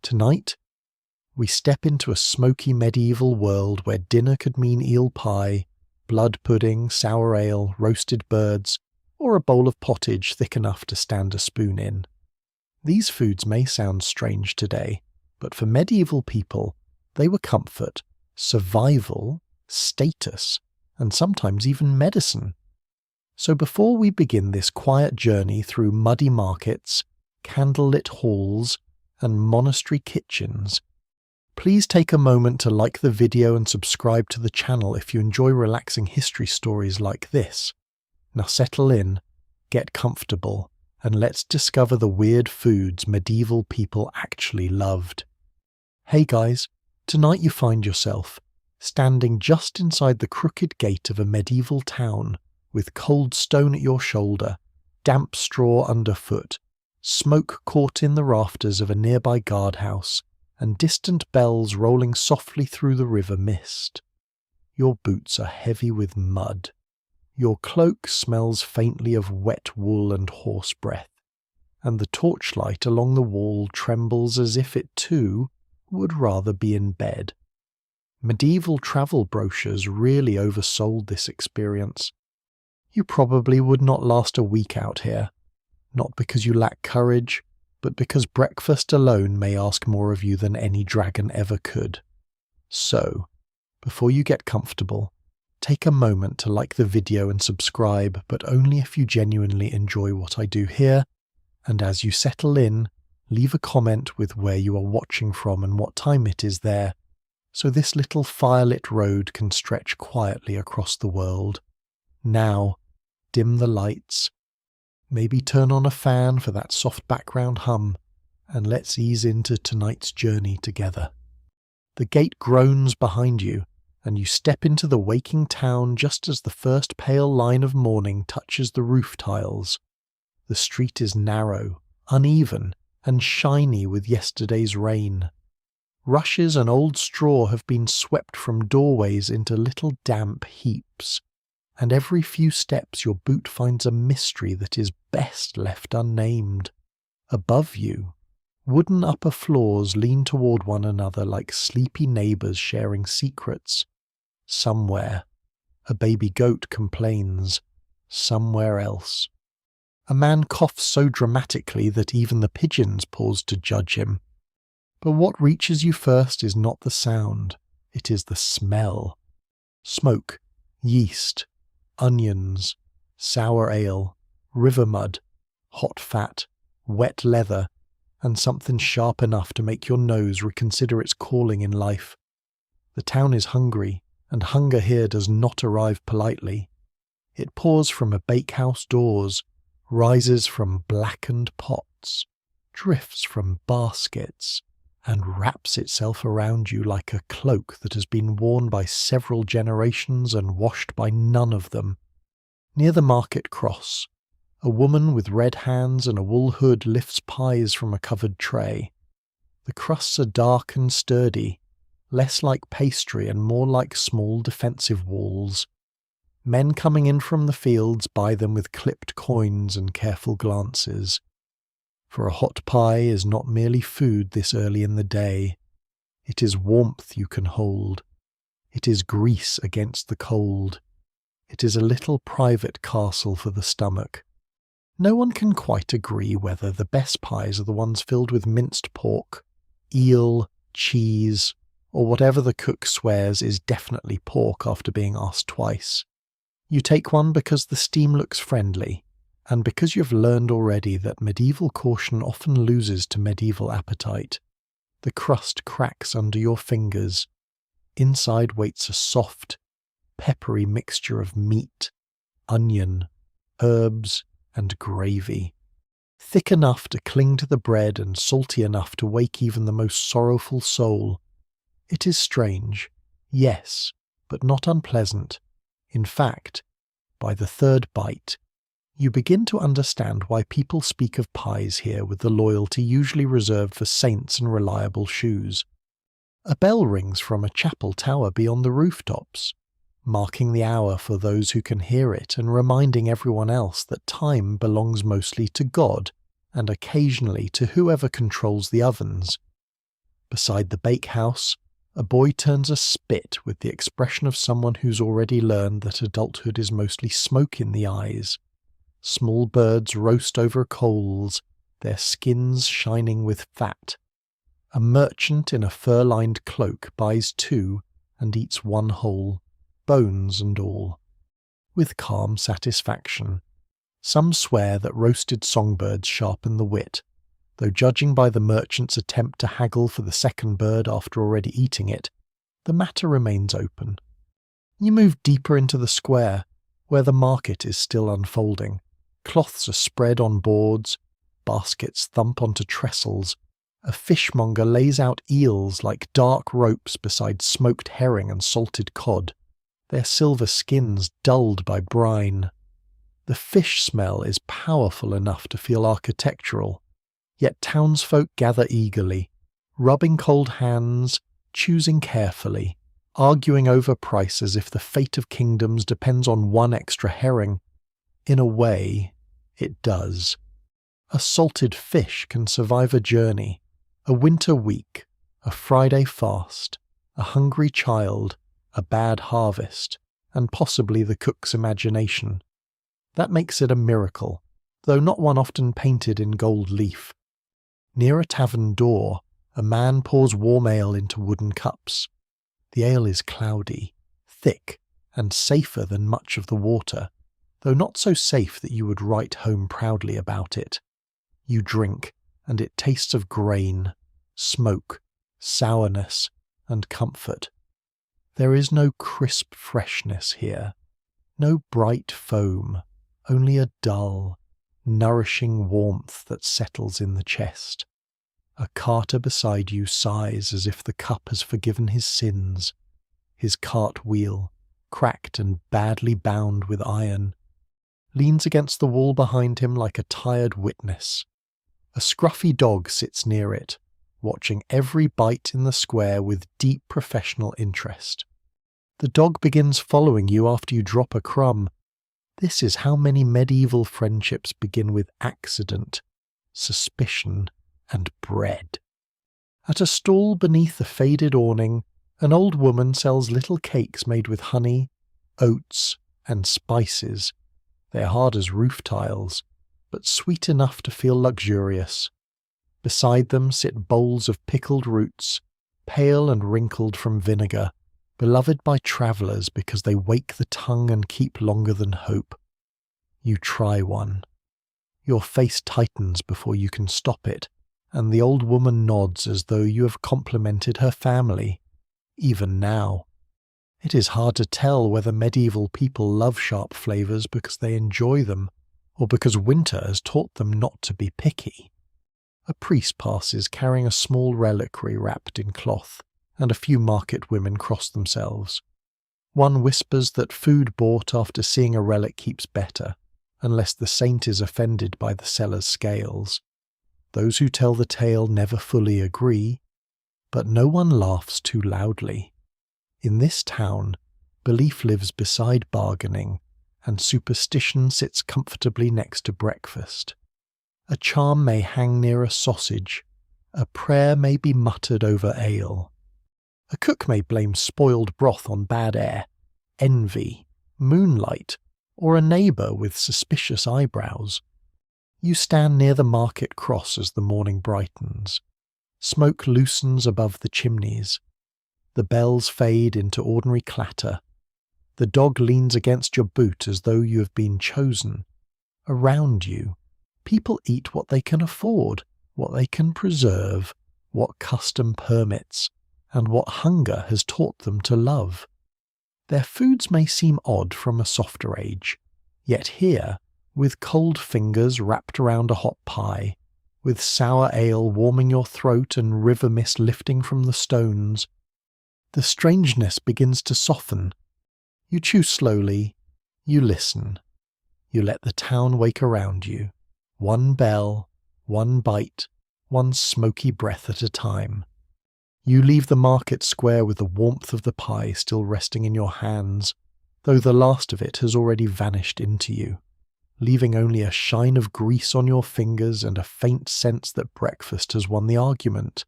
Tonight, we step into a smoky medieval world where dinner could mean eel pie, blood pudding, sour ale, roasted birds, or a bowl of pottage thick enough to stand a spoon in. These foods may sound strange today, but for medieval people, they were comfort, survival, status, and sometimes even medicine. So before we begin this quiet journey through muddy markets, candlelit halls, and monastery kitchens, please take a moment to like the video and subscribe to the channel if you enjoy relaxing history stories like this. Now settle in, get comfortable, and let's discover the weird foods medieval people actually loved. Hey guys, tonight you find yourself standing just inside the crooked gate of a medieval town, with cold stone at your shoulder, damp straw underfoot, smoke caught in the rafters of a nearby guardhouse, and distant bells rolling softly through the river mist. Your boots are heavy with mud. Your cloak smells faintly of wet wool and horse breath, and the torchlight along the wall trembles as if it too would rather be in bed. Medieval travel brochures really oversold this experience. You probably would not last a week out here, not because you lack courage, but because breakfast alone may ask more of you than any dragon ever could. So, before you get comfortable, take a moment to like the video and subscribe, but only if you genuinely enjoy what I do here, and as you settle in, leave a comment with where you are watching from and what time it is there, so this little firelit road can stretch quietly across the world. Now, dim the lights, maybe turn on a fan for that soft background hum, and let's ease into tonight's journey together. The gate groans behind you, and you step into the waking town just as the first pale line of morning touches the roof tiles. The street is narrow, uneven, and shiny with yesterday's rain. Rushes and old straw have been swept from doorways into little damp heaps, and every few steps your boot finds a mystery that is best left unnamed. Above you, wooden upper floors lean toward one another like sleepy neighbours sharing secrets. Somewhere, a baby goat complains. Somewhere else, a man coughs so dramatically that even the pigeons pause to judge him. But what reaches you first is not the sound, it is the smell. Smoke, yeast, onions, sour ale, river mud, hot fat, wet leather, and something sharp enough to make your nose reconsider its calling in life. The town is hungry, and hunger here does not arrive politely. It pours from a bakehouse doors, rises from blackened pots, drifts from baskets, and wraps itself around you like a cloak that has been worn by several generations and washed by none of them. Near the market cross, a woman with red hands and a wool hood lifts pies from a covered tray. The crusts are dark and sturdy, less like pastry and more like small defensive walls. Men coming in from the fields buy them with clipped coins and careful glances. For a hot pie is not merely food this early in the day. It is warmth you can hold. It is grease against the cold. It is a little private castle for the stomach. No one can quite agree whether the best pies are the ones filled with minced pork, eel, cheese, or whatever the cook swears is definitely pork after being asked twice. You take one because the steam looks friendly, and because you've learned already that medieval caution often loses to medieval appetite. The crust cracks under your fingers. Inside waits a soft, peppery mixture of meat, onion, herbs, and gravy. Thick enough to cling to the bread and salty enough to wake even the most sorrowful soul. It is strange, yes, but not unpleasant. In fact, by the third bite, you begin to understand why people speak of pies here with the loyalty usually reserved for saints and reliable shoes. A bell rings from a chapel tower beyond the rooftops, marking the hour for those who can hear it and reminding everyone else that time belongs mostly to God and occasionally to whoever controls the ovens. Beside the bakehouse, a boy turns a spit with the expression of someone who's already learned that adulthood is mostly smoke in the eyes. Small birds roast over coals, their skins shining with fat. A merchant in a fur-lined cloak buys two and eats one whole, bones and all, with calm satisfaction. Some swear that roasted songbirds sharpen the wit, though judging by the merchant's attempt to haggle for the second bird after already eating it, the matter remains open. You move deeper into the square, where the market is still unfolding. Cloths are spread on boards, baskets thump onto trestles. A fishmonger lays out eels like dark ropes beside smoked herring and salted cod, their silver skins dulled by brine. The fish smell is powerful enough to feel architectural, yet townsfolk gather eagerly, rubbing cold hands, choosing carefully, arguing over price as if the fate of kingdoms depends on one extra herring. In a way, it does. A salted fish can survive a journey, a winter week, a Friday fast, a hungry child, a bad harvest, and possibly the cook's imagination. That makes it a miracle, though not one often painted in gold leaf. Near a tavern door, a man pours warm ale into wooden cups. The ale is cloudy, thick, and safer than much of the water, though not so safe that you would write home proudly about it. You drink, and it tastes of grain, smoke, sourness, and comfort. There is no crisp freshness here, no bright foam, only a dull, nourishing warmth that settles in the chest. A carter beside you sighs as if the cup has forgiven his sins. His cart wheel, cracked and badly bound with iron, leans against the wall behind him like a tired witness. A scruffy dog sits near it, watching every bite in the square with deep professional interest. The dog begins following you after you drop a crumb. This is how many medieval friendships begin with accident, suspicion, and bread. At a stall beneath a faded awning, an old woman sells little cakes made with honey, oats, and spices. They're hard as roof tiles, but sweet enough to feel luxurious. Beside them sit bowls of pickled roots, pale and wrinkled from vinegar, beloved by travellers because they wake the tongue and keep longer than hope. You try one. Your face tightens before you can stop it, and the old woman nods as though you have complimented her family, even now. It is hard to tell whether medieval people love sharp flavours because they enjoy them, or because winter has taught them not to be picky. A priest passes carrying a small reliquary wrapped in cloth, and a few market women cross themselves. One whispers that food bought after seeing a relic keeps better, unless the saint is offended by the seller's scales. Those who tell the tale never fully agree, but no one laughs too loudly. In this town, belief lives beside bargaining, and superstition sits comfortably next to breakfast. A charm may hang near a sausage, a prayer may be muttered over ale. A cook may blame spoiled broth on bad air, envy, moonlight, or a neighbour with suspicious eyebrows. You stand near the market cross as the morning brightens. Smoke loosens above the chimneys. The bells fade into ordinary clatter. The dog leans against your boot as though you have been chosen. Around you, people eat what they can afford, what they can preserve, what custom permits, and what hunger has taught them to love. Their foods may seem odd from a softer age, yet here, with cold fingers wrapped around a hot pie, with sour ale warming your throat and river mist lifting from the stones, the strangeness begins to soften. You chew slowly, you listen, you let the town wake around you, one bell, one bite, one smoky breath at a time. You leave the market square with the warmth of the pie still resting in your hands, though the last of it has already vanished into you, leaving only a shine of grease on your fingers and a faint sense that breakfast has won the argument.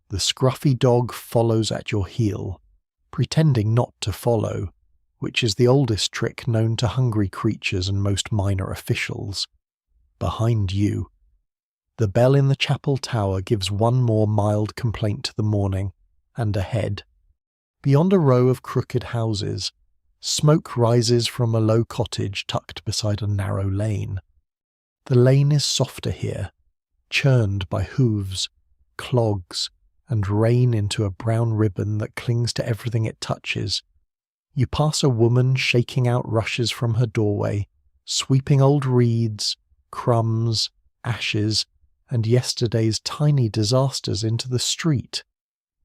The scruffy dog follows at your heel, pretending not to follow, which is the oldest trick known to hungry creatures and most minor officials. Behind you, the bell in the chapel tower gives one more mild complaint to the morning, and ahead, beyond a row of crooked houses, smoke rises from a low cottage tucked beside a narrow lane. The lane is softer here, churned by hooves, clogs, and rain into a brown ribbon that clings to everything it touches. You pass a woman shaking out rushes from her doorway, sweeping old reeds, crumbs, ashes, and yesterday's tiny disasters into the street.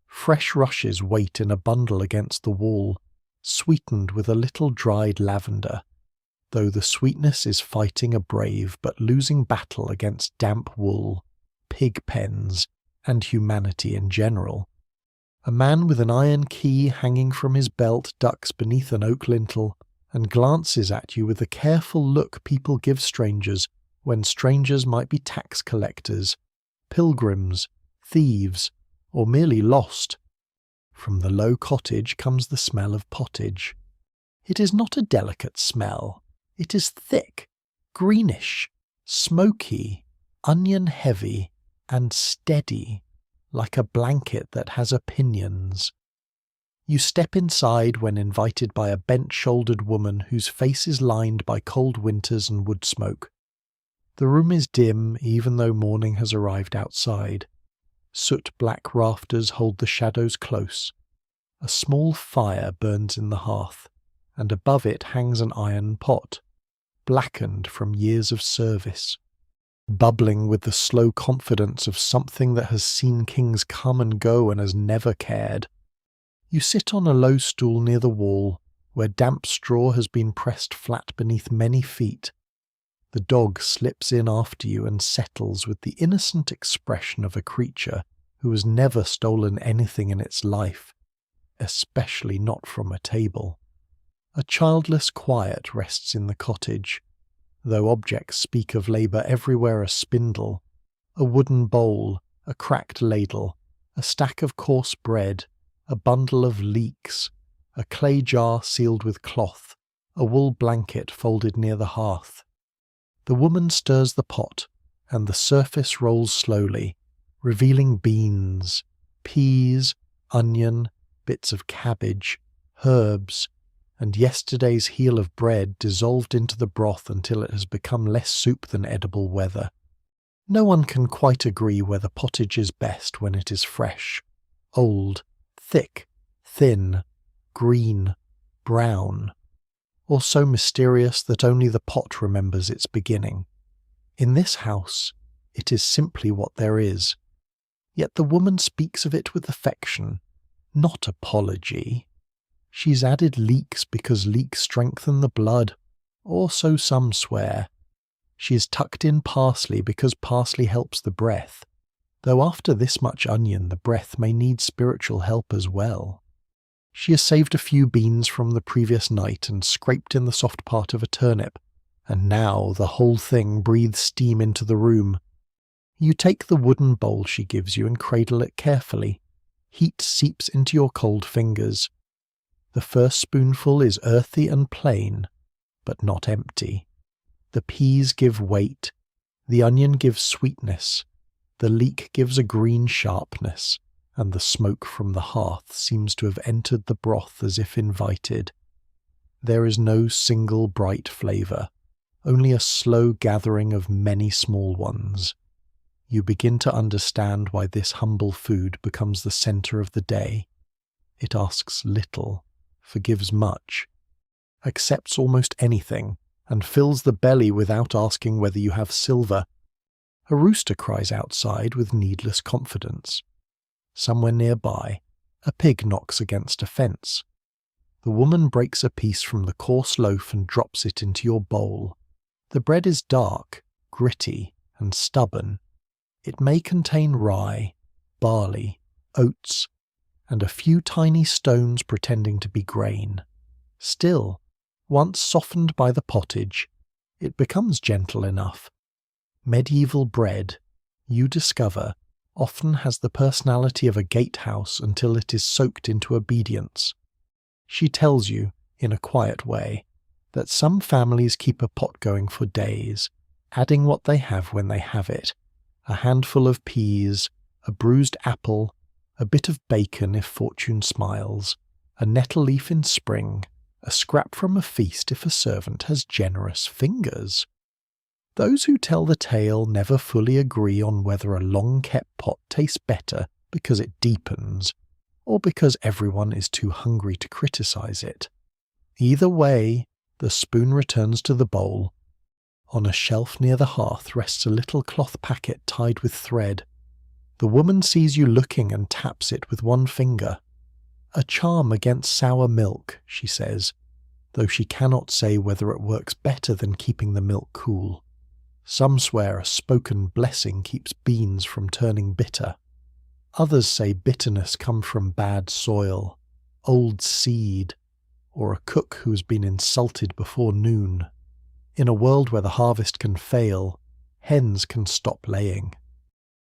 Fresh rushes wait in a bundle against the wall, sweetened with a little dried lavender, though the sweetness is fighting a brave but losing battle against damp wool, pig pens, and humanity in general. A man with an iron key hanging from his belt ducks beneath an oak lintel and glances at you with the careful look people give strangers when strangers might be tax collectors, pilgrims, thieves, or merely lost. From the low cottage comes the smell of pottage. It is not a delicate smell. It is thick, greenish, smoky, onion-heavy, and steady, like a blanket that has opinions. You step inside when invited by a bent-shouldered woman whose face is lined by cold winters and wood smoke. The room is dim even though morning has arrived outside. Soot-black rafters hold the shadows close. A small fire burns in the hearth, and above it hangs an iron pot, blackened from years of service, bubbling with the slow confidence of something that has seen kings come and go and has never cared. You sit on a low stool near the wall, where damp straw has been pressed flat beneath many feet. The dog slips in after you and settles with the innocent expression of a creature who has never stolen anything in its life, especially not from a table. A childless quiet rests in the cottage, though objects speak of labour everywhere: a spindle, a wooden bowl, a cracked ladle, a stack of coarse bread, a bundle of leeks, a clay jar sealed with cloth, a wool blanket folded near the hearth. The woman stirs the pot, and the surface rolls slowly, revealing beans, peas, onion, bits of cabbage, herbs, and yesterday's heel of bread dissolved into the broth until it has become less soup than edible weather. No one can quite agree whether pottage is best when it is fresh, old, thick, thin, green, brown, or so mysterious that only the pot remembers its beginning. In this house, it is simply what there is. Yet the woman speaks of it with affection, not apology. She's added leeks because leeks strengthen the blood, or so some swear. She has tucked in parsley because parsley helps the breath, though after this much onion the breath may need spiritual help as well. She has saved a few beans from the previous night and scraped in the soft part of a turnip, and now the whole thing breathes steam into the room. You take the wooden bowl she gives you and cradle it carefully. Heat seeps into your cold fingers. The first spoonful is earthy and plain, but not empty. The peas give weight, the onion gives sweetness, the leek gives a green sharpness, and the smoke from the hearth seems to have entered the broth as if invited. There is no single bright flavour, only a slow gathering of many small ones. You begin to understand why this humble food becomes the centre of the day. It asks little, forgives much, accepts almost anything, and fills the belly without asking whether you have silver. A rooster cries outside with needless confidence. Somewhere nearby, a pig knocks against a fence. The woman breaks a piece from the coarse loaf and drops it into your bowl. The bread is dark, gritty, and stubborn. It may contain rye, barley, oats, and a few tiny stones pretending to be grain. Still, once softened by the pottage, it becomes gentle enough. Medieval bread, you discover, often has the personality of a gatehouse until it is soaked into obedience. She tells you, in a quiet way, that some families keep a pot going for days, adding what they have when they have it: a handful of peas, a bruised apple, a bit of bacon if fortune smiles, a nettle leaf in spring, a scrap from a feast if a servant has generous fingers. Those who tell the tale never fully agree on whether a long-kept pot tastes better because it deepens, or because everyone is too hungry to criticize it. Either way, the spoon returns to the bowl. On a shelf near the hearth rests a little cloth packet tied with thread. The woman sees you looking and taps it with one finger. A charm against sour milk, she says, though she cannot say whether it works better than keeping the milk cool. Some swear a spoken blessing keeps beans from turning bitter. Others say bitterness comes from bad soil, old seed, or a cook who's been insulted before noon. In a world where the harvest can fail, hens can stop laying.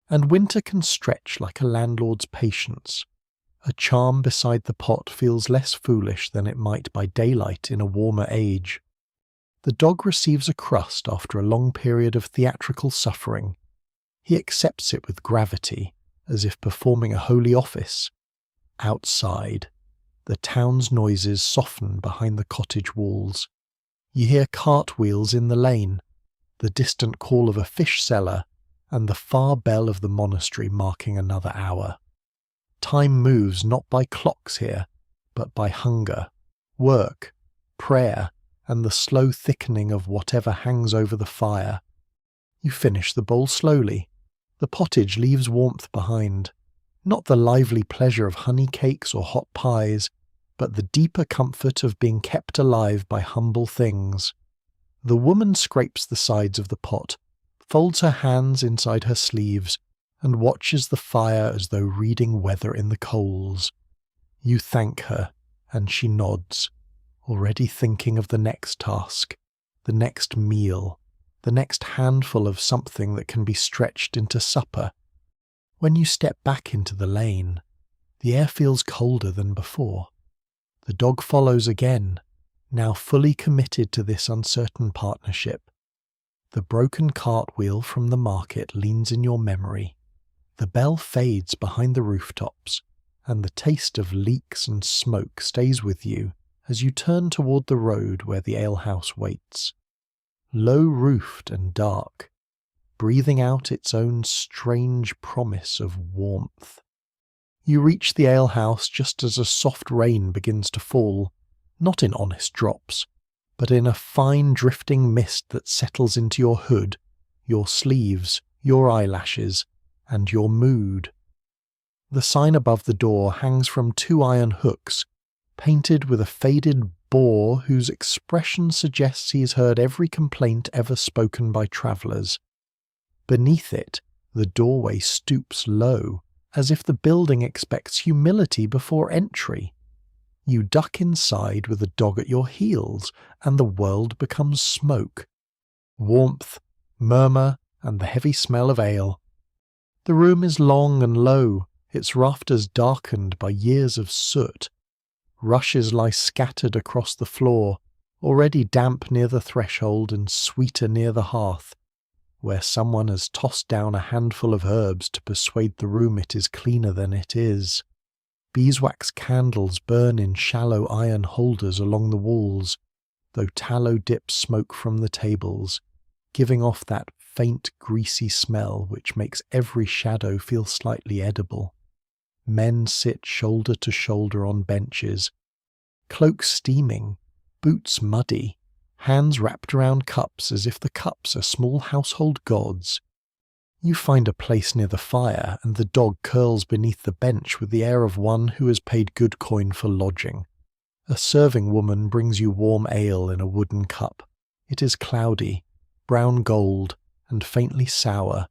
And winter can stretch like a landlord's patience. A charm beside the pot feels less foolish than it might by daylight in a warmer age. The dog receives a crust after a long period of theatrical suffering. He accepts it with gravity, as if performing a holy office. Outside, the town's noises soften behind the cottage walls. You hear cartwheels in the lane, the distant call of a fish seller, and the far bell of the monastery marking another hour. Time moves not by clocks here, but by hunger, work, prayer, and the slow thickening of whatever hangs over the fire. You finish the bowl slowly. The pottage leaves warmth behind, not the lively pleasure of honey cakes or hot pies, but the deeper comfort of being kept alive by humble things. The woman scrapes the sides of the pot, folds her hands inside her sleeves, and watches the fire as though reading weather in the coals. You thank her, and she nods, already thinking of the next task, the next meal, the next handful of something that can be stretched into supper. When you step back into the lane, the air feels colder than before. The dog follows again, now fully committed to this uncertain partnership. The broken cartwheel from the market leans in your memory. The bell fades behind the rooftops, and the taste of leeks and smoke stays with you as you turn toward the road where the alehouse waits. Low-roofed and dark, breathing out its own strange promise of warmth. You reach the alehouse just as a soft rain begins to fall, not in honest drops, but in a fine drifting mist that settles into your hood, your sleeves, your eyelashes, and your mood. The sign above the door hangs from 2 iron hooks, painted with a faded boar whose expression suggests he has heard every complaint ever spoken by travellers. Beneath it, the doorway stoops low, as if the building expects humility before entry. You duck inside with a dog at your heels, and the world becomes smoke. Warmth, murmur, and the heavy smell of ale. The room is long and low, its rafters darkened by years of soot. Rushes lie scattered across the floor, already damp near the threshold and sweeter near the hearth, where someone has tossed down a handful of herbs to persuade the room it is cleaner than it is. Beeswax candles burn in shallow iron holders along the walls, though tallow dips smoke from the tables, giving off that faint greasy smell which makes every shadow feel slightly edible. Men sit shoulder to shoulder on benches, cloaks steaming, boots muddy, hands wrapped around cups as if the cups are small household gods. You find a place near the fire, and the dog curls beneath the bench with the air of one who has paid good coin for lodging. A serving woman brings you warm ale in a wooden cup. It is cloudy, brown gold, and faintly sour,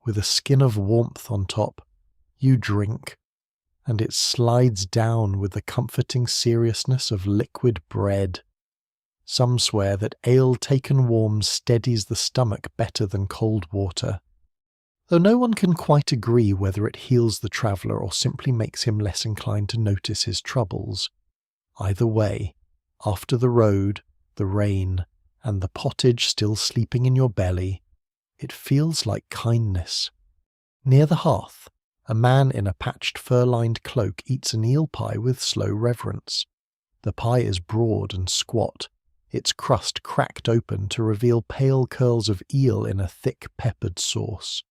with a skin of warmth on top. You drink, and it slides down with the comforting seriousness of liquid bread. Some swear that ale taken warm steadies the stomach better than cold water. though no one can quite agree whether it heals the traveller or simply makes him less inclined to notice his troubles. Either way, after the road, the rain, and the pottage still sleeping in your belly, it feels like kindness. Near the hearth, a man in a patched fur-lined cloak eats an eel pie with slow reverence. The pie is broad and squat, its crust cracked open to reveal pale curls of eel in a thick peppered sauce.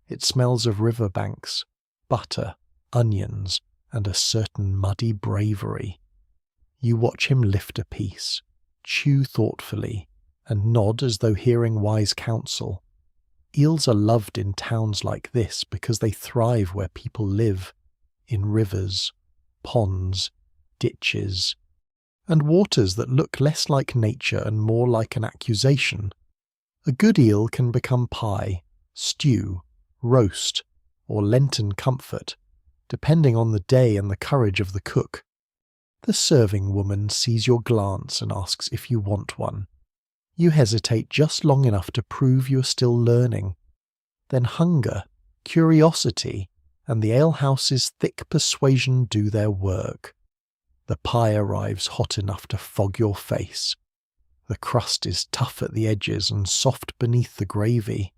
It smells of riverbanks, butter, onions, and a certain muddy bravery. You watch him lift a piece, chew thoughtfully, and nod as though hearing wise counsel. Eels are loved in towns like this because they thrive where people live, in rivers, ponds, ditches, and waters that look less like nature and more like an accusation. A good eel can become pie, stew, roast, or Lenten comfort, depending on the day and the courage of the cook. The serving woman sees your glance and asks if you want one. You hesitate just long enough to prove you are still learning. Then hunger, curiosity, and the alehouse's thick persuasion do their work. The pie arrives hot enough to fog your face. The crust is tough at the edges and soft beneath the gravy.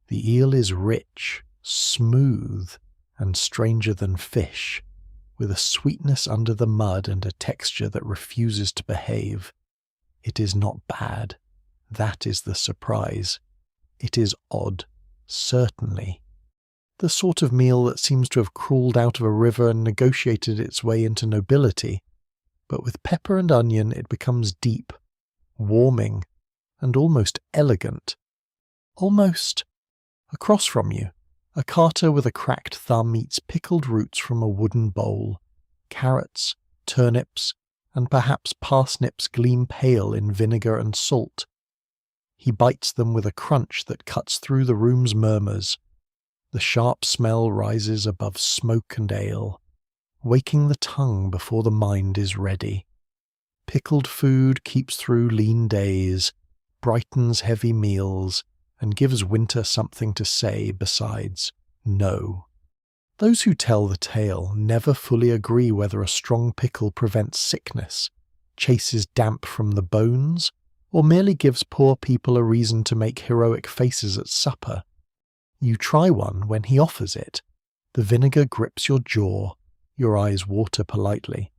The eel is rich, smooth, and stranger than fish, with a sweetness under the mud and a texture that refuses to behave. It is not bad. That is the surprise. It is odd, certainly. The sort of meal that seems to have crawled out of a river and negotiated its way into nobility. But with pepper and onion it becomes deep, warming, and almost elegant. Almost. Across from you, a carter with a cracked thumb eats pickled roots from a wooden bowl. Carrots, turnips, and perhaps parsnips gleam pale in vinegar and salt. He bites them with a crunch that cuts through the room's murmurs. The sharp smell rises above smoke and ale, waking the tongue before the mind is ready. Pickled food keeps through lean days, brightens heavy meals, and gives winter something to say besides no. Those who tell the tale never fully agree whether a strong pickle prevents sickness, chases damp from the bones, or merely gives poor people a reason to make heroic faces at supper. You try one when he offers it. The vinegar grips your jaw, your eyes water politely.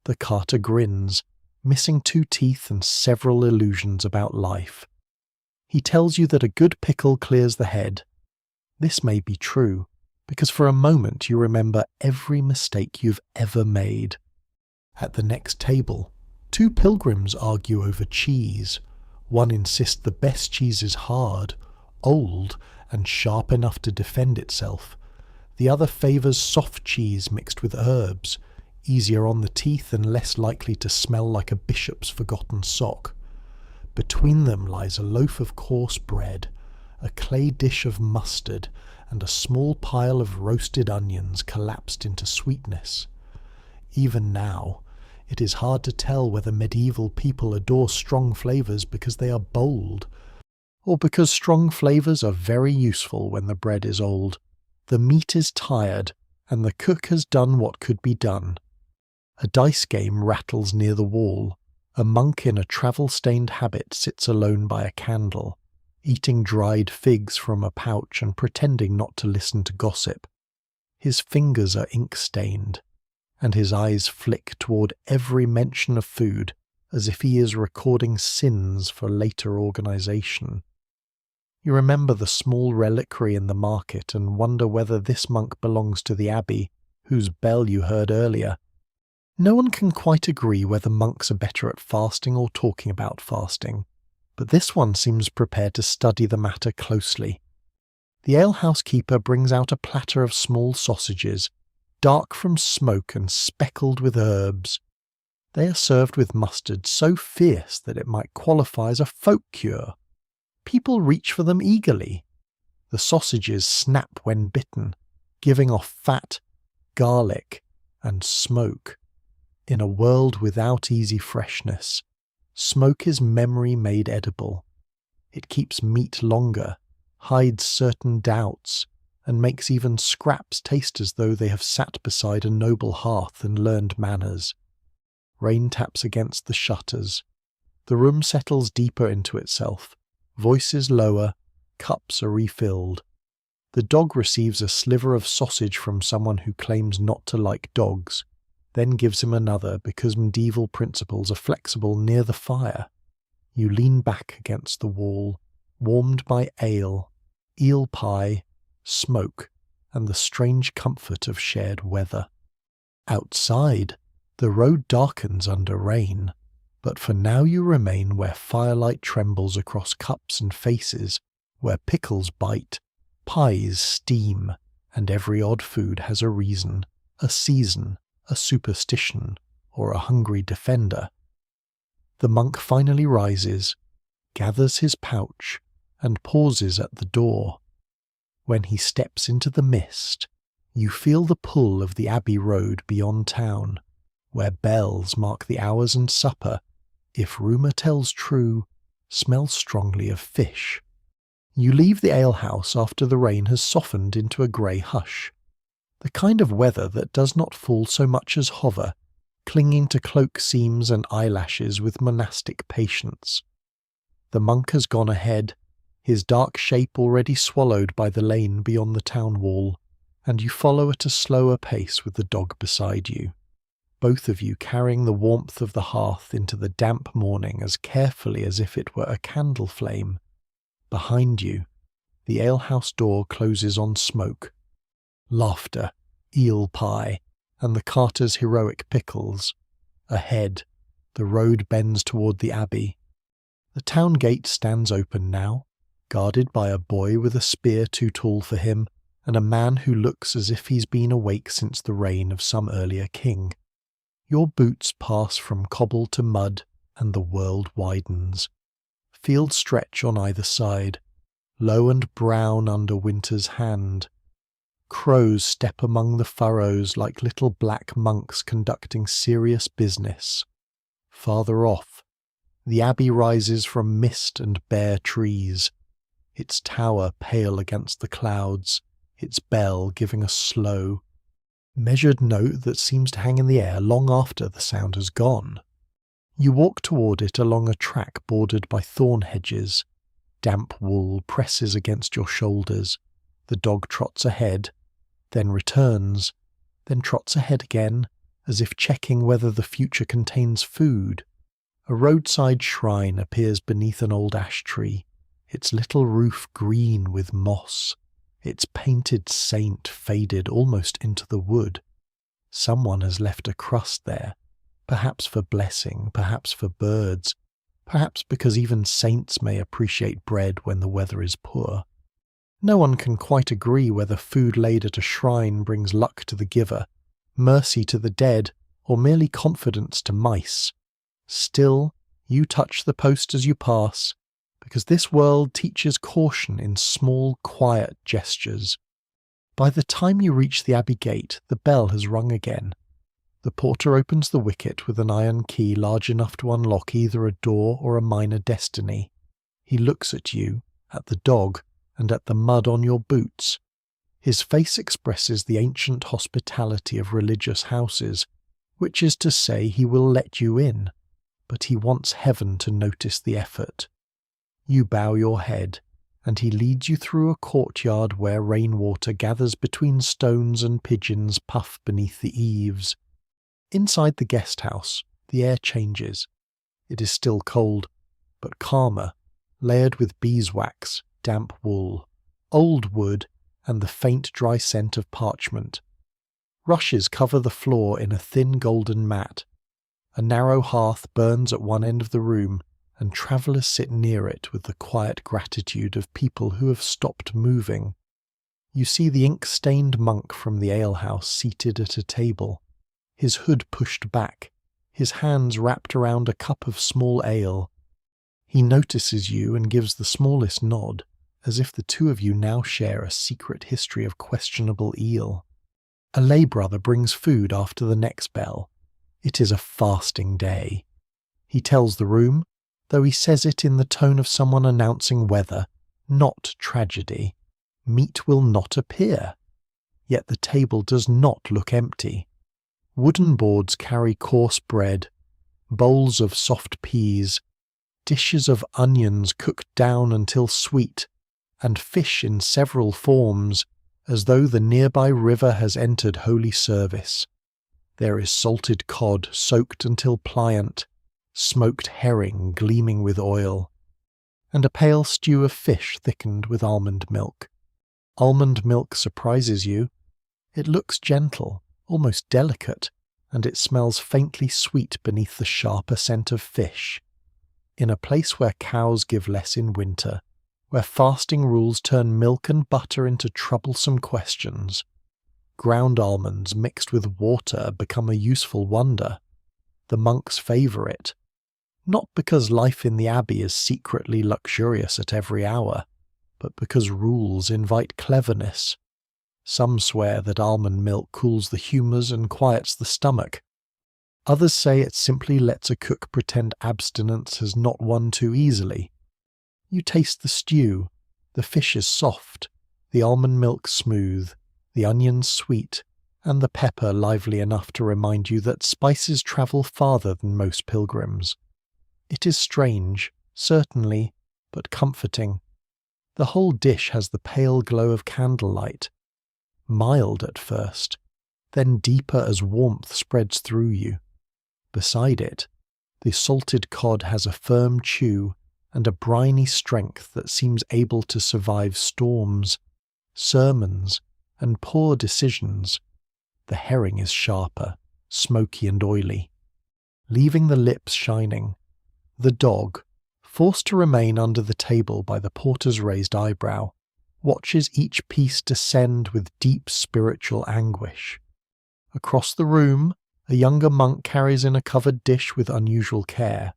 The carter grins, missing 2 teeth and several illusions about life. He tells you that a good pickle clears the head. This may be true, because for a moment you remember every mistake you've ever made. At the next table, 2 pilgrims argue over cheese. One insists the best cheese is hard, old, and sharp enough to defend itself. The other favours soft cheese mixed with herbs, easier on the teeth and less likely to smell like a bishop's forgotten sock. Between them lies a loaf of coarse bread, a clay dish of mustard, and a small pile of roasted onions collapsed into sweetness. Even now, it is hard to tell whether medieval people adore strong flavours because they are bold, or because strong flavours are very useful when the bread is old. The meat is tired, and the cook has done what could be done. A dice game rattles near the wall. A monk in a travel-stained habit sits alone by a candle, eating dried figs from a pouch and pretending not to listen to gossip. His fingers are ink-stained, and his eyes flick toward every mention of food as if he is recording sins for later organization. You remember the small reliquary in the market and wonder whether this monk belongs to the abbey, whose bell you heard earlier. No one can quite agree whether monks are better at fasting or talking about fasting, but this one seems prepared to study the matter closely. The alehouse keeper brings out a platter of small sausages, dark from smoke and speckled with herbs. They are served with mustard so fierce that it might qualify as a folk cure. People reach for them eagerly. The sausages snap when bitten, giving off fat, garlic, and smoke. In a world without easy freshness, smoke is memory made edible. It keeps meat longer, hides certain doubts, and makes even scraps taste as though they have sat beside a noble hearth and learned manners. Rain taps against the shutters. The room settles deeper into itself. Voices lower, cups are refilled. The dog receives a sliver of sausage from someone who claims not to like dogs, then gives him another because medieval principles are flexible near the fire. You lean back against the wall, warmed by ale, eel pie, smoke, and the strange comfort of shared weather. Outside, the road darkens under rain, but for now you remain where firelight trembles across cups and faces, where pickles bite, pies steam, and every odd food has a reason, a season, a superstition, or a hungry defender. The monk finally rises, gathers his pouch, and pauses at the door. When he steps into the mist, you feel the pull of the Abbey Road beyond town, where bells mark the hours and supper, if rumour tells true, smells strongly of fish. You leave the alehouse after the rain has softened into a grey hush, the kind of weather that does not fall so much as hover, clinging to cloak seams and eyelashes with monastic patience. The monk has gone ahead, his dark shape already swallowed by the lane beyond the town wall, and you follow at a slower pace with the dog beside you, both of you carrying the warmth of the hearth into the damp morning as carefully as if it were a candle flame. Behind you, the alehouse door closes on smoke. Laughter, eel pie, and the carter's heroic pickles. Ahead, the road bends toward the abbey. The town gate stands open now, guarded by a boy with a spear too tall for him, and a man who looks as if he's been awake since the reign of some earlier king. Your boots pass from cobble to mud, and the world widens. Fields stretch on either side, low and brown under winter's hand. Crows step among the furrows like little black monks conducting serious business. Farther off, the abbey rises from mist and bare trees, its tower pale against the clouds, its bell giving a slow, measured note that seems to hang in the air long after the sound has gone. You walk toward it along a track bordered by thorn hedges. Damp wool presses against your shoulders. The dog trots ahead, then returns, then trots ahead again, as if checking whether the future contains food. A roadside shrine appears beneath an old ash tree, its little roof green with moss, its painted saint faded almost into the wood. Someone has left a crust there, perhaps for blessing, perhaps for birds, perhaps because even saints may appreciate bread when the weather is poor. No one can quite agree whether food laid at a shrine brings luck to the giver, mercy to the dead, or merely confidence to mice. Still, you touch the post as you pass, because this world teaches caution in small, quiet gestures. By the time you reach the abbey gate, the bell has rung again. The porter opens the wicket with an iron key large enough to unlock either a door or a minor destiny. He looks at you, at the dog, and at the mud on your boots. His face expresses the ancient hospitality of religious houses, which is to say he will let you in, but he wants heaven to notice the effort. You bow your head, and he leads you through a courtyard where rainwater gathers between stones and pigeons puff beneath the eaves. Inside the guest house, the air changes. It is still cold, but calmer, layered with beeswax, damp wool, old wood, and the faint dry scent of parchment. Rushes cover the floor in a thin golden mat. A narrow hearth burns at one end of the room, and travellers sit near it with the quiet gratitude of people who have stopped moving. You see the ink-stained monk from the alehouse seated at a table, his hood pushed back, his hands wrapped around a cup of small ale. He notices you and gives the smallest nod, as if the two of you now share a secret history of questionable eel. A lay brother brings food after the next bell. It is a fasting day. He tells the room, though he says it in the tone of someone announcing weather, not tragedy. Meat will not appear. Yet the table does not look empty. Wooden boards carry coarse bread, bowls of soft peas, dishes of onions cooked down until sweet, and fish in several forms, as though the nearby river has entered holy service. There is salted cod soaked until pliant, smoked herring gleaming with oil, and a pale stew of fish thickened with almond milk. Almond milk surprises you. It looks gentle, almost delicate, and it smells faintly sweet beneath the sharper scent of fish. In a place where cows give less in winter, where fasting rules turn milk and butter into troublesome questions, ground almonds mixed with water become a useful wonder. The monks favour it, not because life in the abbey is secretly luxurious at every hour, but because rules invite cleverness. Some swear that almond milk cools the humours and quiets the stomach. Others say it simply lets a cook pretend abstinence has not won too easily. You taste the stew. The fish is soft, the almond milk smooth, the onions sweet, and the pepper lively enough to remind you that spices travel farther than most pilgrims. It is strange, certainly, but comforting. The whole dish has the pale glow of candlelight, mild at first, then deeper as warmth spreads through you. Beside it, the salted cod has a firm chew and a briny strength that seems able to survive storms, sermons, and poor decisions. The herring is sharper, smoky and oily, leaving the lips shining. The dog, forced to remain under the table by the porter's raised eyebrow, watches each piece descend with deep spiritual anguish. Across the room, a younger monk carries in a covered dish with unusual care.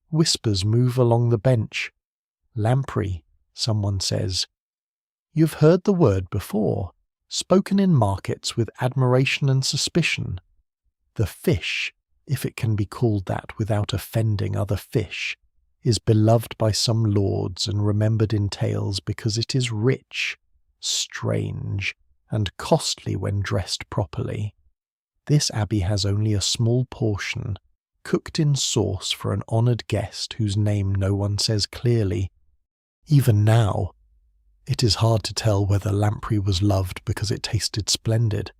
Whispers move along the bench. Lamprey, someone says. You've heard the word before, spoken in markets with admiration and suspicion. The fish, if it can be called that without offending other fish, is beloved by some lords and remembered in tales because it is rich, strange, and costly when dressed properly. This abbey has only a small portion, cooked in sauce for an honoured guest whose name no one says clearly. Even now, it is hard to tell whether lamprey was loved because it tasted splendid,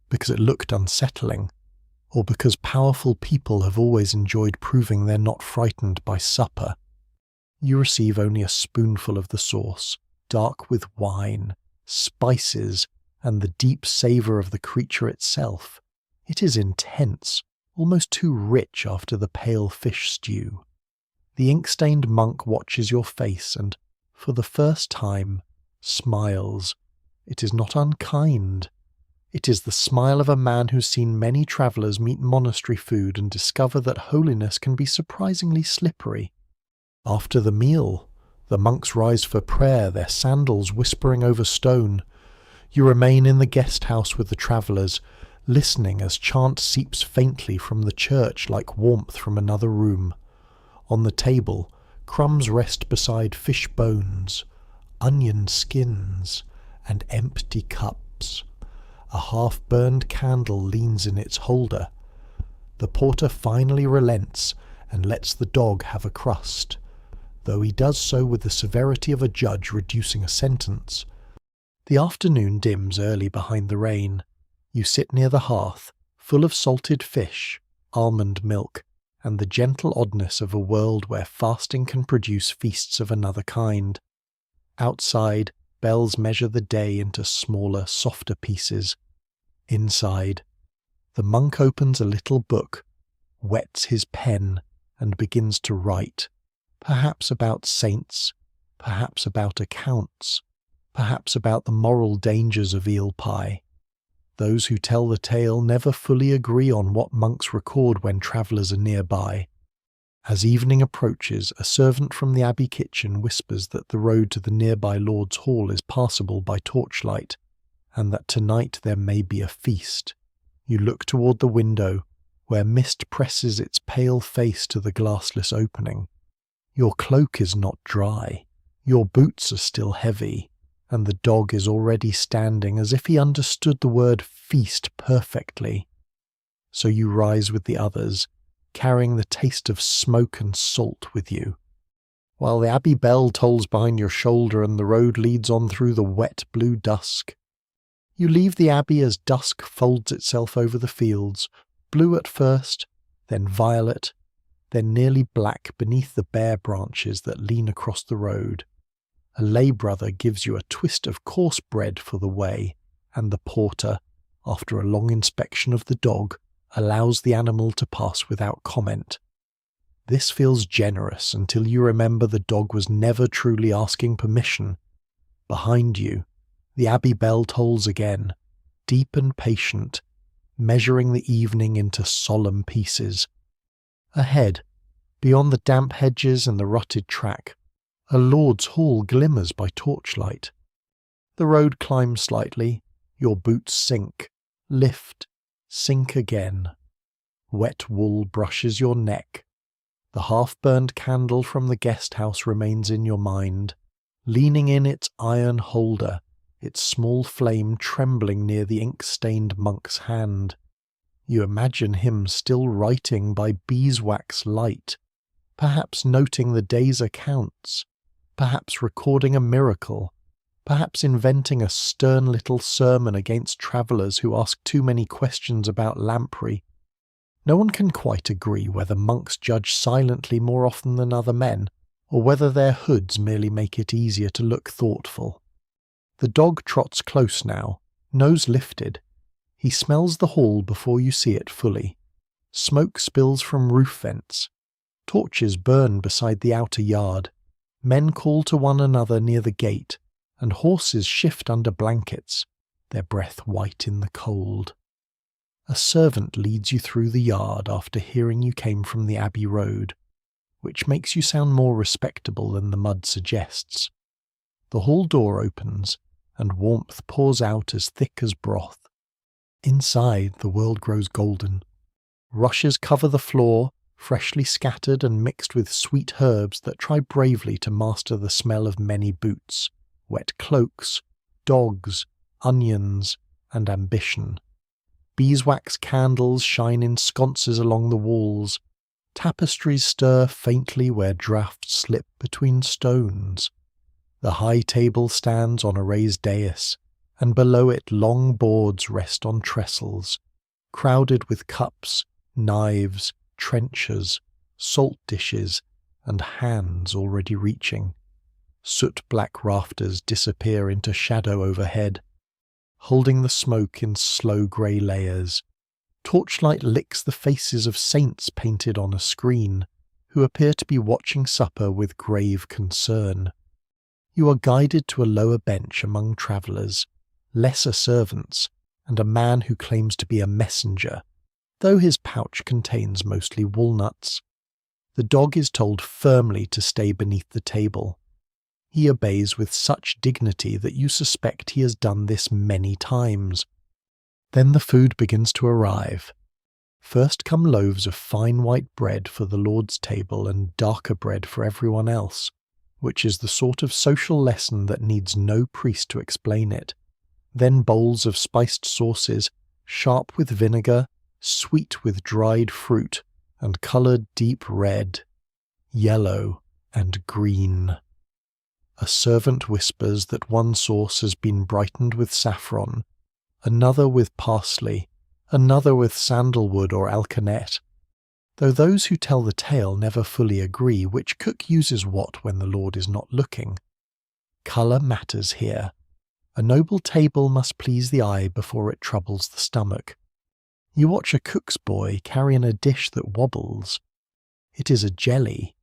because it looked unsettling, or because powerful people have always enjoyed proving they're not frightened by supper. You receive only a spoonful of the sauce, dark with wine, spices, and the deep savour of the creature itself. It is intense, almost too rich after the pale fish stew. The ink-stained monk watches your face and, for the first time, smiles. It is not unkind. It is the smile of a man who's seen many travellers meet monastery food and discover that holiness can be surprisingly slippery. After the meal, the monks rise for prayer, their sandals whispering over stone. You remain in the guest house with the travellers, listening as chant seeps faintly from the church like warmth from another room. On the table, crumbs rest beside fish bones, onion skins, and empty cups. A half-burned candle leans in its holder. The porter finally relents and lets the dog have a crust, though he does so with the severity of a judge reducing a sentence. The afternoon dims early behind the rain. You sit near the hearth, full of salted fish, almond milk, and the gentle oddness of a world where fasting can produce feasts of another kind. Outside, bells measure the day into smaller, softer pieces. Inside, the monk opens a little book, wets his pen, and begins to write, perhaps about saints, perhaps about accounts, perhaps about the moral dangers of eel pie. Those who tell the tale never fully agree on what monks record when travellers are nearby. As evening approaches, a servant from the abbey kitchen whispers that the road to the nearby Lord's Hall is passable by torchlight, and that tonight there may be a feast. You look toward the window, where mist presses its pale face to the glassless opening. Your cloak is not dry. Your boots are still heavy, and the dog is already standing as if he understood the word feast perfectly. So you rise with the others, carrying the taste of smoke and salt with you. While the abbey bell tolls behind your shoulder and the road leads on through the wet blue dusk. You leave the abbey as dusk folds itself over the fields, blue at first, then violet, then nearly black beneath the bare branches that lean across the road. A lay brother gives you a twist of coarse bread for the way, and the porter, after a long inspection of the dog, allows the animal to pass without comment. This feels generous until you remember the dog was never truly asking permission. Behind you, the abbey bell tolls again, deep and patient, measuring the evening into solemn pieces. Ahead, beyond the damp hedges and the rutted track, a lord's hall glimmers by torchlight. The road climbs slightly, your boots sink, lift, sink again. Wet wool brushes your neck. The half-burned candle from the guest house remains in your mind, leaning in its iron holder, its small flame trembling near the ink-stained monk's hand. You imagine him still writing by beeswax light, perhaps noting the day's accounts, perhaps recording a miracle, perhaps inventing a stern little sermon against travellers who ask too many questions about lamprey. No one can quite agree whether monks judge silently more often than other men, or whether their hoods merely make it easier to look thoughtful. The dog trots close now, nose lifted. He smells the hall before you see it fully. Smoke spills from roof vents. Torches burn beside the outer yard. Men call to one another near the gate, and horses shift under blankets, their breath white in the cold. A servant leads you through the yard after hearing you came from the Abbey Road, which makes you sound more respectable than the mud suggests. The hall door opens, and warmth pours out as thick as broth. Inside, the world grows golden. Rushes cover the floor, freshly scattered and mixed with sweet herbs that try bravely to master the smell of many boots, wet cloaks, dogs, onions, and ambition. Beeswax candles shine in sconces along the walls. Tapestries stir faintly where draughts slip between stones. The high table stands on a raised dais, and below it long boards rest on trestles, crowded with cups, knives, trenchers, salt dishes, and hands already reaching. Soot-black rafters disappear into shadow overhead, holding the smoke in slow grey layers. Torchlight licks the faces of saints painted on a screen, who appear to be watching supper with grave concern. You are guided to a lower bench among travellers, lesser servants, and a man who claims to be a messenger, though his pouch contains mostly walnuts. The dog is told firmly to stay beneath the table. He obeys with such dignity that you suspect he has done this many times. Then the food begins to arrive. First come loaves of fine white bread for the Lord's table and darker bread for everyone else, which is the sort of social lesson that needs no priest to explain it. Then bowls of spiced sauces, sharp with vinegar, sweet with dried fruit, and coloured deep red, yellow, and green. A servant whispers that one sauce has been brightened with saffron, another with parsley, another with sandalwood or alkanet, though those who tell the tale never fully agree which cook uses what when the Lord is not looking. Colour matters here. A noble table must please the eye before it troubles the stomach. You watch a cook's boy carrying a dish that wobbles. It is a jelly,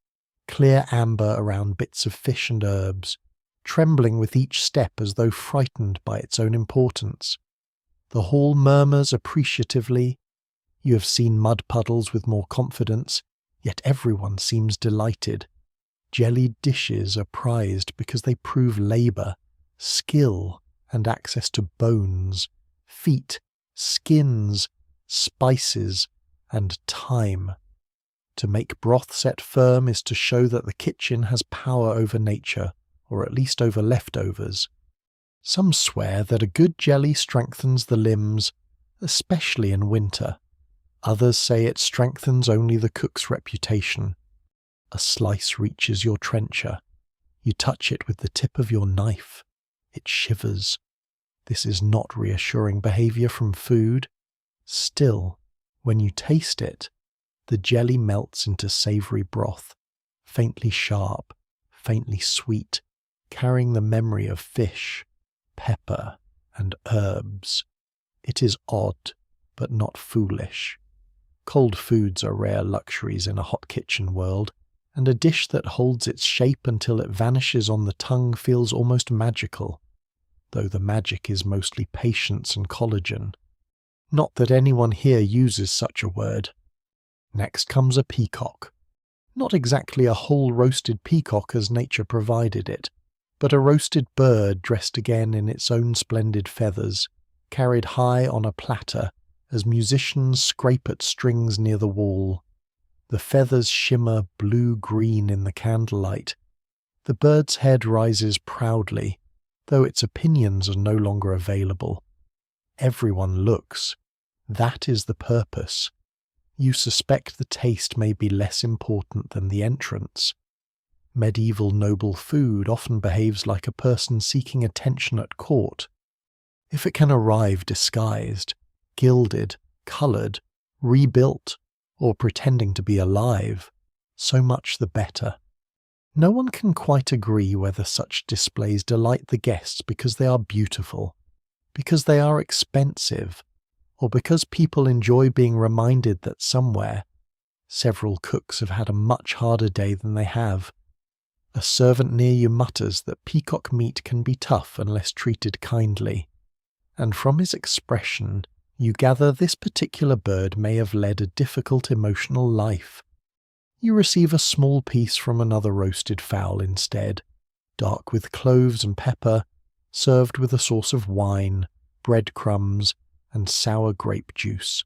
clear amber around bits of fish and herbs, trembling with each step as though frightened by its own importance. The hall murmurs appreciatively. You have seen mud puddles with more confidence, yet everyone seems delighted. Jellied dishes are prized because they prove labour, skill, and access to bones, feet, skins, spices, and time. To make broth set firm is to show that the kitchen has power over nature, or at least over leftovers. Some swear that a good jelly strengthens the limbs, especially in winter. Others say it strengthens only the cook's reputation. A slice reaches your trencher. You touch it with the tip of your knife. It shivers. This is not reassuring behavior from food. Still, when you taste it, the jelly melts into savory broth, faintly sharp, faintly sweet, carrying the memory of fish, pepper, and herbs. It is odd, but not foolish. Cold foods are rare luxuries in a hot kitchen world, and a dish that holds its shape until it vanishes on the tongue feels almost magical, though the magic is mostly patience and collagen. Not that anyone here uses such a word. Next comes a peacock. Not exactly a whole roasted peacock as nature provided it, but a roasted bird dressed again in its own splendid feathers, carried high on a platter as musicians scrape at strings near the wall. The feathers shimmer blue-green in the candlelight. The bird's head rises proudly, though its opinions are no longer available. Everyone looks. That is the purpose. You suspect the taste may be less important than the entrance. Medieval noble food often behaves like a person seeking attention at court. If it can arrive disguised, gilded, coloured, rebuilt, or pretending to be alive, so much the better. No one can quite agree whether such displays delight the guests because they are beautiful, because they are expensive, or because people enjoy being reminded that somewhere, several cooks have had a much harder day than they have. A servant near you mutters that peacock meat can be tough unless treated kindly, and from his expression you gather this particular bird may have led a difficult emotional life. You receive a small piece from another roasted fowl instead, dark with cloves and pepper, served with a sauce of wine, breadcrumbs, and sour grape juice.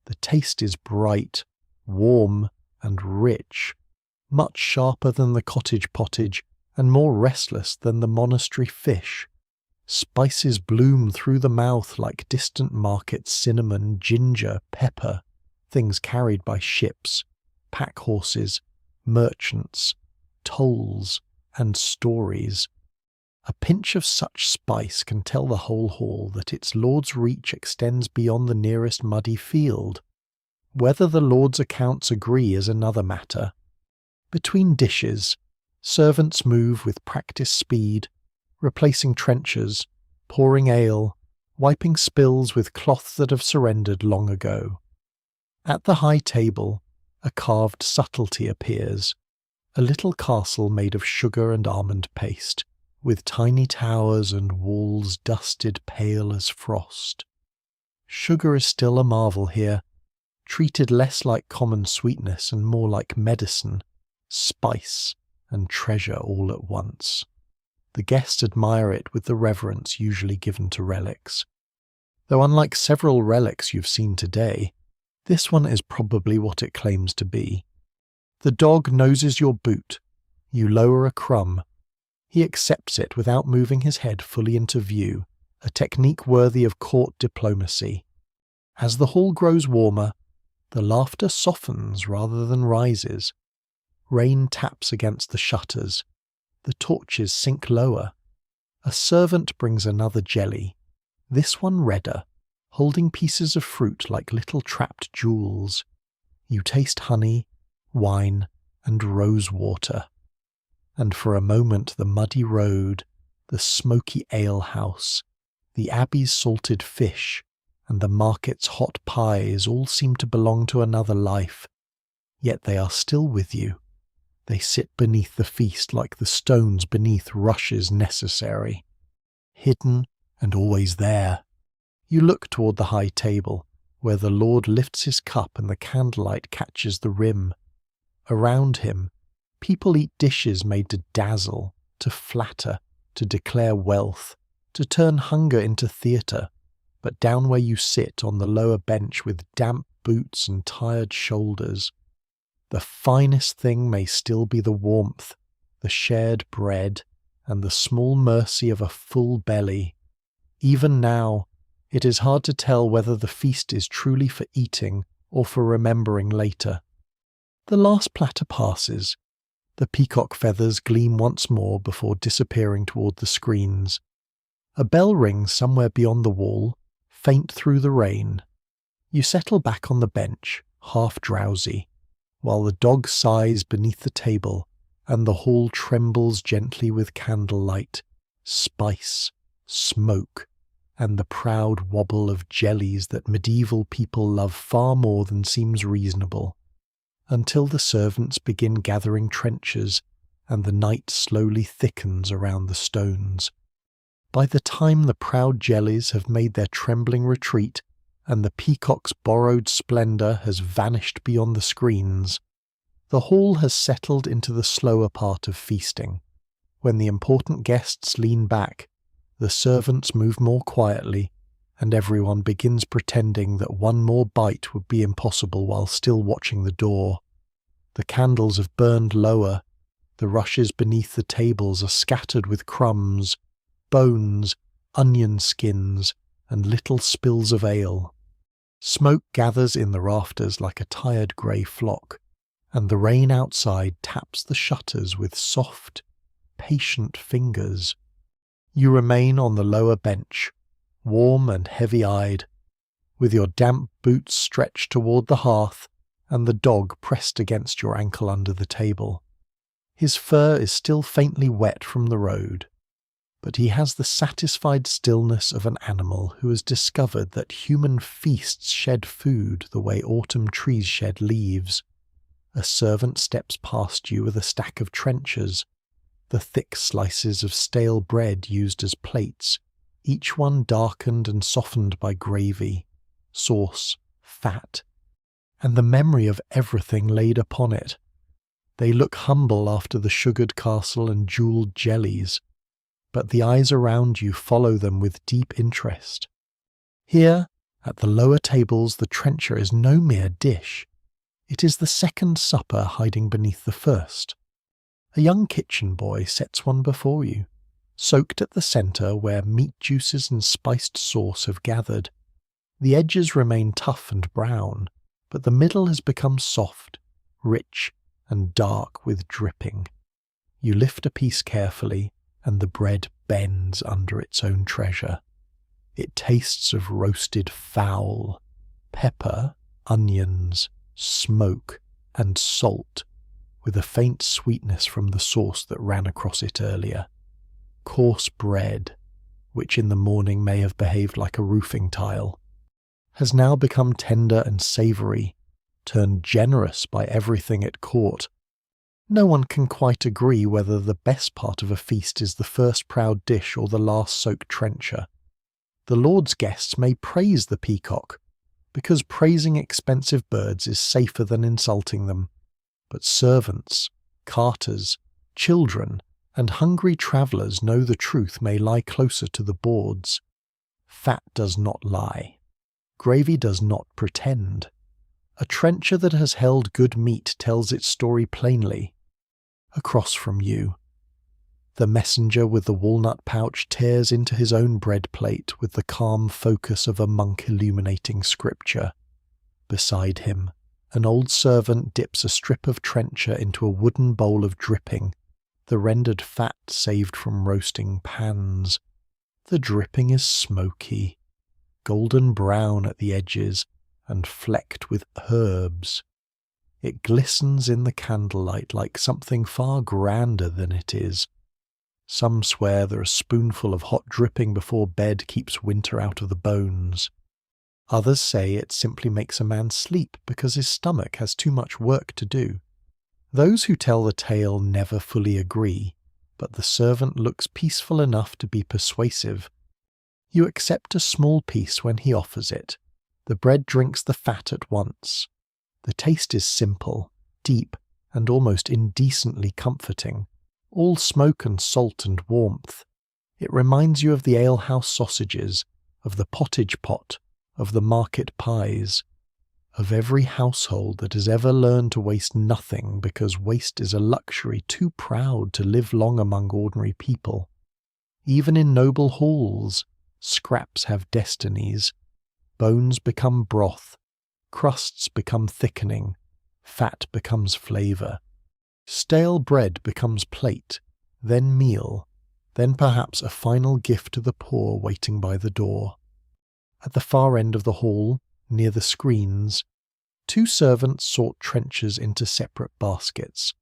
The taste is bright, warm, and rich, much sharper than the cottage pottage and more restless than the monastery fish. Spices bloom through the mouth like distant market cinnamon, ginger, pepper, things carried by ships, pack horses, merchants, tolls, and stories. A pinch of such spice can tell the whole hall that its lord's reach extends beyond the nearest muddy field. Whether the lord's accounts agree is another matter. Between dishes, servants move with practised speed, replacing trenchers, pouring ale, wiping spills with cloths that have surrendered long ago. At the high table, a carved subtlety appears, a little castle made of sugar and almond paste, with tiny towers and walls dusted pale as frost. Sugar is still a marvel here, treated less like common sweetness and more like medicine, spice, and treasure all at once. The guests admire it with the reverence usually given to relics. Though unlike several relics you've seen today, this one is probably what it claims to be. The dog noses your boot. You lower a crumb. He accepts it without moving his head fully into view, a technique worthy of court diplomacy. As the hall grows warmer, the laughter softens rather than rises. Rain taps against the shutters. The torches sink lower. A servant brings another jelly, this one redder, holding pieces of fruit like little trapped jewels. You taste honey, wine, and rose water. And for a moment the muddy road, the smoky alehouse, the abbey's salted fish, and the market's hot pies all seem to belong to another life. Yet they are still with you. They sit beneath the feast like the stones beneath rushes necessary. Hidden and always there. You look toward the high table, where the Lord lifts his cup and the candlelight catches the rim. Around him, people eat dishes made to dazzle, to flatter, to declare wealth, to turn hunger into theatre. But down where you sit on the lower bench with damp boots and tired shoulders, the finest thing may still be the warmth, the shared bread, and the small mercy of a full belly. Even now, it is hard to tell whether the feast is truly for eating or for remembering later. The last platter passes. The peacock feathers gleam once more before disappearing toward the screens. A bell rings somewhere beyond the wall, faint through the rain. You settle back on the bench, half drowsy, while the dog sighs beneath the table and the hall trembles gently with candlelight, spice, smoke, and the proud wobble of jellies that medieval people love far more than seems reasonable, until the servants begin gathering trenchers and the night slowly thickens around the stones. By the time the proud jellies have made their trembling retreat and the peacock's borrowed splendour has vanished beyond the screens, the hall has settled into the slower part of feasting. When the important guests lean back, the servants move more quietly, and everyone begins pretending that one more bite would be impossible while still watching the door. The candles have burned lower, the rushes beneath the tables are scattered with crumbs, bones, onion skins, and little spills of ale. Smoke gathers in the rafters like a tired grey flock, and the rain outside taps the shutters with soft, patient fingers. You remain on the lower bench, warm and heavy-eyed, with your damp boots stretched toward the hearth and the dog pressed against your ankle under the table. His fur is still faintly wet from the road, but he has the satisfied stillness of an animal who has discovered that human feasts shed food the way autumn trees shed leaves. A servant steps past you with a stack of trenchers, the thick slices of stale bread used as plates, each one darkened and softened by gravy, sauce, fat, and the memory of everything laid upon it. They look humble after the sugared castle and jewelled jellies, but the eyes around you follow them with deep interest. Here, at the lower tables, the trencher is no mere dish. It is the second supper hiding beneath the first. A young kitchen boy sets one before you, soaked at the centre where meat juices and spiced sauce have gathered. The edges remain tough and brown, but the middle has become soft, rich, and dark with dripping. You lift a piece carefully, and the bread bends under its own treasure. It tastes of roasted fowl, pepper, onions, smoke, and salt, with a faint sweetness from the sauce that ran across it earlier. Coarse bread, which in the morning may have behaved like a roofing tile, has now become tender and savoury, turned generous by everything it caught. No one can quite agree whether the best part of a feast is the first proud dish or the last soaked trencher. The Lord's guests may praise the peacock, because praising expensive birds is safer than insulting them. But servants, carters, children, and hungry travellers know the truth may lie closer to the boards. Fat does not lie. Gravy does not pretend. A trencher that has held good meat tells its story plainly. Across from you, the messenger with the walnut pouch tears into his own bread plate with the calm focus of a monk illuminating scripture. Beside him, an old servant dips a strip of trencher into a wooden bowl of dripping, the rendered fat saved from roasting pans. The dripping is smoky, golden brown at the edges, and flecked with herbs. It glistens in the candlelight like something far grander than it is. Some swear that a spoonful of hot dripping before bed keeps winter out of the bones. Others say it simply makes a man sleep because his stomach has too much work to do. Those who tell the tale never fully agree, but the servant looks peaceful enough to be persuasive. You accept a small piece when he offers it. The bread drinks the fat at once. The taste is simple, deep, and almost indecently comforting, all smoke and salt and warmth. It reminds you of the alehouse sausages, of the pottage pot, of the market pies. of every household that has ever learned to waste nothing because waste is a luxury too proud to live long among ordinary people. Even in noble halls, scraps have destinies. Bones become broth, crusts become thickening, fat becomes flavour. Stale bread becomes plate, then meal, then perhaps a final gift to the poor waiting by the door. At the far end of the hall, near the screens, 2 servants sort trenchers into separate baskets.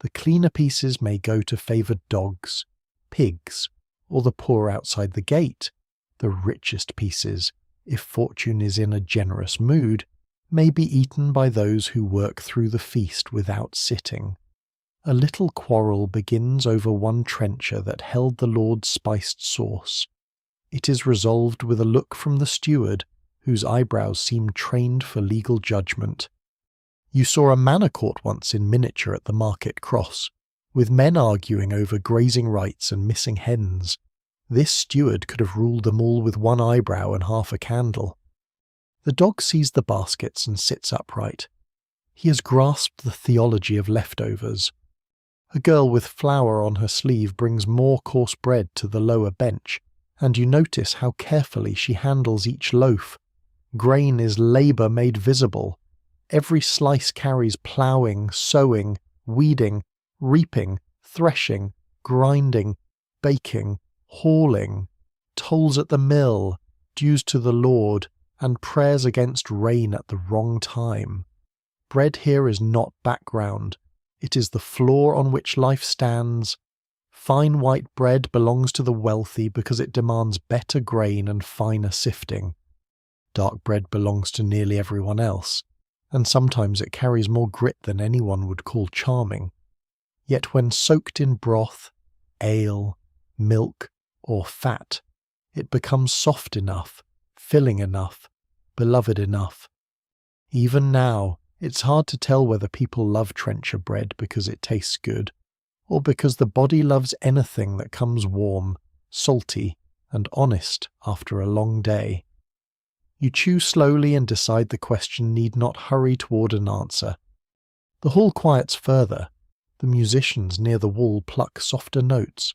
The cleaner pieces may go to favoured dogs, pigs, or the poor outside the gate. The richest pieces, if fortune is in a generous mood, may be eaten by those who work through the feast without sitting. A little quarrel begins over one trencher that held the Lord's spiced sauce. It is resolved with a look from the steward, whose eyebrows seem trained for legal judgment. You saw a manor court once in miniature at the market cross, with men arguing over grazing rights and missing hens. This steward could have ruled them all with one eyebrow and half a candle. The dog sees the baskets and sits upright. He has grasped the theology of leftovers. A girl with flour on her sleeve brings more coarse bread to the lower bench, and you notice how carefully she handles each loaf. Grain is labour made visible. Every slice carries ploughing, sowing, weeding, reaping, threshing, grinding, baking, hauling, tolls at the mill, dues to the Lord, and prayers against rain at the wrong time. Bread here is not background. It is the floor on which life stands. Fine white bread belongs to the wealthy because it demands better grain and finer sifting. Dark bread belongs to nearly everyone else, and sometimes it carries more grit than anyone would call charming. Yet when soaked in broth, ale, milk, or fat, it becomes soft enough, filling enough, beloved enough. Even now, it's hard to tell whether people love trencher bread because it tastes good, or because the body loves anything that comes warm, salty, and honest after a long day. You chew slowly and decide the question need not hurry toward an answer. The hall quiets further. The musicians near the wall pluck softer notes.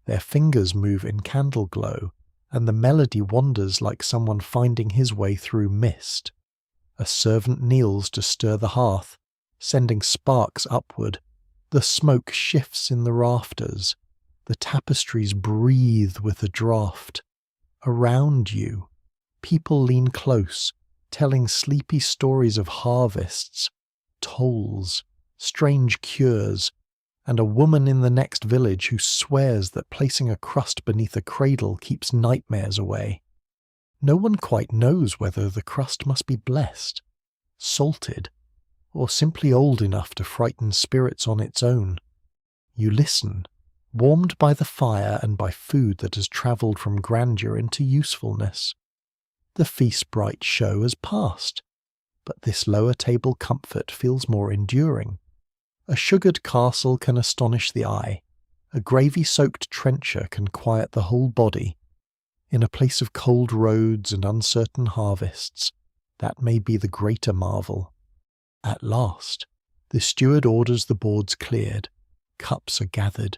Their fingers move in candle glow, and the melody wanders like someone finding his way through mist. A servant kneels to stir the hearth, sending sparks upward. The smoke shifts in the rafters. The tapestries breathe with the draught. Around you, people lean close, telling sleepy stories of harvests, tolls, strange cures, and a woman in the next village who swears that placing a crust beneath a cradle keeps nightmares away. No one quite knows whether the crust must be blessed, salted, or simply old enough to frighten spirits on its own. You listen, warmed by the fire and by food that has travelled from grandeur into usefulness. The feast-bright show has passed, but this lower table comfort feels more enduring. A sugared castle can astonish the eye. A gravy-soaked trencher can quiet the whole body. In a place of cold roads and uncertain harvests, that may be the greater marvel. At last, the steward orders the boards cleared. Cups are gathered.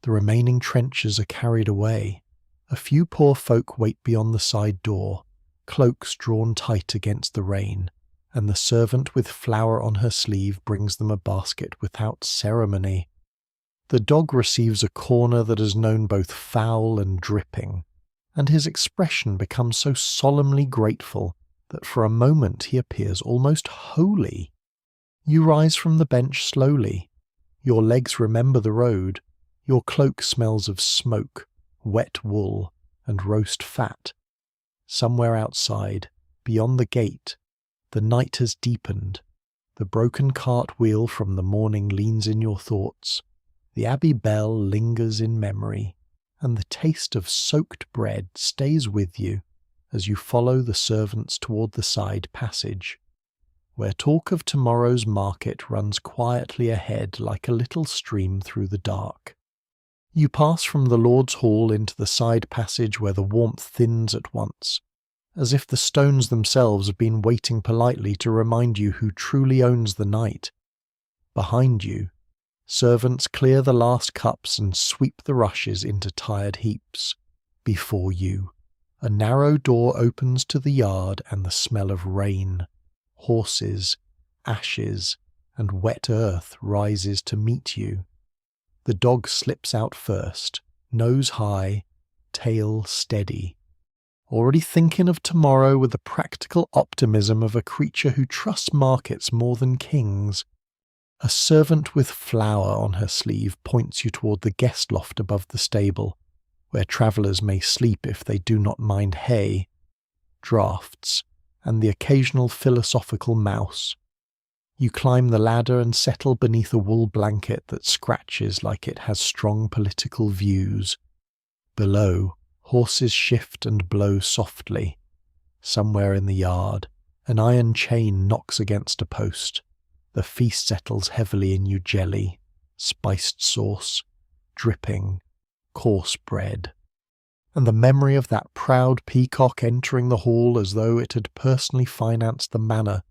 The remaining trenchers are carried away. A few poor folk wait beyond the side door, cloaks drawn tight against the rain, and the servant with flour on her sleeve brings them a basket without ceremony. The dog receives a corner that has known both foul and dripping, and his expression becomes so solemnly grateful that for a moment he appears almost holy. You rise from the bench slowly. Your legs remember the road. Your cloak smells of smoke, wet wool, and roast fat. Somewhere outside, beyond the gate, the night has deepened. The broken cart wheel from the morning leans in your thoughts. The abbey bell lingers in memory, and the taste of soaked bread stays with you as you follow the servants toward the side passage, where talk of tomorrow's market runs quietly ahead like a little stream through the dark. You pass from the Lord's Hall into the side passage where the warmth thins at once. as if the stones themselves have been waiting politely to remind you who truly owns the night. Behind you, servants clear the last cups and sweep the rushes into tired heaps. Before you, a narrow door opens to the yard, and the smell of rain, horses, ashes, and wet earth rises to meet you. The dog slips out first, nose high, tail steady, already thinking of tomorrow with the practical optimism of a creature who trusts markets more than kings. A servant with flour on her sleeve points you toward the guest loft above the stable, where travellers may sleep if they do not mind hay, draughts, and the occasional philosophical mouse. You climb the ladder and settle beneath a wool blanket that scratches like it has strong political views. Below, horses shift and blow softly. Somewhere in the yard, an iron chain knocks against a post. The feast settles heavily in you: jelly, spiced sauce, dripping, coarse bread. And the memory of that proud peacock entering the hall as though it had personally financed the manor.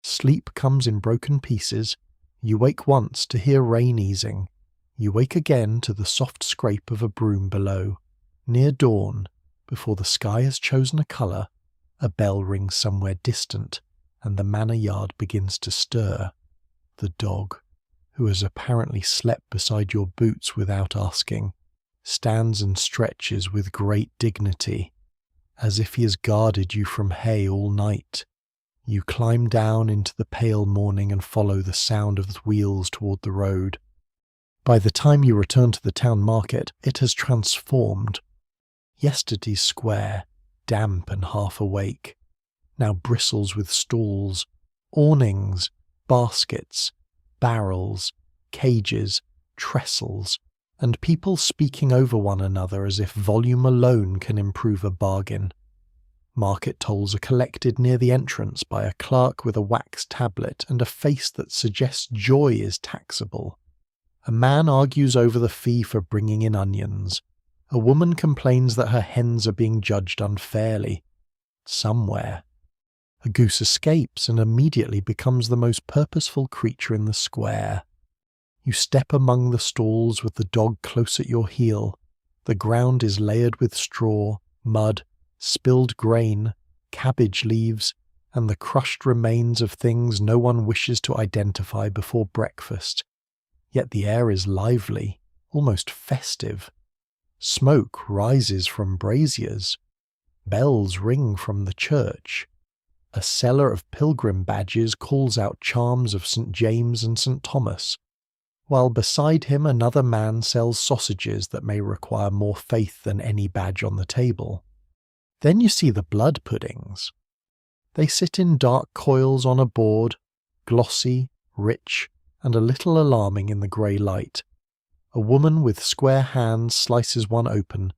Sleep comes in broken pieces. You wake once to hear rain easing. You wake again to the soft scrape of a broom below. Near dawn, before the sky has chosen a colour, a bell rings somewhere distant, and the manor yard begins to stir. The dog, who has apparently slept beside your boots without asking, stands and stretches with great dignity, as if he has guarded you from hay all night. You climb down into the pale morning and follow the sound of the wheels toward the road. By the time you return to the town market, it has transformed. Yesterday's square, damp and half awake, now bristles with stalls, awnings, baskets, barrels, cages, trestles, and people speaking over one another as if volume alone can improve a bargain. Market tolls are collected near the entrance by a clerk with a wax tablet and a face that suggests joy is taxable. A man argues over the fee for bringing in onions. A woman complains that her hens are being judged unfairly. Somewhere, a goose escapes and immediately becomes the most purposeful creature in the square. You step among the stalls with the dog close at your heel. The ground is layered with straw, mud, spilled grain, cabbage leaves, and the crushed remains of things no one wishes to identify before breakfast. Yet the air is lively, almost festive. Smoke rises from braziers. Bells ring from the church. A seller of pilgrim badges calls out charms of St. James and St. Thomas, while beside him another man sells sausages that may require more faith than any badge on the table. Then you see the blood puddings. They sit in dark coils on a board, glossy, rich, and a little alarming in the grey light. A woman with square hands slices one open,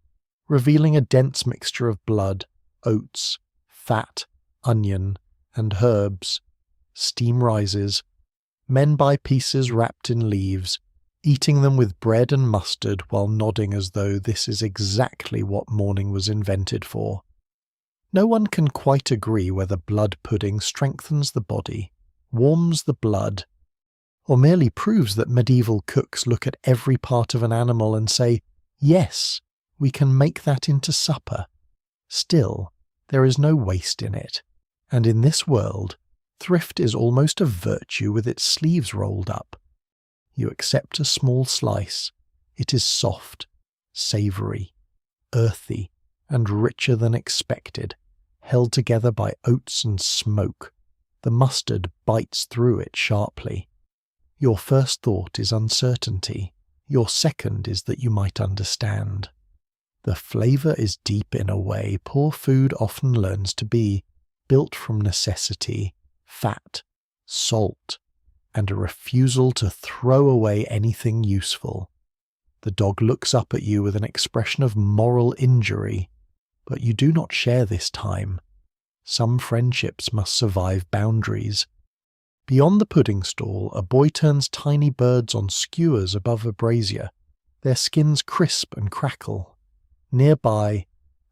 revealing a dense mixture of blood, oats, fat, onion, and herbs. Steam rises. Men buy pieces wrapped in leaves, eating them with bread and mustard while nodding as though this is exactly what morning was invented for. No one can quite agree whether blood pudding strengthens the body, warms the blood, or merely proves that medieval cooks look at every part of an animal and say, yes, we can make that into supper. Still, there is no waste in it, and in this world, thrift is almost a virtue with its sleeves rolled up. You accept a small slice. It is soft, savoury, earthy, and richer than expected, held together by oats and smoke. The mustard bites through it sharply. Your first thought is uncertainty. Your second is that you might understand. The flavour is deep in a way poor food often learns to be, built from necessity, fat, salt, and a refusal to throw away anything useful. The dog looks up at you with an expression of moral injury, but you do not share this time. Some friendships must survive boundaries. Beyond the pudding stall, a boy turns tiny birds on skewers above a brazier. Their skins crisp and crackle. Nearby,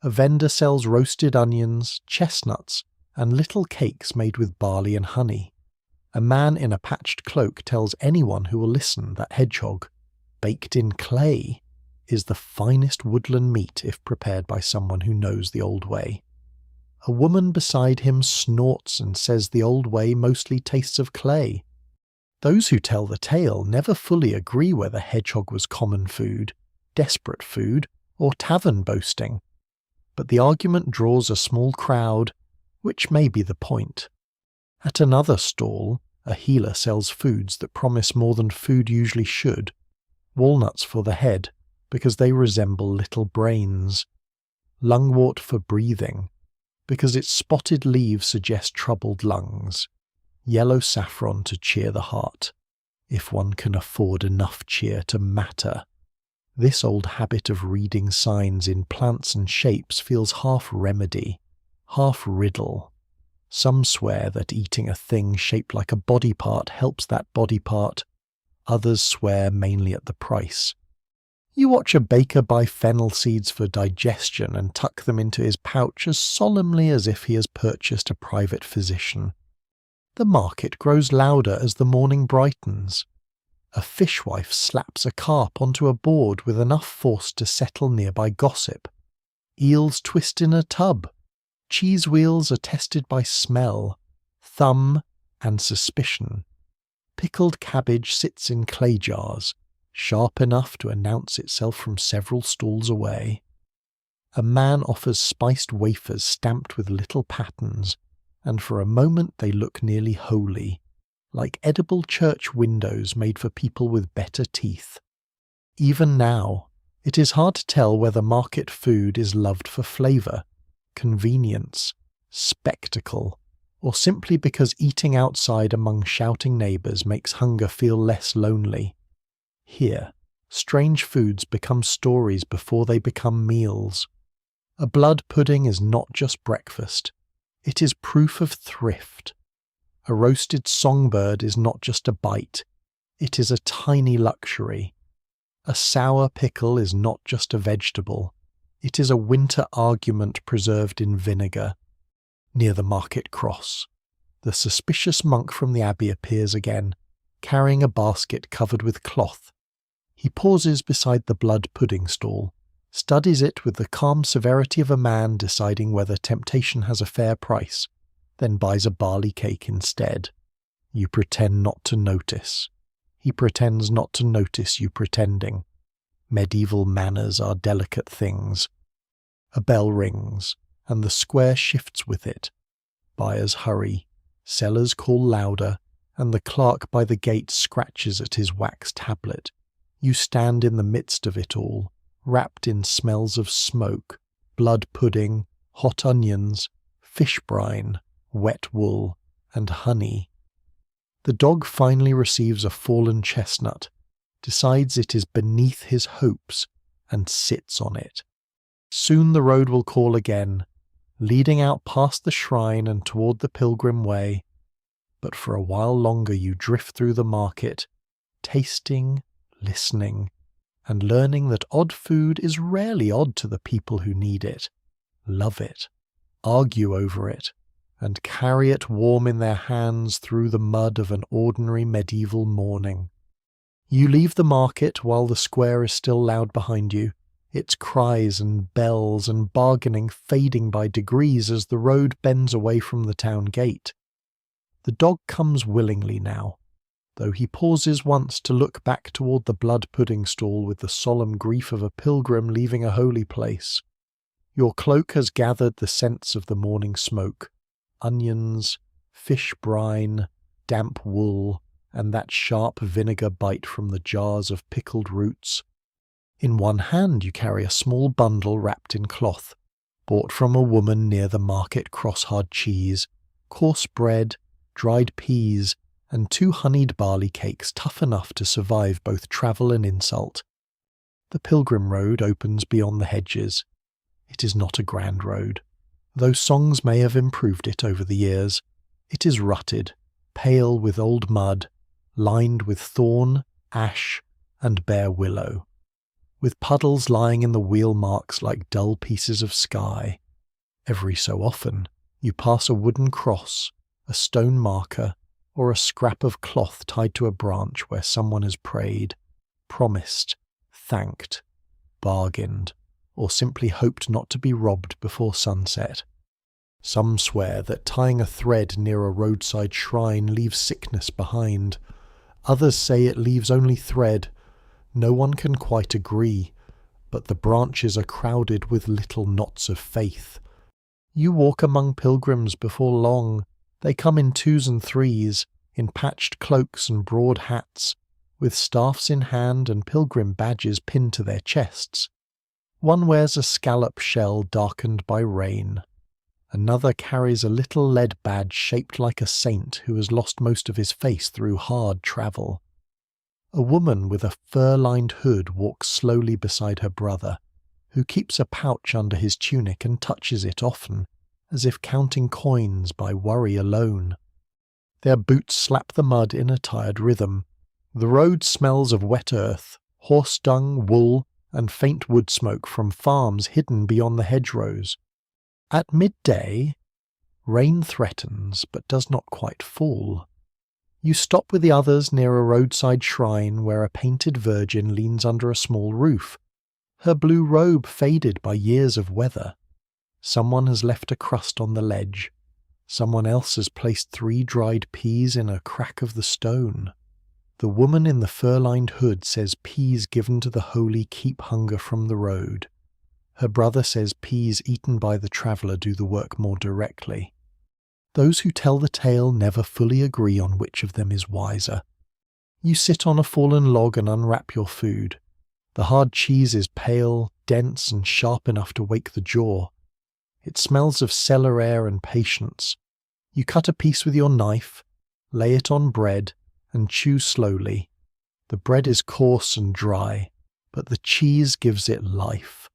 A vendor sells roasted onions, chestnuts, and little cakes made with barley and honey. A man in a patched cloak tells anyone who will listen that hedgehog, baked in clay, is the finest woodland meat if prepared by someone who knows the old way. A woman beside him snorts and says the old way mostly tastes of clay. Those who tell the tale never fully agree whether hedgehog was common food, desperate food, or tavern boasting. But the argument draws a small crowd, which may be the point. At another stall, a healer sells foods that promise more than food usually should. Walnuts for the head, because they resemble little brains. Lungwort for breathing, because its spotted leaves suggest troubled lungs. Yellow saffron to cheer the heart, if one can afford enough cheer to matter. This old habit of reading signs in plants and shapes feels half remedy, half riddle. Some swear that eating a thing shaped like a body part helps that body part. Others swear mainly at the price. You watch a baker buy fennel seeds for digestion and tuck them into his pouch as solemnly as if he has purchased a private physician. The market grows louder as the morning brightens. A fishwife slaps a carp onto a board with enough force to settle nearby gossip. Eels twist in a tub. Cheese wheels are tested by smell, thumb, and suspicion. Pickled cabbage sits in clay jars, sharp enough to announce itself from several stalls away. A man offers spiced wafers stamped with little patterns, and for a moment they look nearly holy, like edible church windows made for people with better teeth. Even now, it is hard to tell whether market food is loved for flavour, convenience, spectacle, or simply because eating outside among shouting neighbours makes hunger feel less lonely. Here, strange foods become stories before they become meals. A blood pudding is not just breakfast, it is proof of thrift. A roasted songbird is not just a bite, it is a tiny luxury. A sour pickle is not just a vegetable, it is a winter argument preserved in vinegar. Near the market cross, the suspicious monk from the abbey appears again, carrying a basket covered with cloth. He pauses beside the blood pudding stall, studies it with the calm severity of a man deciding whether temptation has a fair price, then buys a barley cake instead. You pretend not to notice. He pretends not to notice you pretending. Medieval manners are delicate things. A bell rings, and the square shifts with it. Buyers hurry, sellers call louder, and the clerk by the gate scratches at his wax tablet. You stand in the midst of it all, wrapped in smells of smoke, blood pudding, hot onions, fish brine, wet wool, and honey. The dog finally receives a fallen chestnut, decides it is beneath his hopes, and sits on it. Soon the road will call again, leading out past the shrine and toward the pilgrim way. But for a while longer you drift through the market, tasting, listening, and learning that odd food is rarely odd to the people who need it, love it, argue over it, and carry it warm in their hands through the mud of an ordinary medieval morning. You leave the market while the square is still loud behind you, its cries and bells and bargaining fading by degrees as the road bends away from the town gate. The dog comes willingly now, though he pauses once to look back toward the blood pudding stall with the solemn grief of a pilgrim leaving a holy place. Your cloak has gathered the scents of the morning smoke, onions, fish brine, damp wool, and that sharp vinegar bite from the jars of pickled roots. In one hand you carry a small bundle wrapped in cloth, bought from a woman near the market cross-hard cheese, coarse bread, dried peas, and 2 honeyed barley cakes tough enough to survive both travel and insult. The pilgrim road opens beyond the hedges. It is not a grand road, though songs may have improved it over the years. It is rutted, pale with old mud, lined with thorn, ash, and bare willow. with puddles lying in the wheel marks like dull pieces of sky. Every so often, you pass a wooden cross, a stone marker, or a scrap of cloth tied to a branch where someone has prayed, promised, thanked, bargained, or simply hoped not to be robbed before sunset. Some swear that tying a thread near a roadside shrine leaves sickness behind. Others say it leaves only thread. No one can quite agree, but the branches are crowded with little knots of faith. You walk among pilgrims before long. They come in twos and threes, in patched cloaks and broad hats, with staffs in hand and pilgrim badges pinned to their chests. One wears a scallop shell darkened by rain. Another carries a little lead badge shaped like a saint who has lost most of his face through hard travel. A woman with a fur-lined hood walks slowly beside her brother, who keeps a pouch under his tunic and touches it often, as if counting coins by worry alone. Their boots slap the mud in a tired rhythm. The road smells of wet earth, horse dung, wool, and faint wood smoke from farms hidden beyond the hedgerows. At midday, rain threatens but does not quite fall. You stop with the others near a roadside shrine where a painted virgin leans under a small roof, her blue robe faded by years of weather. Someone has left a crust on the ledge. Someone else has placed 3 dried peas in a crack of the stone. The woman in the fur-lined hood says peas given to the holy keep hunger from the road. Her brother says peas eaten by the traveller do the work more directly. Those who tell the tale never fully agree on which of them is wiser. You sit on a fallen log and unwrap your food. The hard cheese is pale, dense, and sharp enough to wake the jaw. It smells of cellar air and patience. You cut a piece with your knife, lay it on bread, and chew slowly. The bread is coarse and dry, but the cheese gives it life,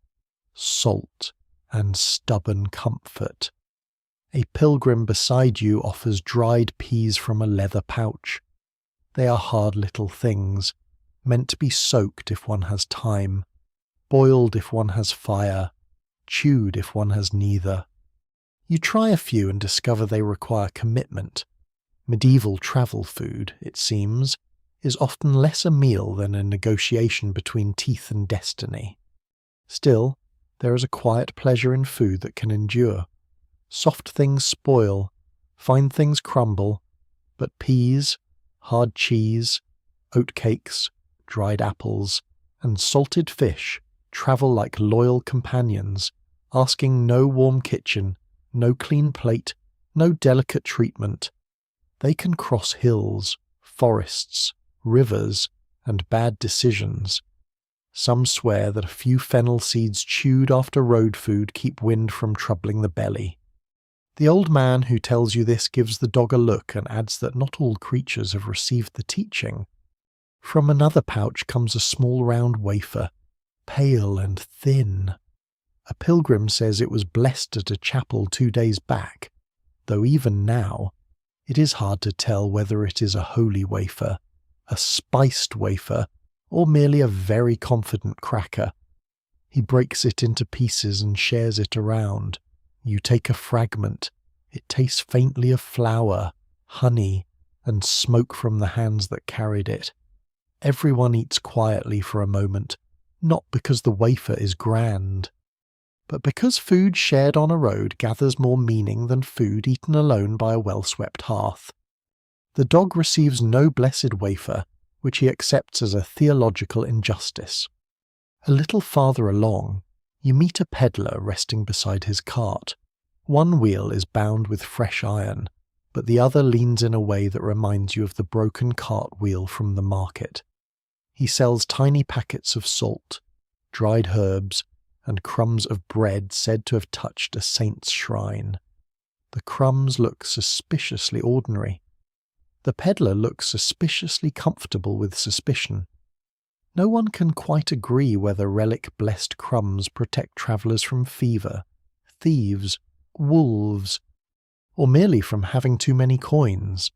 salt, and stubborn comfort. A pilgrim beside you offers dried peas from a leather pouch. They are hard little things, meant to be soaked if one has time, boiled if one has fire, chewed if one has neither. You try a few and discover they require commitment. Medieval travel food, it seems, is often less a meal than a negotiation between teeth and destiny. Still, there is a quiet pleasure in food that can endure. Soft things spoil, fine things crumble, but peas, hard cheese, oatcakes, dried apples, and salted fish travel like loyal companions, asking no warm kitchen, no clean plate, no delicate treatment. They can cross hills, forests, rivers, and bad decisions. Some swear that a few fennel seeds chewed after road food keep wind from troubling the belly. The old man who tells you this gives the dog a look and adds that not all creatures have received the teaching. From another pouch comes a small round wafer, pale and thin. A pilgrim says it was blessed at a chapel 2 days back, though even now, it is hard to tell whether it is a holy wafer, a spiced wafer, or merely a very confident cracker. He breaks it into pieces and shares it around. You take a fragment. It tastes faintly of flour, honey, and smoke from the hands that carried it. Everyone eats quietly for a moment, not because the wafer is grand, but because food shared on a road gathers more meaning than food eaten alone by a well-swept hearth. The dog receives no blessed wafer, which he accepts as a theological injustice. A little farther along, you meet a peddler resting beside his cart. One wheel is bound with fresh iron, but the other leans in a way that reminds you of the broken cart wheel from the market. He sells tiny packets of salt, dried herbs, and crumbs of bread said to have touched a saint's shrine. The crumbs look suspiciously ordinary. The peddler looks suspiciously comfortable with suspicion. No one can quite agree whether relic-blessed crumbs protect travellers from fever, thieves, wolves, or merely from having too many coins.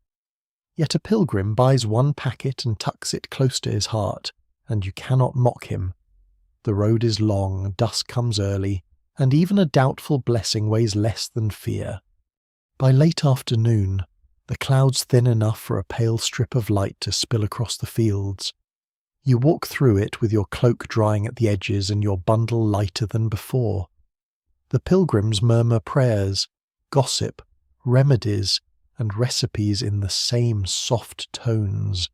Yet a pilgrim buys one packet and tucks it close to his heart, and you cannot mock him. The road is long, dusk comes early, and even a doubtful blessing weighs less than fear. By late afternoon, the clouds thin enough for a pale strip of light to spill across the fields. You walk through it with your cloak drying at the edges and your bundle lighter than before. The pilgrims murmur prayers, gossip, remedies, and recipes in the same soft tones.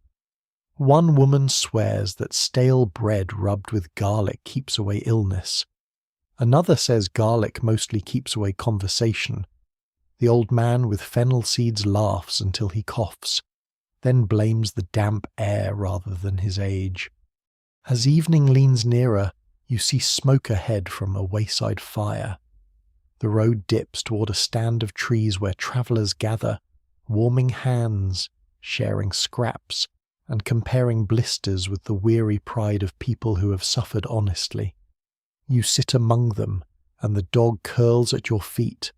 One woman swears that stale bread rubbed with garlic keeps away illness. Another says garlic mostly keeps away conversation. The old man with fennel seeds laughs until he coughs, then blames the damp air rather than his age. As evening leans nearer, you see smoke ahead from a wayside fire. The road dips toward a stand of trees where travellers gather, warming hands, sharing scraps, and comparing blisters with the weary pride of people who have suffered honestly. You sit among them, and the dog curls at your feet.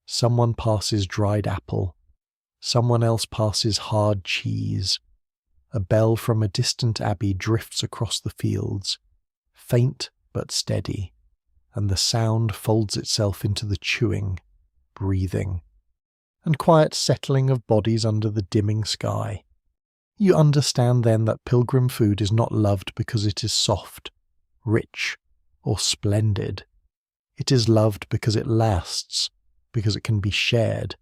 Someone passes dried apple. Someone else passes hard cheese. A bell from a distant abbey drifts across the fields, faint but steady, and the sound folds itself into the chewing, breathing, and quiet settling of bodies under the dimming sky. You understand then that pilgrim food is not loved because it is soft, rich, or splendid. It is loved because it lasts, because it can be shared,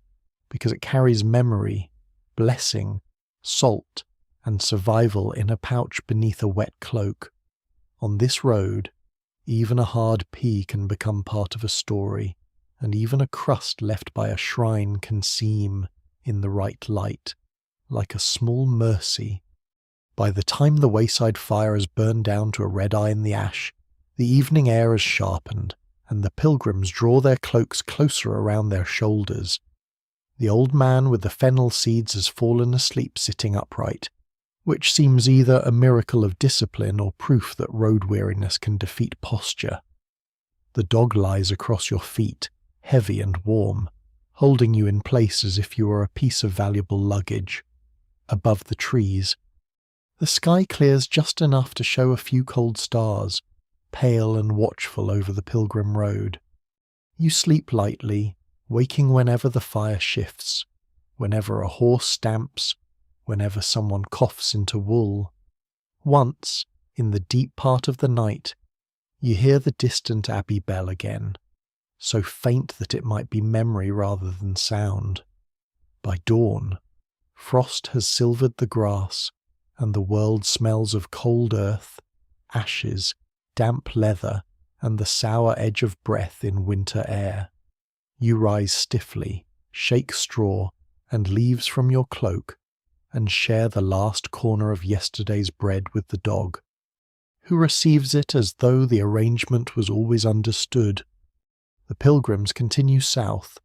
because it carries memory, blessing, salt, and survival in a pouch beneath a wet cloak. On this road, even a hard pea can become part of a story, and even a crust left by a shrine can seem, in the right light, like a small mercy. By the time the wayside fire has burned down to a red eye in the ash, the evening air has sharpened, and the pilgrims draw their cloaks closer around their shoulders. The old man with the fennel seeds has fallen asleep sitting upright, which seems either a miracle of discipline or proof that road weariness can defeat posture. The dog lies across your feet, heavy and warm, holding you in place as if you were a piece of valuable luggage. Above the trees, the sky clears just enough to show a few cold stars, pale and watchful over the pilgrim road. You sleep lightly, waking whenever the fire shifts, whenever a horse stamps, whenever someone coughs into wool. Once, in the deep part of the night, you hear the distant abbey bell again, so faint that it might be memory rather than sound. By dawn, frost has silvered the grass, and the world smells of cold earth, ashes, damp leather, and the sour edge of breath in winter air. You rise stiffly, shake straw and leaves from your cloak, and share the last corner of yesterday's bread with the dog, who receives it as though the arrangement was always understood. The pilgrims continue south,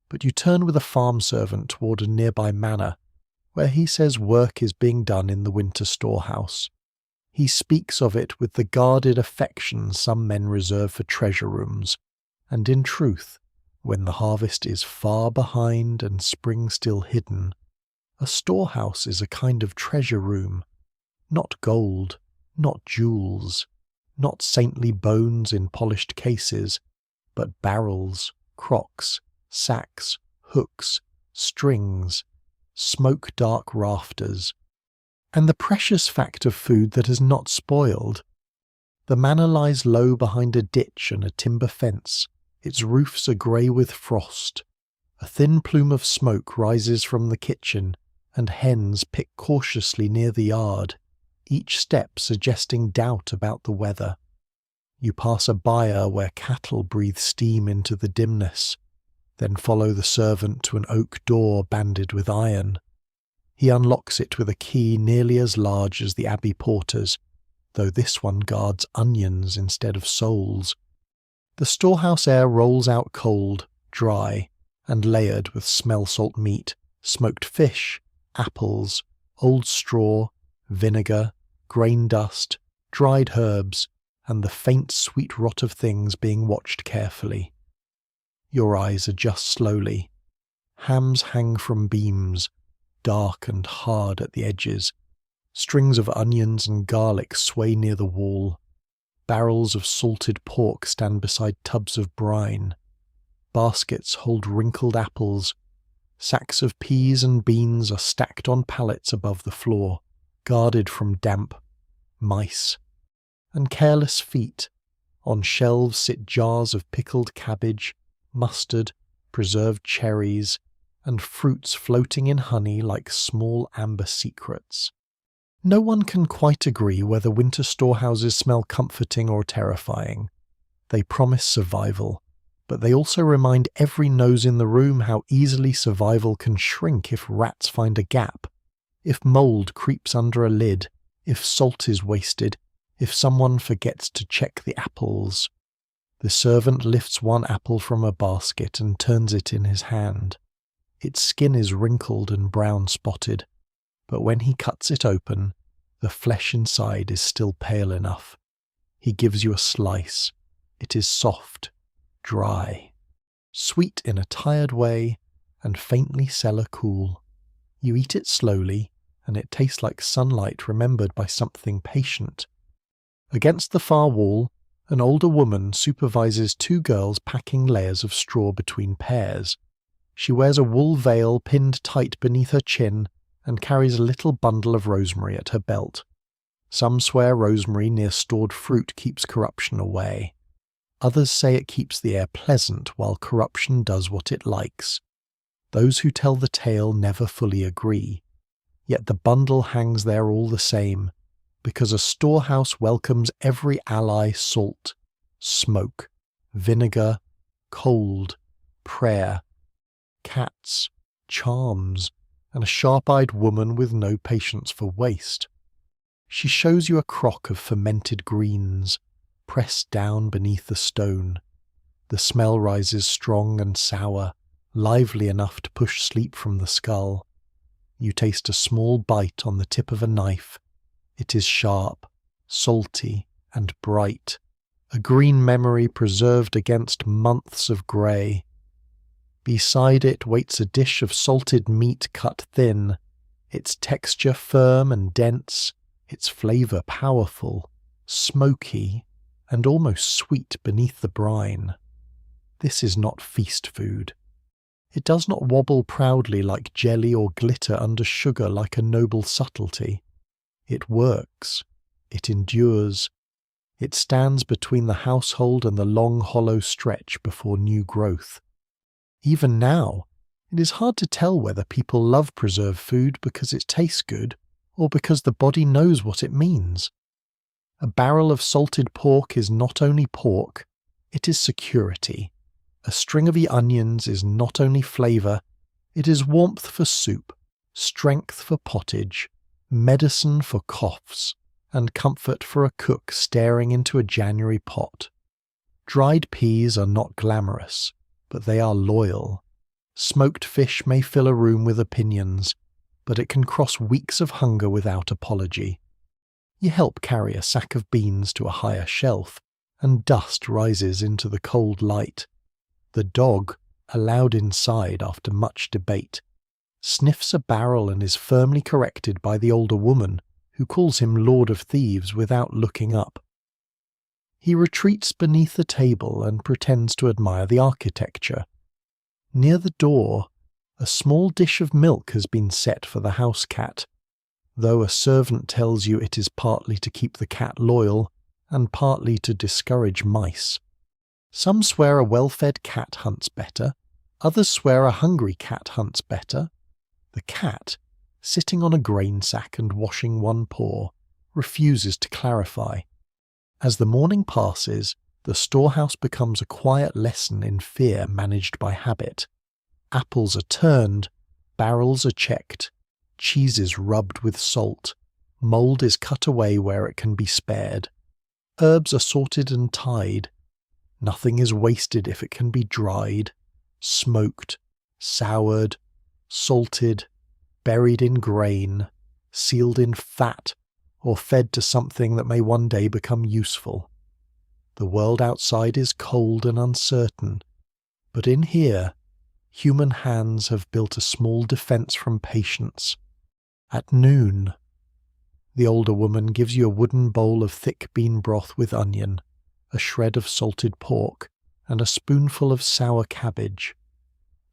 but you turn with a farm servant toward a nearby manor, where he says work is being done in the winter storehouse. He speaks of it with the guarded affection some men reserve for treasure rooms, and in truth, when the harvest is far behind and spring still hidden, a storehouse is a kind of treasure room, not gold, not jewels, not saintly bones in polished cases, but barrels, crocks, sacks, hooks, strings, smoke-dark rafters, and the precious fact of food that has not spoiled. The manor lies low behind a ditch and a timber fence. Its roofs are grey with frost. A thin plume of smoke rises from the kitchen, and hens pick cautiously near the yard, each step suggesting doubt about the weather. You pass a byre where cattle breathe steam into the dimness, then follow the servant to an oak door banded with iron. He unlocks it with a key nearly as large as the abbey porter's, though this one guards onions instead of souls. The storehouse air rolls out cold, dry, and layered with smell-salt meat, smoked fish, apples, old straw, vinegar, grain dust, dried herbs, and the faint sweet rot of things being watched carefully. Your eyes adjust slowly. Hams hang from beams, dark and hard at the edges. Strings of onions and garlic sway near the wall. Barrels of salted pork stand beside tubs of brine. Baskets hold wrinkled apples. Sacks of peas and beans are stacked on pallets above the floor, guarded from damp, mice, and careless feet. On shelves sit jars of pickled cabbage, mustard, preserved cherries, and fruits floating in honey like small amber secrets. No one can quite agree whether winter storehouses smell comforting or terrifying. They promise survival, but they also remind every nose in the room how easily survival can shrink if rats find a gap, if mold creeps under a lid, if salt is wasted, if someone forgets to check the apples. The servant lifts one apple from a basket and turns it in his hand. Its skin is wrinkled and brown spotted, but when he cuts it open, the flesh inside is still pale enough. He gives you a slice. It is soft, dry, sweet in a tired way, and faintly cellar cool. You eat it slowly, and it tastes like sunlight remembered by something patient. Against the far wall, an older woman supervises two girls packing layers of straw between pairs. She wears a wool veil pinned tight beneath her chin and carries a little bundle of rosemary at her belt. Some swear rosemary near stored fruit keeps corruption away. Others say it keeps the air pleasant while corruption does what it likes. Those who tell the tale never fully agree. Yet the bundle hangs there all the same, because a storehouse welcomes every ally: salt, smoke, vinegar, cold, prayer, cats, charms, and a sharp-eyed woman with no patience for waste. She shows you a crock of fermented greens, pressed down beneath the stone. The smell rises strong and sour, lively enough to push sleep from the skull. You taste a small bite on the tip of a knife. It is sharp, salty, and bright, a green memory preserved against months of grey. Beside it waits a dish of salted meat cut thin, its texture firm and dense, its flavour powerful, smoky, and almost sweet beneath the brine. This is not feast food. It does not wobble proudly like jelly or glitter under sugar like a noble subtlety. It works. It endures. It stands between the household and the long hollow stretch before new growth. Even now, it is hard to tell whether people love preserved food because it tastes good or because the body knows what it means. A barrel of salted pork is not only pork, it is security. A string of onions is not only flavour, it is warmth for soup, strength for pottage, medicine for coughs, and comfort for a cook staring into a January pot. Dried peas are not glamorous, but they are loyal. Smoked fish may fill a room with opinions, but it can cross weeks of hunger without apology. You help carry a sack of beans to a higher shelf, and dust rises into the cold light. The dog, allowed inside after much debate, sniffs a barrel and is firmly corrected by the older woman, who calls him Lord of Thieves without looking up. He retreats beneath the table and pretends to admire the architecture. Near the door, a small dish of milk has been set for the house cat, though a servant tells you it is partly to keep the cat loyal and partly to discourage mice. Some swear a well-fed cat hunts better, others swear a hungry cat hunts better. The cat, sitting on a grain sack and washing one paw, refuses to clarify. As the morning passes, the storehouse becomes a quiet lesson in fear managed by habit. Apples are turned, barrels are checked, cheeses rubbed with salt, mould is cut away where it can be spared. Herbs are sorted and tied. Nothing is wasted if it can be dried, smoked, soured, salted, buried in grain, sealed in fat, or fed to something that may one day become useful. The world outside is cold and uncertain, but in here, human hands have built a small defence from patience. At noon, The older woman gives you a wooden bowl of thick bean broth with onion, a shred of salted pork, and a spoonful of sour cabbage.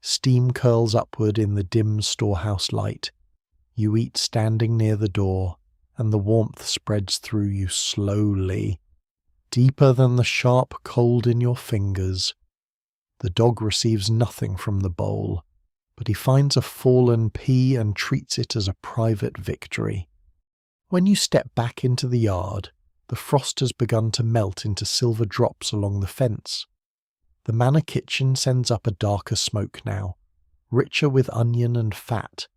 Steam curls upward in the dim storehouse light. You eat standing near the door, and the warmth spreads through you slowly, deeper than the sharp cold in your fingers. The dog receives nothing from the bowl, but he finds a fallen pea and treats it as a private victory. When you step back into the yard, the frost has begun to melt into silver drops along the fence. The manor kitchen sends up a darker smoke now, richer with onion and fat.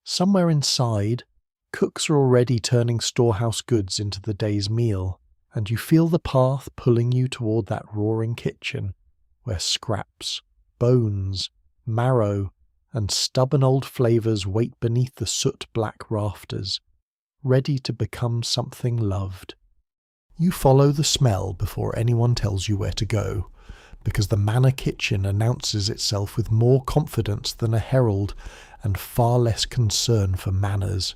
Somewhere inside, cooks are already turning storehouse goods into the day's meal, and you feel the path pulling you toward that roaring kitchen, where scraps, bones, marrow, and stubborn old flavours wait beneath the soot-black rafters, ready to become something loved. You follow the smell before anyone tells you where to go, because the manor kitchen announces itself with more confidence than a herald and far less concern for manners.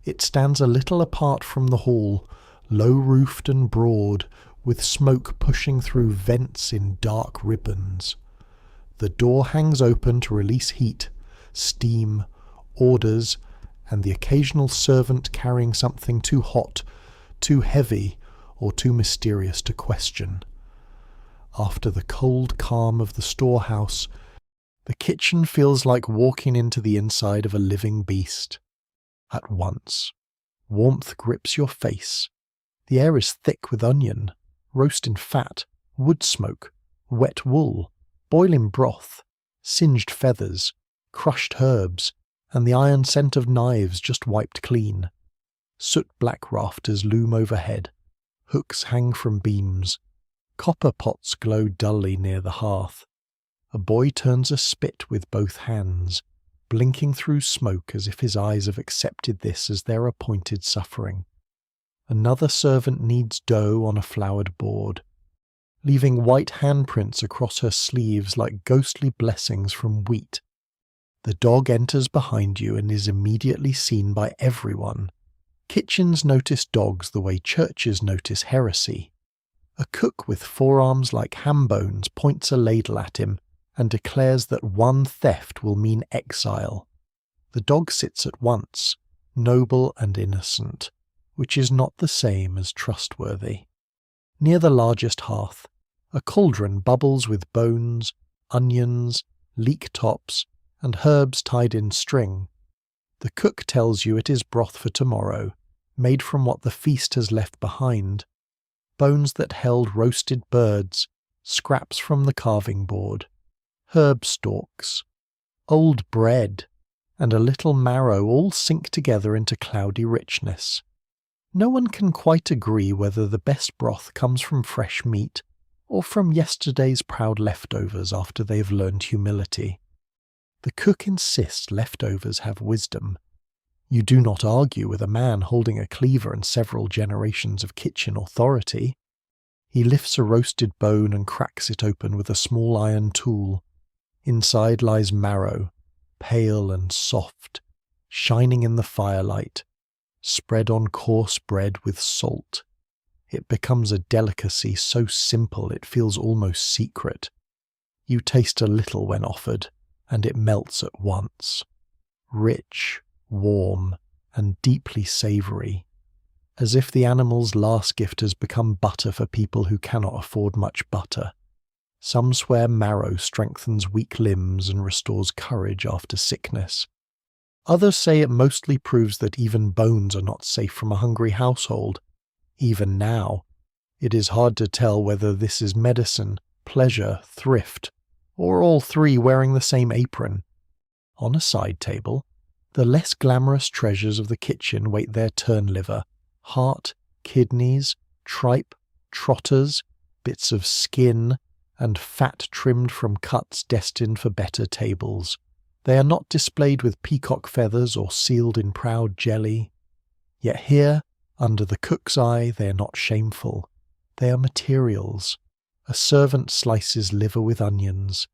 It stands a little apart from the hall, low-roofed and broad, with smoke pushing through vents in dark ribbons. The door hangs open to release heat, steam, orders, and the occasional servant carrying something too hot, too heavy, or too mysterious to question. After the cold calm of the storehouse, the kitchen feels like walking into the inside of a living beast. At once, warmth grips your face. The air is thick with onion, roasting fat, wood smoke, wet wool, boiling broth, singed feathers, crushed herbs, and the iron scent of knives just wiped clean. Soot-black rafters loom overhead. Hooks hang from beams. Copper pots glow dully near the hearth. A boy turns a spit with both hands, blinking through smoke as if his eyes have accepted this as their appointed suffering. Another servant kneads dough on a floured board, leaving white handprints across her sleeves like ghostly blessings from wheat. The dog enters behind you and is immediately seen by everyone. Kitchens notice dogs the way churches notice heresy. A cook with forearms like ham bones points a ladle at him and declares that one theft will mean exile. The dog sits at once, noble and innocent, which is not the same as trustworthy. Near the largest hearth, a cauldron bubbles with bones, onions, leek tops, and herbs tied in string. The cook tells you it is broth for tomorrow, made from what the feast has left behind. Bones that held roasted birds, scraps from the carving board, herb stalks, old bread, and a little marrow all sink together into cloudy richness. No one can quite agree whether the best broth comes from fresh meat or from yesterday's proud leftovers after they've learned humility. The cook insists leftovers have wisdom. You do not argue with a man holding a cleaver and several generations of kitchen authority. He lifts a roasted bone and cracks it open with a small iron tool. Inside lies marrow, pale and soft, shining in the firelight, spread on coarse bread with salt. It becomes a delicacy so simple it feels almost secret. You taste a little when offered, and it melts at once. Rich, warm, and deeply savoury, as if the animal's last gift has become butter for people who cannot afford much butter. Some swear marrow strengthens weak limbs and restores courage after sickness. Others say it mostly proves that even bones are not safe from a hungry household. Even now, it is hard to tell whether this is medicine, pleasure, thrift, or all three wearing the same apron. On a side table, the less glamorous treasures of the kitchen wait their turn: liver, heart, kidneys, tripe, trotters, bits of skin, and fat trimmed from cuts destined for better tables. They are not displayed with peacock feathers or sealed in proud jelly. Yet here, under the cook's eye, they are not shameful. They are materials. A servant slices liver with onions.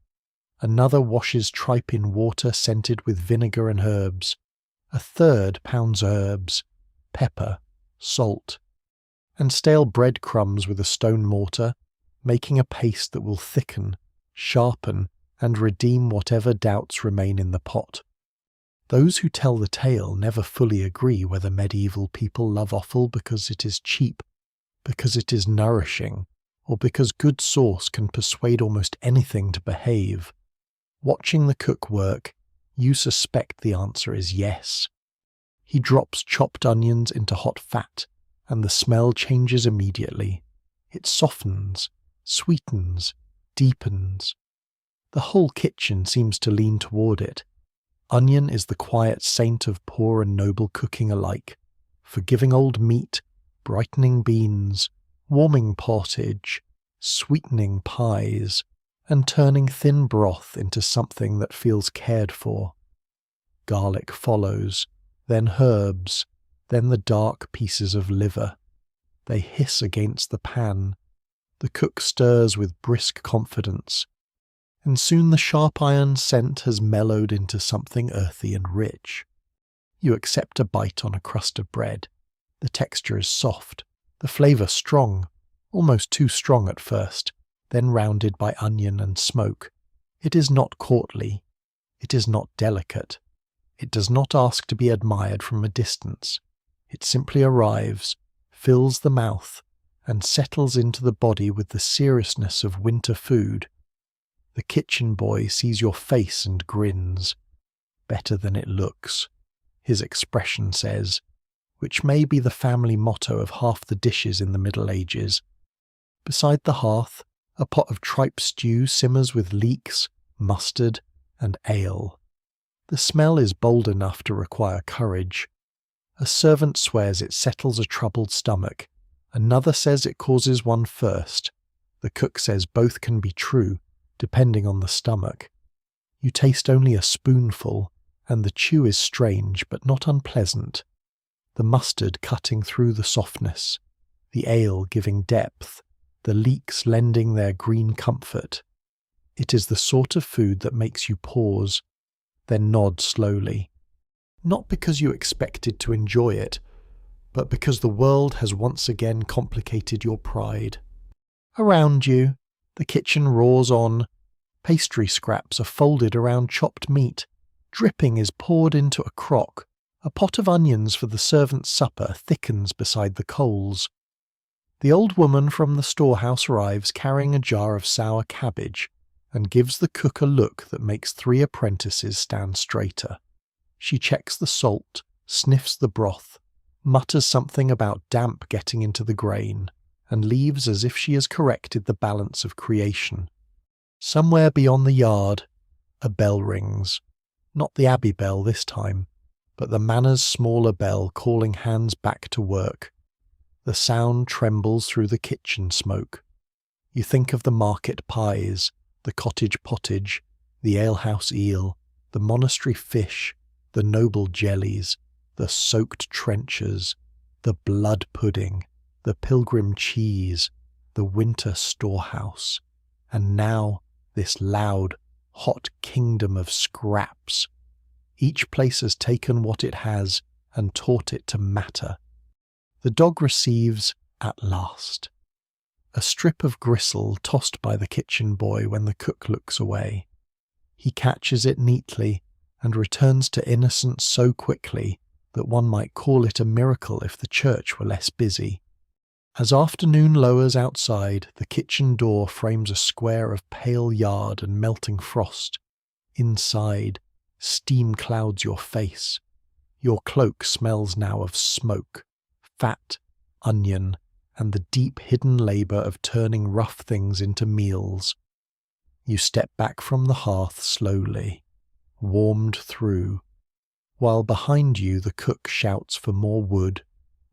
Another washes tripe in water scented with vinegar and herbs. A third pounds herbs. pepper, salt, and stale breadcrumbs with a stone mortar, making a paste that will thicken, sharpen, and redeem whatever doubts remain in the pot. Those who tell the tale never fully agree whether medieval people love offal because it is cheap, because it is nourishing, or because good sauce can persuade almost anything to behave. Watching the cook work, you suspect the answer is yes. He drops chopped onions into hot fat, and the smell changes immediately. It softens, sweetens, deepens. The whole kitchen seems to lean toward it. Onion is the quiet saint of poor and noble cooking alike, forgiving old meat, brightening beans, warming pottage, sweetening pies, and turning thin broth into something that feels cared for. Garlic follows, then herbs, then the dark pieces of liver. They hiss against the pan. The cook stirs with brisk confidence, and soon the sharp iron scent has mellowed into something earthy and rich. You accept a bite on a crust of bread. The texture is soft, the flavour strong, almost too strong at first, then rounded by onion and smoke. It is not courtly. It is not delicate. It does not ask to be admired from a distance. It simply arrives, fills the mouth, and settles into the body with the seriousness of winter food. The kitchen boy sees your face and grins. Better than it looks, his expression says, which may be the family motto of half the dishes in the Middle Ages. Beside the hearth, a pot of tripe stew simmers with leeks, mustard, and ale. The smell is bold enough to require courage. A servant swears it settles a troubled stomach. Another says it causes one thirst. The cook says both can be true, depending on the stomach. You taste only a spoonful, and the chew is strange but not unpleasant. The mustard cutting through the softness, the ale giving depth, the leeks lending their green comfort. It is the sort of food that makes you pause, then nod slowly. Not because you expected to enjoy it, but because the world has once again complicated your pride. Around you, the kitchen roars on. Pastry scraps are folded around chopped meat. Dripping is poured into a crock. A pot of onions for the servant's supper thickens beside the coals. The old woman from the storehouse arrives carrying a jar of sour cabbage and gives the cook a look that makes 3 apprentices stand straighter. She checks the salt, sniffs the broth, mutters something about damp getting into the grain, and leaves as if she has corrected the balance of creation. Somewhere beyond the yard, a bell rings. Not the abbey bell this time, but the manor's smaller bell calling hands back to work. The sound trembles through the kitchen smoke. You think of the market pies, the cottage pottage, the alehouse eel, the monastery fish, the noble jellies, the soaked trenchers, the blood pudding, the pilgrim cheese, the winter storehouse, and now this loud, hot kingdom of scraps. Each place has taken what it has and taught it to matter. The dog receives at last. A strip of gristle tossed by the kitchen boy when the cook looks away. He catches it neatly and returns to innocence so quickly that one might call it a miracle if the church were less busy. As afternoon lowers outside, the kitchen door frames a square of pale yard and melting frost. Inside, steam clouds your face. Your cloak smells now of smoke, fat, onion, and the deep hidden labour of turning rough things into meals. You step back from the hearth slowly, warmed through, while behind you the cook shouts for more wood,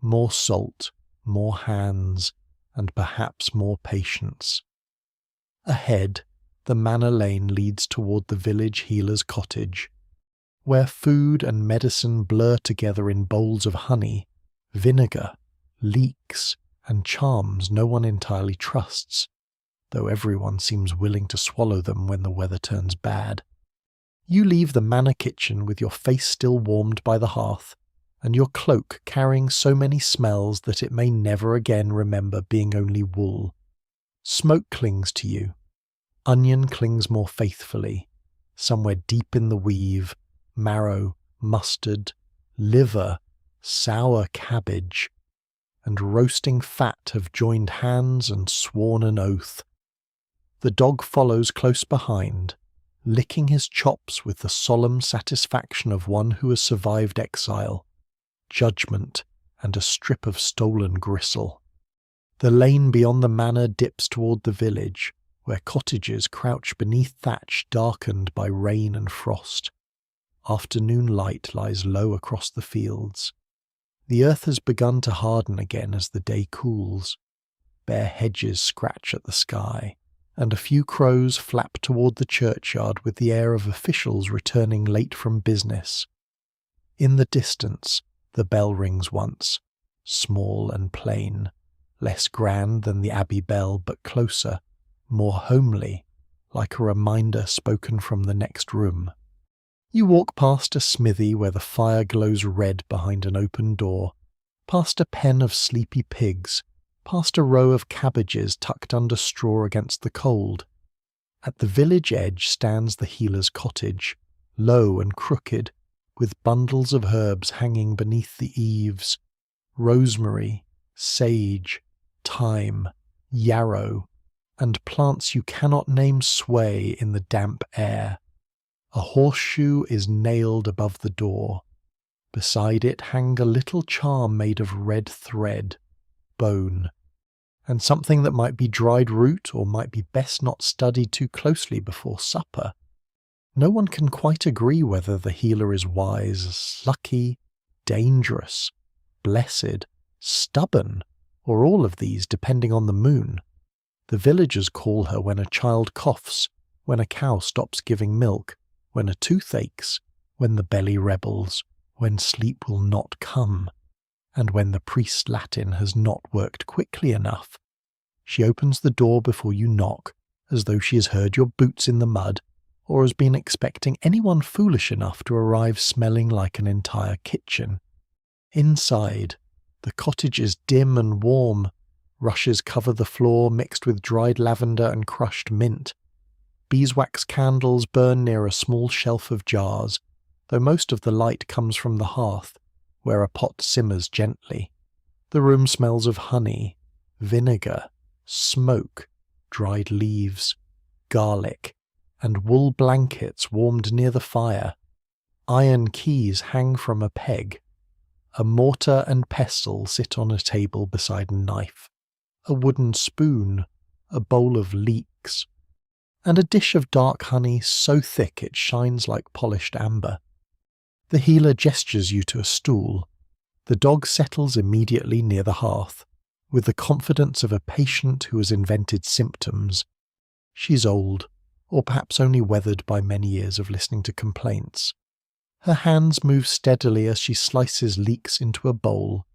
more salt, more hands, and perhaps more patience. Ahead, the manor lane leads toward the village healer's cottage, where food and medicine blur together in bowls of honey, vinegar, leeks, and charms no one entirely trusts, though everyone seems willing to swallow them when the weather turns bad. You leave the manor kitchen with your face still warmed by the hearth, and your cloak carrying so many smells that it may never again remember being only wool. Smoke clings to you. Onion clings more faithfully. Somewhere deep in the weave, marrow, mustard, liver, sour cabbage, and roasting fat have joined hands and sworn an oath. The dog follows close behind, licking his chops with the solemn satisfaction of one who has survived exile, judgment, and a strip of stolen gristle. The lane beyond the manor dips toward the village, where cottages crouch beneath thatch darkened by rain and frost. Afternoon light lies low across the fields. The earth has begun to harden again as the day cools. Bare hedges scratch at the sky, and a few crows flap toward the churchyard with the air of officials returning late from business. In the distance, the bell rings once, small and plain, less grand than the abbey bell but closer, more homely, like a reminder spoken from the next room. You walk past a smithy where the fire glows red behind an open door, past a pen of sleepy pigs, past a row of cabbages tucked under straw against the cold. At the village edge stands the healer's cottage, low and crooked, with bundles of herbs hanging beneath the eaves, rosemary, sage, thyme, yarrow, and plants you cannot name sway in the damp air. A horseshoe is nailed above the door. Beside it hang a little charm made of red thread, bone, and something that might be dried root or might be best not studied too closely before supper. No one can quite agree whether the healer is wise, lucky, dangerous, blessed, stubborn, or all of these depending on the moon. The villagers call her when a child coughs, when a cow stops giving milk, when a tooth aches, when the belly rebels, when sleep will not come, and when the priest's Latin has not worked quickly enough. She opens the door before you knock, as though she has heard your boots in the mud, or has been expecting anyone foolish enough to arrive smelling like an entire kitchen. Inside, the cottage is dim and warm. Rushes cover the floor mixed with dried lavender and crushed mint. Beeswax candles burn near a small shelf of jars, though most of the light comes from the hearth, where a pot simmers gently. The room smells of honey, vinegar, smoke, dried leaves, garlic, and wool blankets warmed near the fire. Iron keys hang from a peg. A mortar and pestle sit on a table beside a knife, a wooden spoon, a bowl of leeks, and a dish of dark honey so thick it shines like polished amber. The healer gestures you to a stool. The dog settles immediately near the hearth, with the confidence of a patient who has invented symptoms. She's old, or perhaps only weathered by many years of listening to complaints. Her hands move steadily as she slices leeks into a bowl.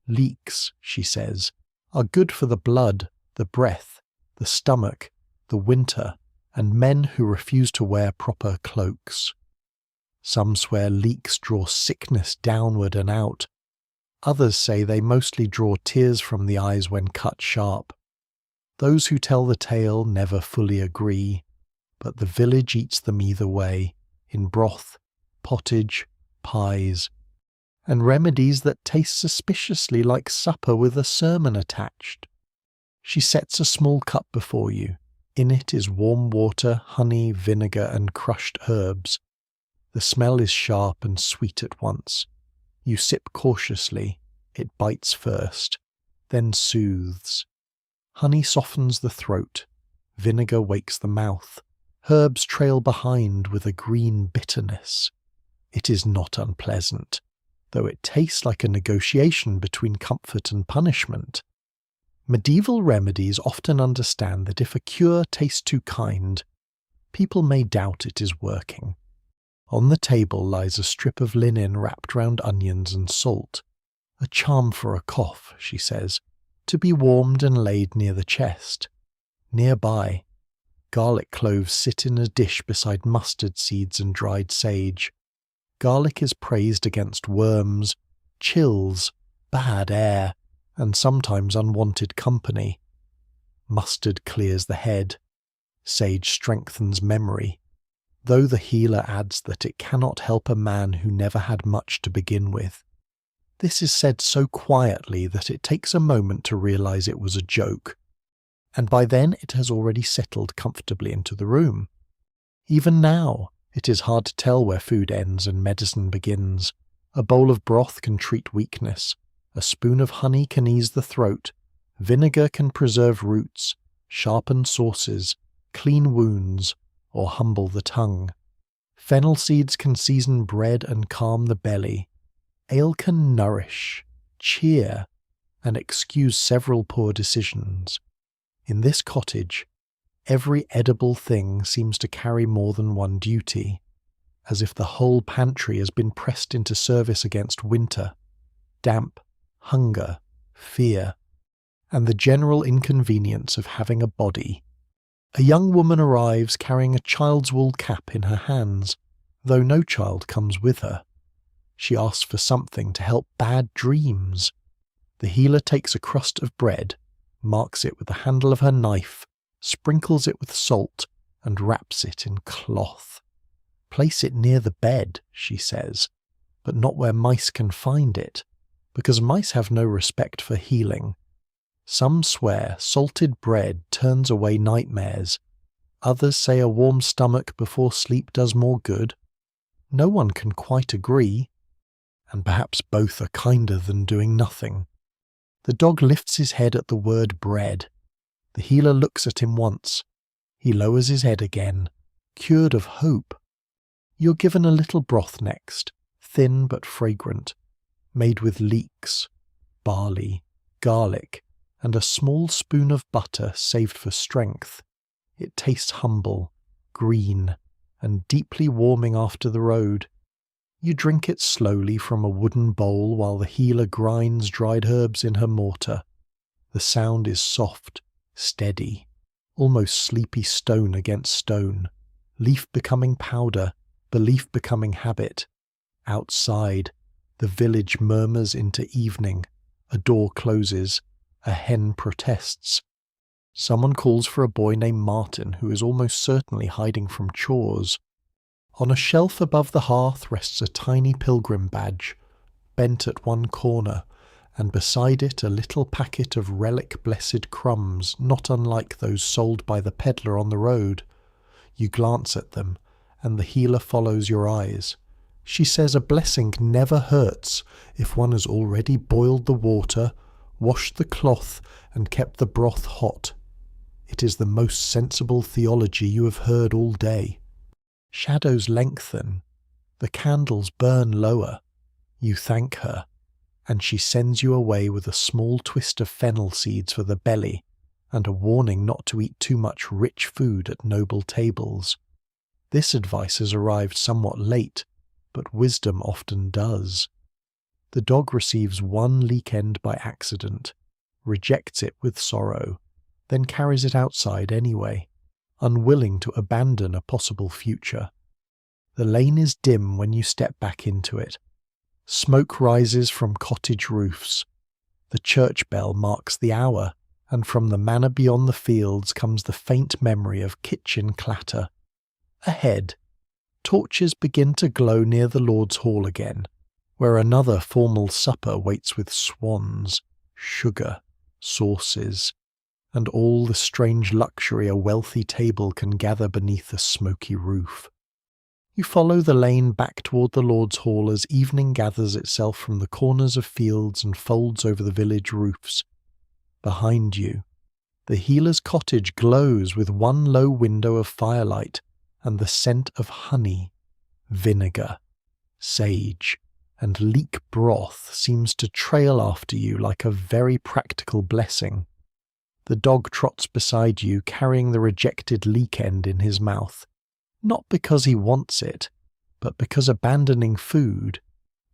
Leeks, she says, are good for the blood, the breath, the stomach, the winter, and men who refuse to wear proper cloaks. Some swear leeks draw sickness downward and out. Others say they mostly draw tears from the eyes when cut sharp. Those who tell the tale never fully agree, but the village eats them either way, in broth, pottage, pies, and remedies that taste suspiciously like supper with a sermon attached. She sets a small cup before you. In it is warm water, honey, vinegar, and crushed herbs. The smell is sharp and sweet at once. You sip cautiously. It bites first, then soothes. Honey softens the throat. Vinegar wakes the mouth. Herbs trail behind with a green bitterness. It is not unpleasant, though it tastes like a negotiation between comfort and punishment. Medieval remedies often understand that if a cure tastes too kind, people may doubt it is working. On the table lies a strip of linen wrapped round onions and salt, a charm for a cough, she says, to be warmed and laid near the chest. Nearby, garlic cloves sit in a dish beside mustard seeds and dried sage. Garlic is praised against worms, chills, bad air, and sometimes unwanted company. Mustard clears the head. Sage strengthens memory, though the healer adds that it cannot help a man who never had much to begin with. This is said so quietly that it takes a moment to realize it was a joke, and by then it has already settled comfortably into the room. Even now, it is hard to tell where food ends and medicine begins. A bowl of broth can treat weakness, a spoon of honey can ease the throat, vinegar can preserve roots, sharpen sauces, clean wounds, or humble the tongue. Fennel seeds can season bread and calm the belly. Ale can nourish, cheer, and excuse several poor decisions. In this cottage, every edible thing seems to carry more than one duty, as if the whole pantry has been pressed into service against winter, damp, hunger, fear, and the general inconvenience of having a body. A young woman arrives carrying a child's wool cap in her hands, though no child comes with her. She asks for something to help bad dreams. The healer takes a crust of bread, marks it with the handle of her knife, sprinkles it with salt, and wraps it in cloth. Place it near the bed, she says, but not where mice can find it, because mice have no respect for healing. Some swear salted bread turns away nightmares. Others say a warm stomach before sleep does more good. No one can quite agree, and perhaps both are kinder than doing nothing. The dog lifts his head at the word bread. The healer looks at him once. He lowers his head again, cured of hope. You're given a little broth next, thin but fragrant, made with leeks, barley, garlic, and a small spoon of butter saved for strength. It tastes humble, green, and deeply warming after the road. You drink it slowly from a wooden bowl while the healer grinds dried herbs in her mortar. The sound is soft, steady, almost sleepy stone against stone, leaf becoming powder, belief becoming habit. Outside, the village murmurs into evening. A door closes. A hen protests. Someone calls for a boy named Martin, who is almost certainly hiding from chores. On a shelf above the hearth rests a tiny pilgrim badge, bent at one corner, and beside it a little packet of relic blessed crumbs, not unlike those sold by the peddler on the road. You glance at them, and the healer follows your eyes. She says a blessing never hurts if one has already boiled the water, washed the cloth, and kept the broth hot. It is the most sensible theology you have heard all day. Shadows lengthen. The candles burn lower. You thank her, and she sends you away with a small twist of fennel seeds for the belly, and a warning not to eat too much rich food at noble tables. This advice has arrived somewhat late, but wisdom often does. The dog receives one leek end by accident, rejects it with sorrow, then carries it outside anyway, unwilling to abandon a possible future. The lane is dim when you step back into it. Smoke rises from cottage roofs. The church bell marks the hour, and from the manor beyond the fields comes the faint memory of kitchen clatter. Ahead, torches begin to glow near the Lord's Hall again, where another formal supper waits with swans, sugar, sauces, and all the strange luxury a wealthy table can gather beneath a smoky roof. You follow the lane back toward the Lord's Hall as evening gathers itself from the corners of fields and folds over the village roofs. Behind you, the healer's cottage glows with one low window of firelight and the scent of honey, vinegar, sage, and leek broth seems to trail after you like a very practical blessing. The dog trots beside you, carrying the rejected leek end in his mouth, not because he wants it, but because abandoning food,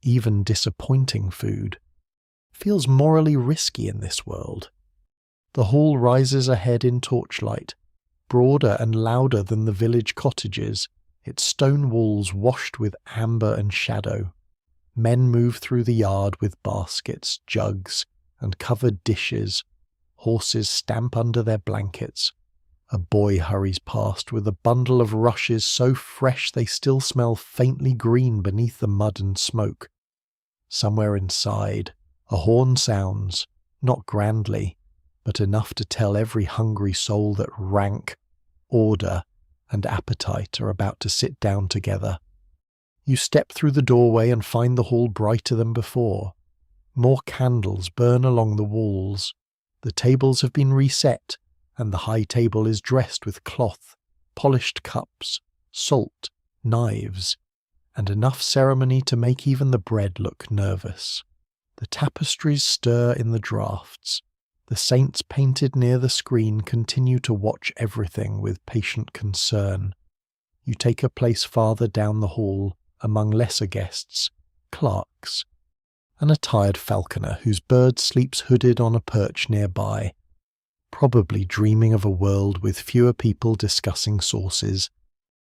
even disappointing food, feels morally risky in this world. The hall rises ahead in torchlight, broader and louder than the village cottages, its stone walls washed with amber and shadow. Men move through the yard with baskets, jugs, and covered dishes. Horses stamp under their blankets. A boy hurries past with a bundle of rushes so fresh they still smell faintly green beneath the mud and smoke. Somewhere inside, a horn sounds, not grandly, but enough to tell every hungry soul that rank, order, and appetite are about to sit down together. You step through the doorway and find the hall brighter than before. More candles burn along the walls. The tables have been reset, and the high table is dressed with cloth, polished cups, salt, knives, and enough ceremony to make even the bread look nervous. The tapestries stir in the draughts. The saints painted near the screen continue to watch everything with patient concern. You take a place farther down the hall, among lesser guests, clerks, and a tired falconer whose bird sleeps hooded on a perch nearby, probably dreaming of a world with fewer people discussing sauces.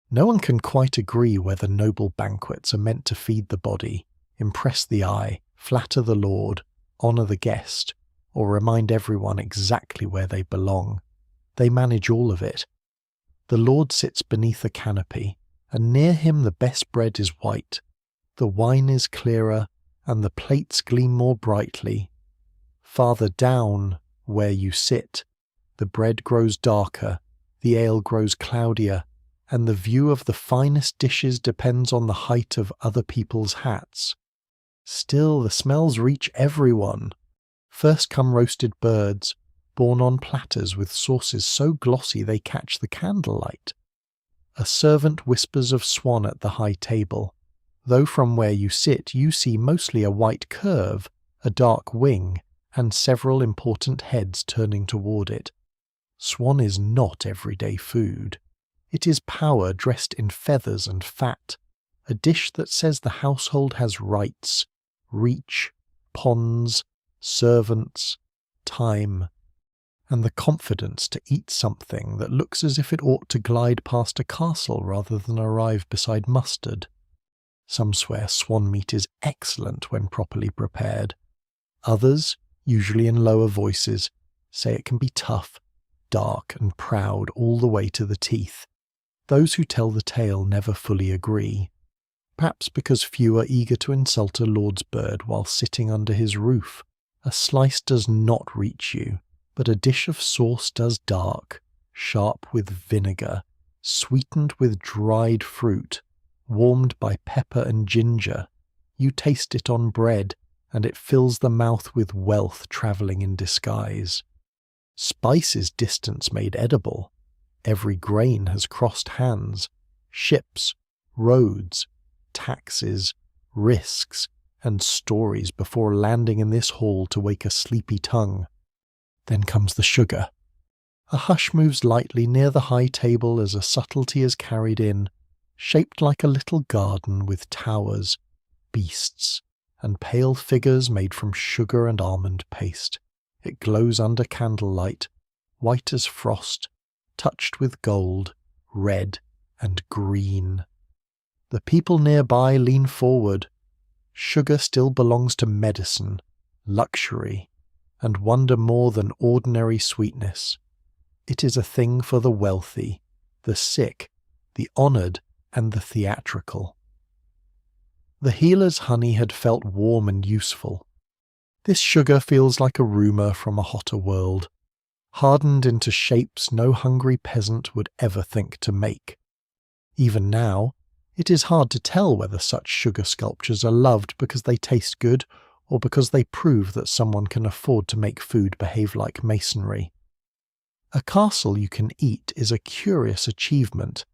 No one can quite agree whether noble banquets are meant to feed the body, impress the eye, flatter the lord, honour the guest, or remind everyone exactly where they belong. They manage all of it. The lord sits beneath a canopy, and near him the best bread is white, the wine is clearer, and the plates gleam more brightly. Farther down, where you sit, the bread grows darker, the ale grows cloudier, and the view of the finest dishes depends on the height of other people's hats. Still, the smells reach everyone. First come roasted birds, borne on platters with sauces so glossy they catch the candlelight. A servant whispers of swan at the high table, though from where you sit you see mostly a white curve, a dark wing, and several important heads turning toward it. Swan is not everyday food. It is power dressed in feathers and fat, a dish that says the household has rights, reach, ponds, servants, time, and the confidence to eat something that looks as if it ought to glide past a castle rather than arrive beside mustard. Some swear swan meat is excellent when properly prepared. Others, usually in lower voices, say it can be tough, dark and proud all the way to the teeth. Those who tell the tale never fully agree. Perhaps because few are eager to insult a lord's bird while sitting under his roof. A slice does not reach you, but a dish of sauce does dark, sharp with vinegar, sweetened with dried fruit, warmed by pepper and ginger. You taste it on bread, and it fills the mouth with wealth travelling in disguise. Spice is distance made edible. Every grain has crossed hands. Ships, roads, taxes, risks, and stories before landing in this hall to wake a sleepy tongue. Then comes the sugar. A hush moves lightly near the high table as a subtlety is carried in, shaped like a little garden with towers, beasts, and pale figures made from sugar and almond paste. It glows under candlelight, white as frost, touched with gold, red, and green. The people nearby lean forward. Sugar still belongs to medicine, luxury, and wonder more than ordinary sweetness. It is a thing for the wealthy, the sick, the honoured, and the theatrical. The healer's honey had felt warm and useful. This sugar feels like a rumour from a hotter world, hardened into shapes no hungry peasant would ever think to make. Even now, it is hard to tell whether such sugar sculptures are loved because they taste good or because they prove that someone can afford to make food behave like masonry. A castle you can eat is a curious achievement.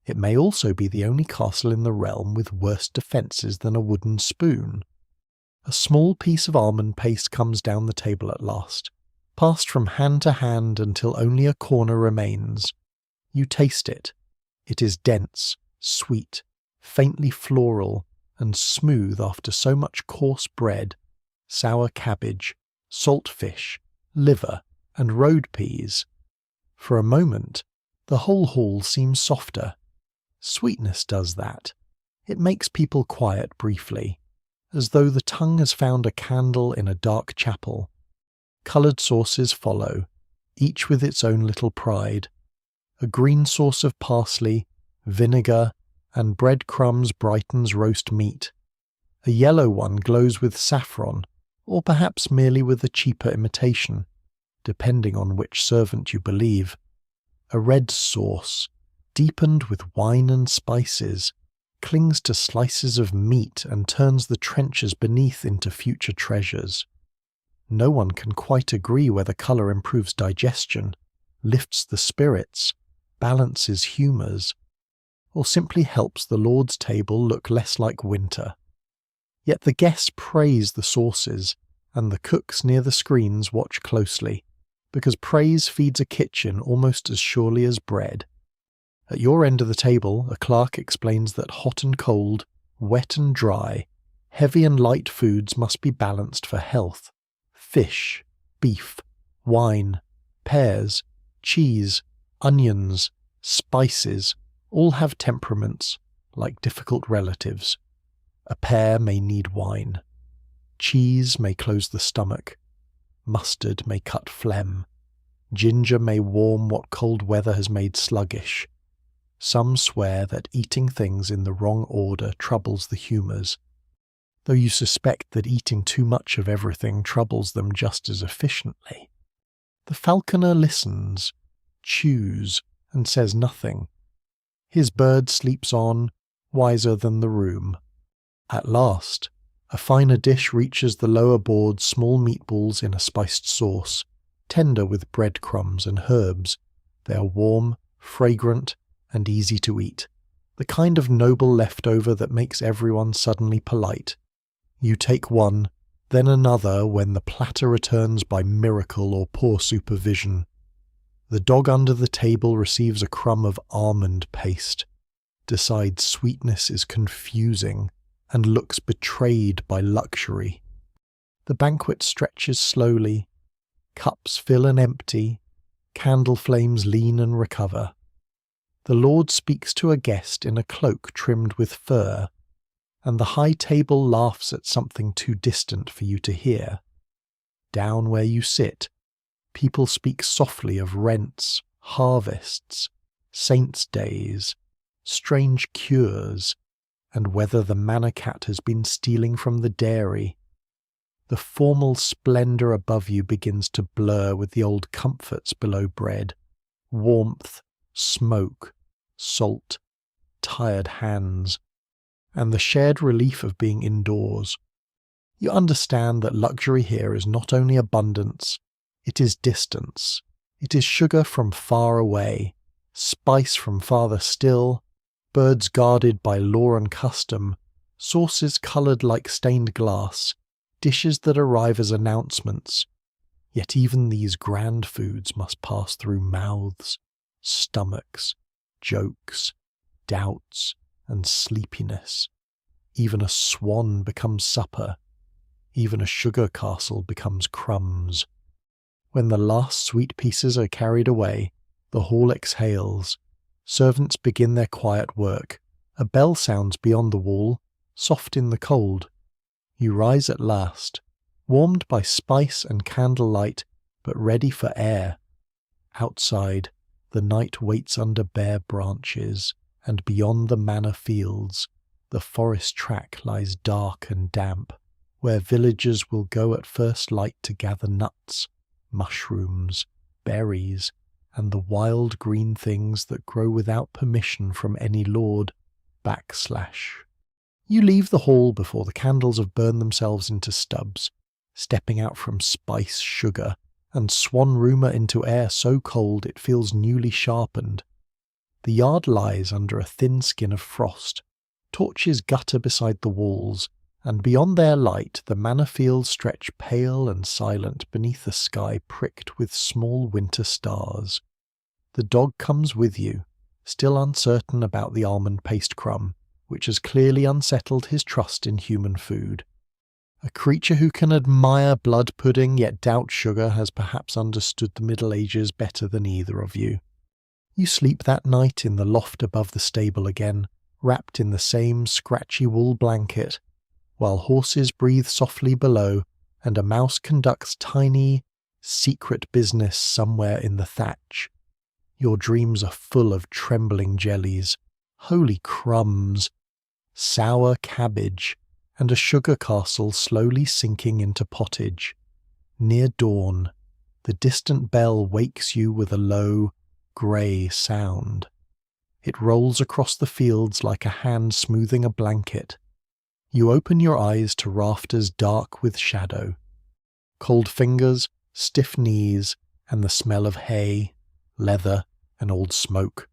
It may also be the only castle in the realm with worse defences than a wooden spoon. A small piece of almond paste comes down the table at last, passed from hand to hand until only a corner remains. You taste it. It is dense, sweet, faintly floral, and smooth after so much coarse bread, sour cabbage, salt fish, liver, and road peas. For a moment, the whole hall seems softer. Sweetness does that. It makes people quiet briefly. as though the tongue has found a candle in a dark chapel. Coloured sauces follow, each with its own little pride. A green sauce of parsley, vinegar, and breadcrumbs brightens roast meat. A yellow one glows with saffron, or perhaps merely with a cheaper imitation, depending on which servant you believe. A red sauce, deepened with wine and spices, clings to slices of meat and turns the trenches beneath into future treasures. No one can quite agree whether colour improves digestion, lifts the spirits, balances humours, or simply helps the Lord's table look less like winter. Yet the guests praise the sauces, and the cooks near the screens watch closely, because praise feeds a kitchen almost as surely as bread. At your end of the table, a clerk explains that hot and cold, wet and dry, heavy and light foods must be balanced for health. Fish, beef, wine, pears, cheese, onions, spices, all have temperaments, like difficult relatives. A pear may need wine. Cheese may close the stomach. Mustard may cut phlegm. Ginger may warm what cold weather has made sluggish. Some swear that eating things in the wrong order troubles the humours, though you suspect that eating too much of everything troubles them just as efficiently. The falconer listens, chews, and says nothing. His bird sleeps on, wiser than the room. At last, a finer dish reaches the lower board, small meatballs in a spiced sauce, tender with breadcrumbs and herbs. They are warm, fragrant, and easy to eat, the kind of noble leftover that makes everyone suddenly polite. You take one, then another when the platter returns by miracle or poor supervision. The dog under the table receives a crumb of almond paste, decides sweetness is confusing, and looks betrayed by luxury. The banquet stretches slowly, cups fill and empty, candle flames lean and recover. The Lord speaks to a guest in a cloak trimmed with fur, and the high table laughs at something too distant for you to hear. Down where you sit, people speak softly of rents, harvests, saints' days, strange cures, and whether the manor cat has been stealing from the dairy. The formal splendour above you begins to blur with the old comforts below bread, warmth, smoke, salt, tired hands, and the shared relief of being indoors. You understand that luxury here is not only abundance, it is distance. It is sugar from far away, spice from farther still, birds guarded by law and custom, sauces coloured like stained glass, dishes that arrive as announcements. Yet even these grand foods must pass through mouths, stomachs, jokes, doubts, and sleepiness. Even a swan becomes supper. Even a sugar castle becomes crumbs. When the last sweet pieces are carried away, the hall exhales. Servants begin their quiet work. A bell sounds beyond the wall, soft in the cold. You rise at last, warmed by spice and candlelight, but ready for air. Outside, the night waits under bare branches, and beyond the manor fields, the forest track lies dark and damp, where villagers will go at first light to gather nuts, mushrooms, berries, and the wild green things that grow without permission from any lord. You leave the hall before the candles have burned themselves into stubs, stepping out from spice, sugar, and swan rumour into air so cold it feels newly sharpened. The yard lies under a thin skin of frost. Torches gutter beside the walls, and beyond their light the manor fields stretch pale and silent beneath a sky pricked with small winter stars. The dog comes with you, still uncertain about the almond paste crumb, which has clearly unsettled his trust in human food. A creature who can admire blood pudding yet doubt sugar has perhaps understood the Middle Ages better than either of you. You sleep that night in the loft above the stable again, wrapped in the same scratchy wool blanket, while horses breathe softly below and a mouse conducts tiny, secret business somewhere in the thatch. Your dreams are full of trembling jellies, holy crumbs, sour cabbage, and a sugar castle slowly sinking into pottage. Near dawn, the distant bell wakes you with a low, grey sound. It rolls across the fields like a hand smoothing a blanket. You open your eyes to rafters dark with shadow. Cold fingers, stiff knees, and the smell of hay, leather, and old smoke.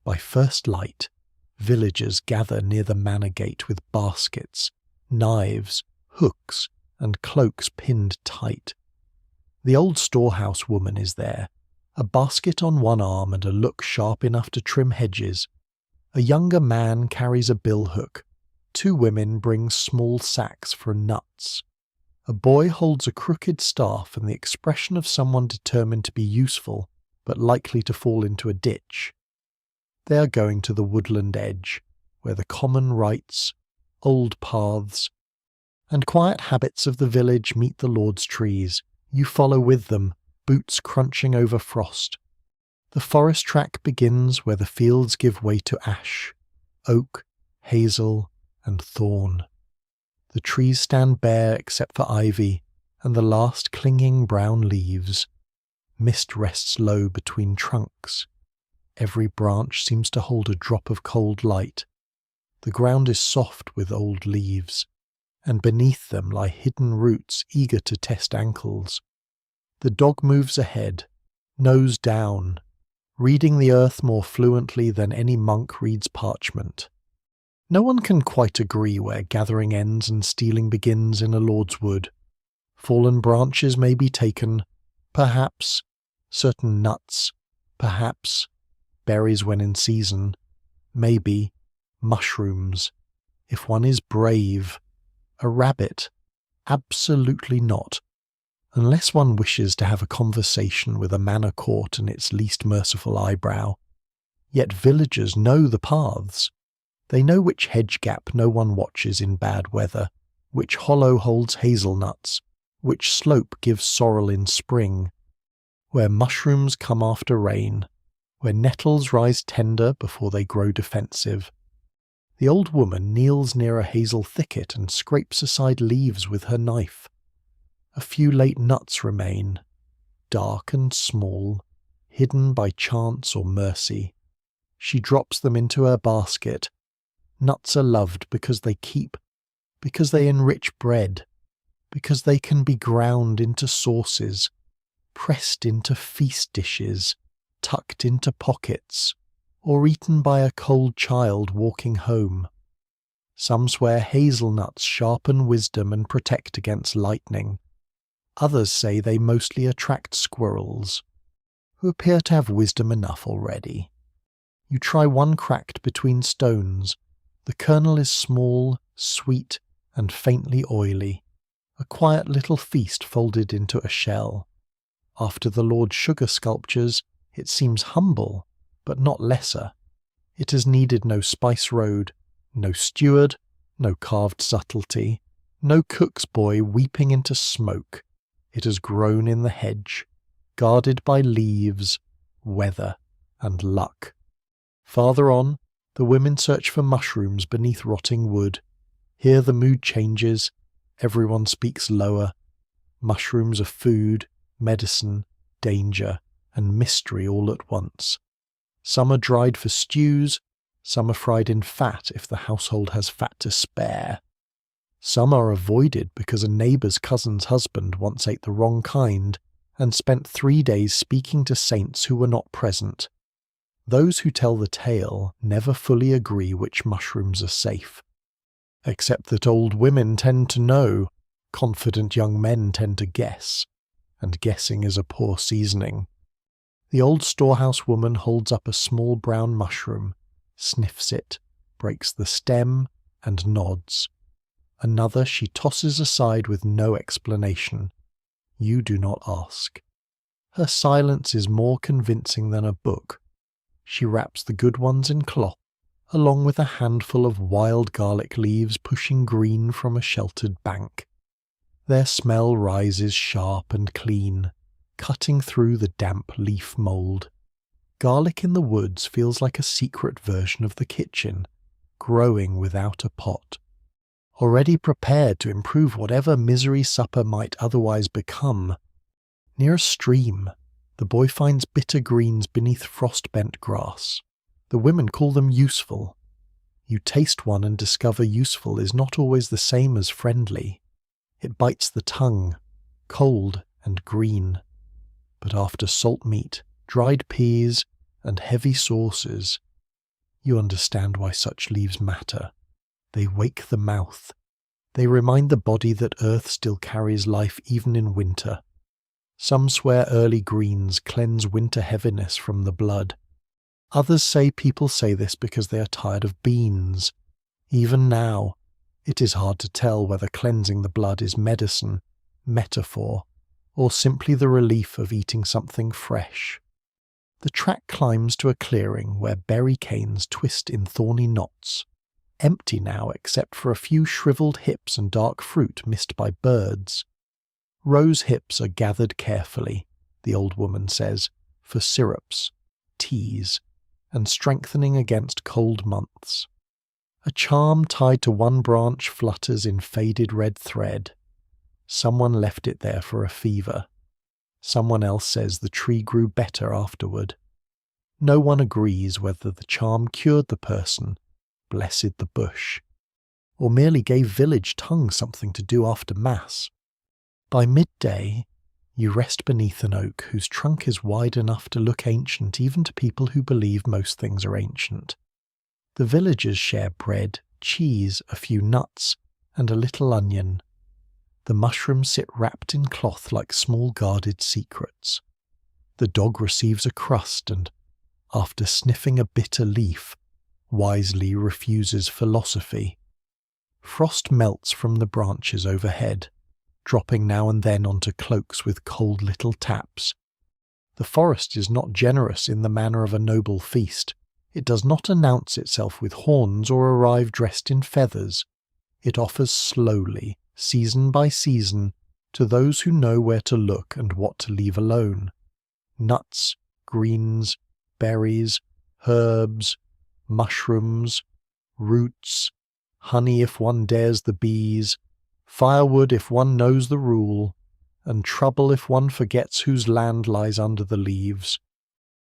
By first light, villagers gather near the manor gate with baskets, knives, hooks, and cloaks pinned tight. The old storehouse woman is there, a basket on one arm and a look sharp enough to trim hedges. A younger man carries a billhook. 2 women bring small sacks for nuts. A boy holds a crooked staff and the expression of someone determined to be useful, but likely to fall into a ditch. They are going to the woodland edge, where the common rites, old paths, and quiet habits of the village meet the Lord's trees. You follow with them, boots crunching over frost. The forest track begins where the fields give way to ash, oak, hazel, and thorn. The trees stand bare except for ivy and the last clinging brown leaves. Mist rests low between trunks. Every branch seems to hold a drop of cold light. The ground is soft with old leaves, and beneath them lie hidden roots eager to test ankles. The dog moves ahead, nose down, reading the earth more fluently than any monk reads parchment. No one can quite agree where gathering ends and stealing begins in a Lord's wood. Fallen branches may be taken, perhaps, certain nuts, perhaps, berries when in season, maybe, mushrooms, if one is brave. A rabbit? Absolutely not. Unless one wishes to have a conversation with a manor court and its least merciful eyebrow. Yet villagers know the paths. They know which hedge gap no one watches in bad weather, which hollow holds hazelnuts, which slope gives sorrel in spring, where mushrooms come after rain, where nettles rise tender before they grow defensive. The old woman kneels near a hazel thicket and scrapes aside leaves with her knife. A few late nuts remain, dark and small, hidden by chance or mercy. She drops them into her basket. Nuts are loved because they keep, because they enrich bread, because they can be ground into sauces, pressed into feast dishes, tucked into pockets, or eaten by a cold child walking home. Some swear hazelnuts sharpen wisdom and protect against lightning. Others say they mostly attract squirrels, who appear to have wisdom enough already. You try one cracked between stones. The kernel is small, sweet, and faintly oily, a quiet little feast folded into a shell. After the Lord's sugar sculptures, it seems humble, but not lesser. It has needed no spice road, no steward, no carved subtlety, no cook's boy weeping into smoke. It has grown in the hedge, guarded by leaves, weather, and luck. Farther on, the women search for mushrooms beneath rotting wood. Here the mood changes, everyone speaks lower. Mushrooms are food, medicine, danger, and mystery all at once. Some are dried for stews, some are fried in fat if the household has fat to spare. Some are avoided because a neighbour's cousin's husband once ate the wrong kind and spent 3 days speaking to saints who were not present. Those who tell the tale never fully agree which mushrooms are safe. Except that old women tend to know, confident young men tend to guess, and guessing is a poor seasoning. The old storehouse woman holds up a small brown mushroom, sniffs it, breaks the stem, and nods. Another she tosses aside with no explanation. You do not ask. Her silence is more convincing than a book. She wraps the good ones in cloth, along with a handful of wild garlic leaves pushing green from a sheltered bank. Their smell rises sharp and clean, cutting through the damp leaf mould. Garlic in the woods feels like a secret version of the kitchen, growing without a pot. Already prepared to improve whatever misery supper might otherwise become. Near a stream, the boy finds bitter greens beneath frost-bent grass. The women call them useful. You taste one and discover useful is not always the same as friendly. It bites the tongue, cold and green. But after salt meat, dried peas, and heavy sauces, you understand why such leaves matter. They wake the mouth. They remind the body that earth still carries life even in winter. Some swear early greens cleanse winter heaviness from the blood. Others say people say this because they are tired of beans. Even now, it is hard to tell whether cleansing the blood is medicine, metaphor, or simply the relief of eating something fresh. The track climbs to a clearing where berry canes twist in thorny knots, empty now except for a few shriveled hips and dark fruit missed by birds. Rose hips are gathered carefully, the old woman says, for syrups, teas, and strengthening against cold months. A charm tied to one branch flutters in faded red thread. Someone left it there for a fever. Someone else says the tree grew better afterward. No one agrees whether the charm cured the person, blessed the bush, or merely gave village tongue something to do after Mass. By midday, you rest beneath an oak whose trunk is wide enough to look ancient even to people who believe most things are ancient. The villagers share bread, cheese, a few nuts, and a little onion. The mushrooms sit wrapped in cloth like small guarded secrets. The dog receives a crust and, after sniffing a bitter leaf, wisely refuses philosophy. Frost melts from the branches overhead, dropping now and then onto cloaks with cold little taps. The forest is not generous in the manner of a noble feast. It does not announce itself with horns or arrive dressed in feathers. It offers slowly, season by season, to those who know where to look and what to leave alone. Nuts, greens, berries, herbs, mushrooms, roots, honey if one dares the bees, firewood if one knows the rule, and trouble if one forgets whose land lies under the leaves.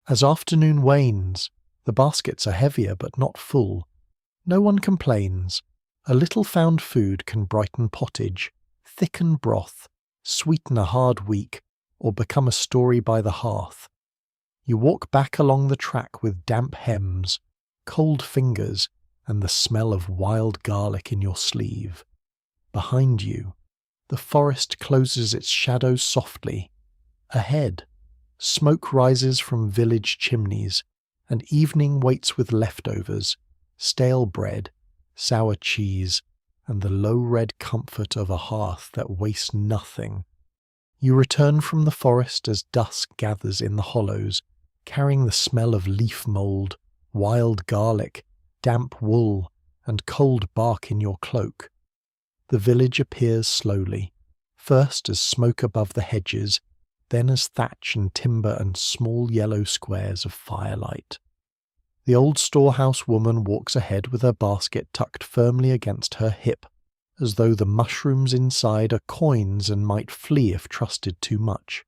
As afternoon wanes, the baskets are heavier but not full. No one complains. A little found food can brighten pottage, thicken broth, sweeten a hard week, or become a story by the hearth. You walk back along the track with damp hems, cold fingers, and the smell of wild garlic in your sleeve. Behind you, the forest closes its shadows softly. Ahead, smoke rises from village chimneys, and evening waits with leftovers, stale bread, sour cheese, and the low red comfort of a hearth that wastes nothing. You return from the forest as dusk gathers in the hollows, carrying the smell of leaf mould, wild garlic, damp wool, and cold bark in your cloak. The village appears slowly, first as smoke above the hedges, then as thatch and timber and small yellow squares of firelight. The old storehouse woman walks ahead with her basket tucked firmly against her hip, as though the mushrooms inside are coins and might flee if trusted too much.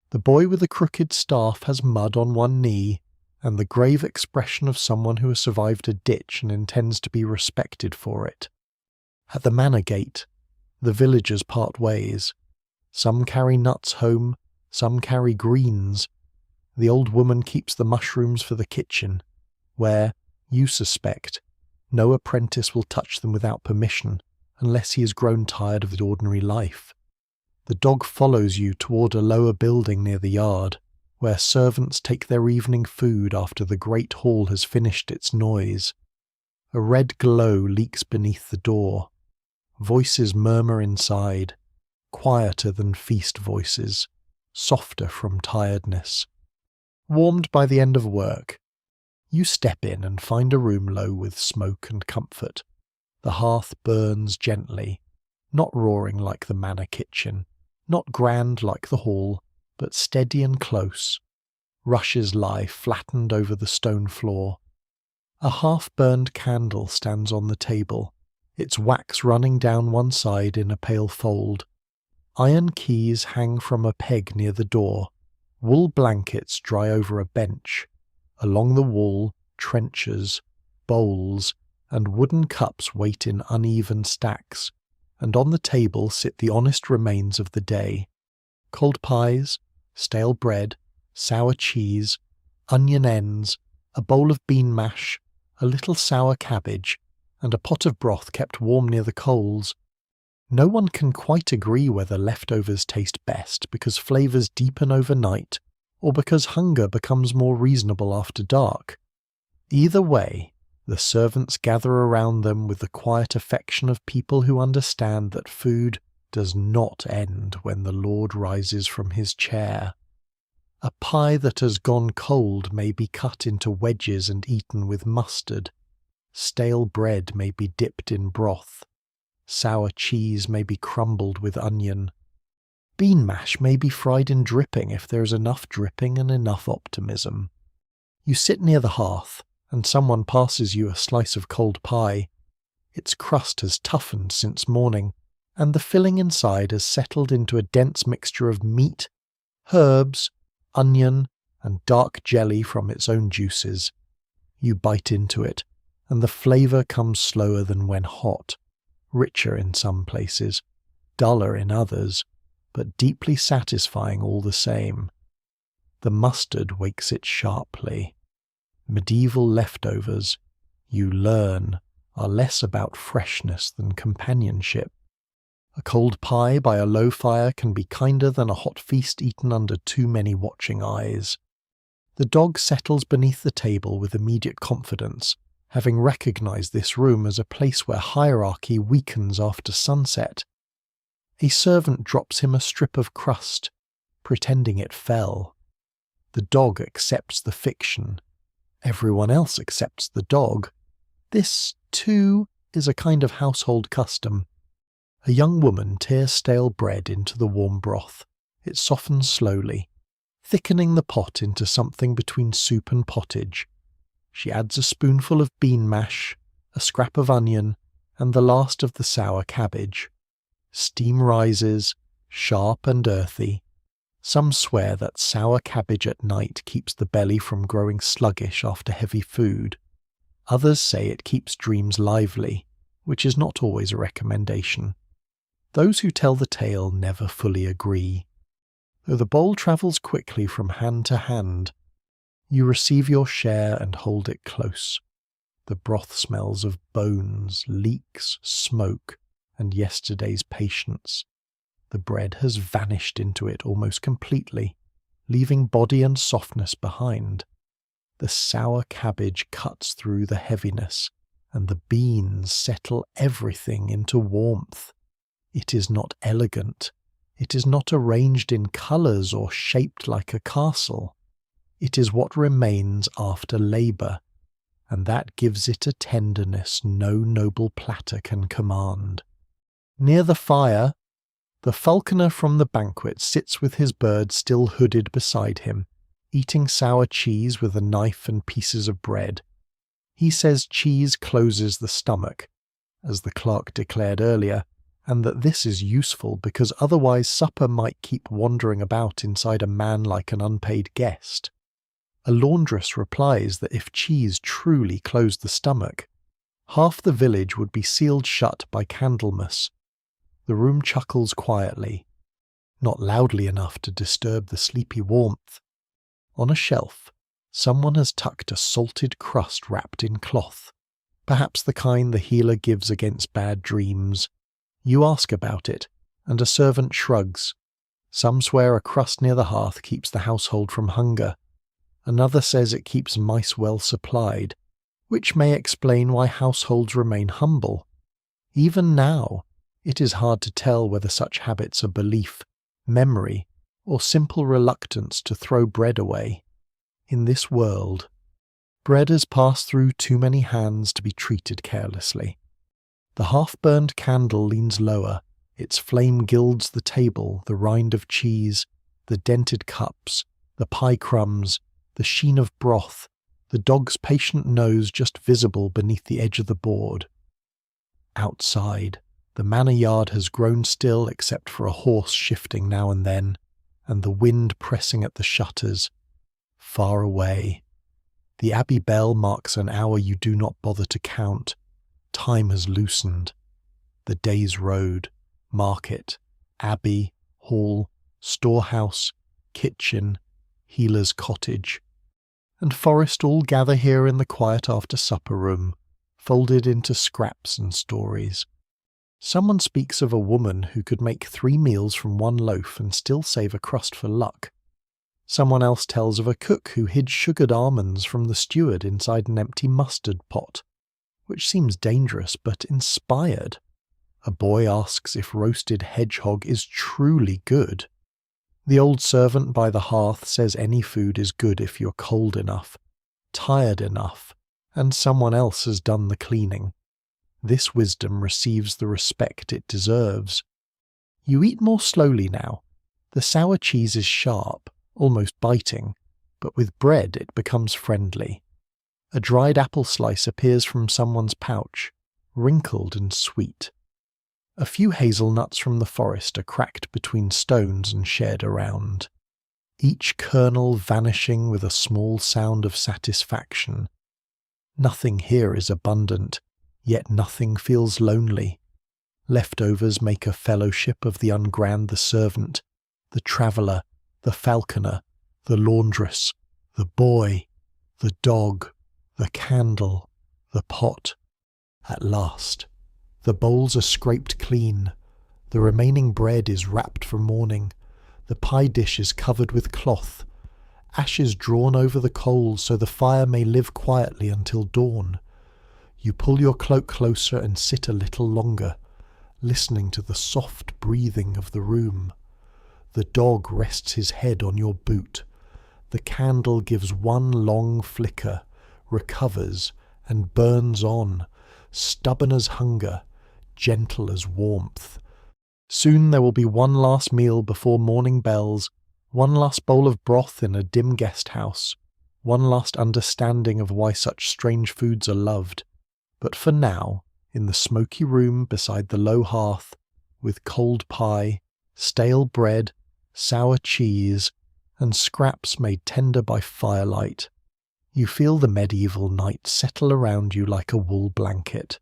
The boy with the crooked staff has mud on one knee, and the grave expression of someone who has survived a ditch and intends to be respected for it. At the manor gate, the villagers part ways. Some carry nuts home, some carry greens. The old woman keeps the mushrooms for the kitchen, where, you suspect, no apprentice will touch them without permission, unless he has grown tired of the ordinary life. The dog follows you toward a lower building near the yard, where servants take their evening food after the great hall has finished its noise. A red glow leaks beneath the door. Voices murmur inside, quieter than feast voices, softer from tiredness. Warmed by the end of work, You step in and find a room low with smoke and comfort. The hearth burns gently, not roaring like the manor kitchen, not grand like the hall, but steady and close. Rushes lie flattened over the stone floor. A half-burned candle stands on the table, its wax running down one side in a pale fold. Iron keys hang from a peg near the door. Wool blankets dry over a bench. Along the wall, trenchers, bowls, and wooden cups wait in uneven stacks, and on the table sit the honest remains of the day. Cold pies, stale bread, sour cheese, onion ends, a bowl of bean mash, a little sour cabbage, and a pot of broth kept warm near the coals. No one can quite agree whether leftovers taste best because flavours deepen overnight, or because hunger becomes more reasonable after dark. Either way, the servants gather around them with the quiet affection of people who understand that food does not end when the Lord rises from his chair. A pie that has gone cold may be cut into wedges and eaten with mustard. Stale bread may be dipped in broth. Sour cheese may be crumbled with onion. Bean mash may be fried in dripping if there is enough dripping and enough optimism. You sit near the hearth, and someone passes you a slice of cold pie. Its crust has toughened since morning, and the filling inside has settled into a dense mixture of meat, herbs, onion, and dark jelly from its own juices. You bite into it, and the flavour comes slower than when hot, richer in some places, duller in others, but deeply satisfying all the same. The mustard wakes it sharply. Medieval leftovers, you learn, are less about freshness than companionship. A cold pie by a low fire can be kinder than a hot feast eaten under too many watching eyes. The dog settles beneath the table with immediate confidence, having recognized this room as a place where hierarchy weakens after sunset. A servant drops him a strip of crust, pretending it fell. The dog accepts the fiction. Everyone else accepts the dog. This, too, is a kind of household custom. A young woman tears stale bread into the warm broth. It softens slowly, thickening the pot into something between soup and pottage. She adds a spoonful of bean mash, a scrap of onion, and the last of the sour cabbage. Steam rises, sharp and earthy. Some swear that sour cabbage at night keeps the belly from growing sluggish after heavy food. Others say it keeps dreams lively, which is not always a recommendation. Those who tell the tale never fully agree. Though the bowl travels quickly from hand to hand, you receive your share and hold it close. The broth smells of bones, leeks, smoke, and yesterday's patience. The bread has vanished into it almost completely, leaving body and softness behind. The sour cabbage cuts through the heaviness, and the beans settle everything into warmth. It is not elegant. It is not arranged in colours or shaped like a castle. It is what remains after labour, and that gives it a tenderness no noble platter can command. Near the fire, the falconer from the banquet sits with his bird still hooded beside him, eating sour cheese with a knife and pieces of bread. He says cheese closes the stomach, as the clerk declared earlier, and that this is useful because otherwise supper might keep wandering about inside a man like an unpaid guest. A laundress replies that if cheese truly closed the stomach, half the village would be sealed shut by Candlemas. The room chuckles quietly, not loudly enough to disturb the sleepy warmth. On a shelf, someone has tucked a salted crust wrapped in cloth, perhaps the kind the healer gives against bad dreams. You ask about it, and a servant shrugs. Some swear a crust near the hearth keeps the household from hunger. Another says it keeps mice well supplied, which may explain why households remain humble. Even now, it is hard to tell whether such habits are belief, memory, or simple reluctance to throw bread away. In this world, Bread has passed through too many hands to be treated carelessly. The half-burned candle leans lower, its flame gilds the table, the rind of cheese, the dented cups, the pie crumbs, the sheen of broth, the dog's patient nose just visible beneath the edge of the board. Outside, the manor yard has grown still except for a horse shifting now and then, and the wind pressing at the shutters. Far away, the abbey bell marks an hour you do not bother to count. Time has loosened. The day's road, market, abbey, hall, storehouse, kitchen, healer's cottage, and forest all gather here in the quiet after-supper room, folded into scraps and stories. Someone speaks of a woman who could make 3 meals from 1 loaf and still save a crust for luck. Someone else tells of a cook who hid sugared almonds from the steward inside an empty mustard pot, which seems dangerous but inspired. A boy asks if roasted hedgehog is truly good. The old servant by the hearth says any food is good if you're cold enough, tired enough, and someone else has done the cleaning. This wisdom receives the respect it deserves. You eat more slowly now. The sour cheese is sharp, almost biting, but with bread it becomes friendly. A dried apple slice appears from someone's pouch, wrinkled and sweet. A few hazelnuts from the forest are cracked between stones and shared around, each kernel vanishing with a small sound of satisfaction. Nothing here is abundant, yet nothing feels lonely. Leftovers make a fellowship of the ungrand, the servant, the traveller, the falconer, the laundress, the boy, the dog, the candle, the pot. At last, the bowls are scraped clean. The remaining bread is wrapped for morning. The pie dish is covered with cloth. Ashes drawn over the coals so the fire may live quietly until dawn. You pull your cloak closer and sit a little longer, listening to the soft breathing of the room. The dog rests his head on your boot. The candle gives one long flicker, recovers, and burns on, stubborn as hunger, gentle as warmth. Soon there will be one last meal before morning bells, one last bowl of broth in a dim guest house, one last understanding of why such strange foods are loved. But for now, in the smoky room beside the low hearth, with cold pie, stale bread, sour cheese, and scraps made tender by firelight, you feel the medieval night settle around you like a wool blanket,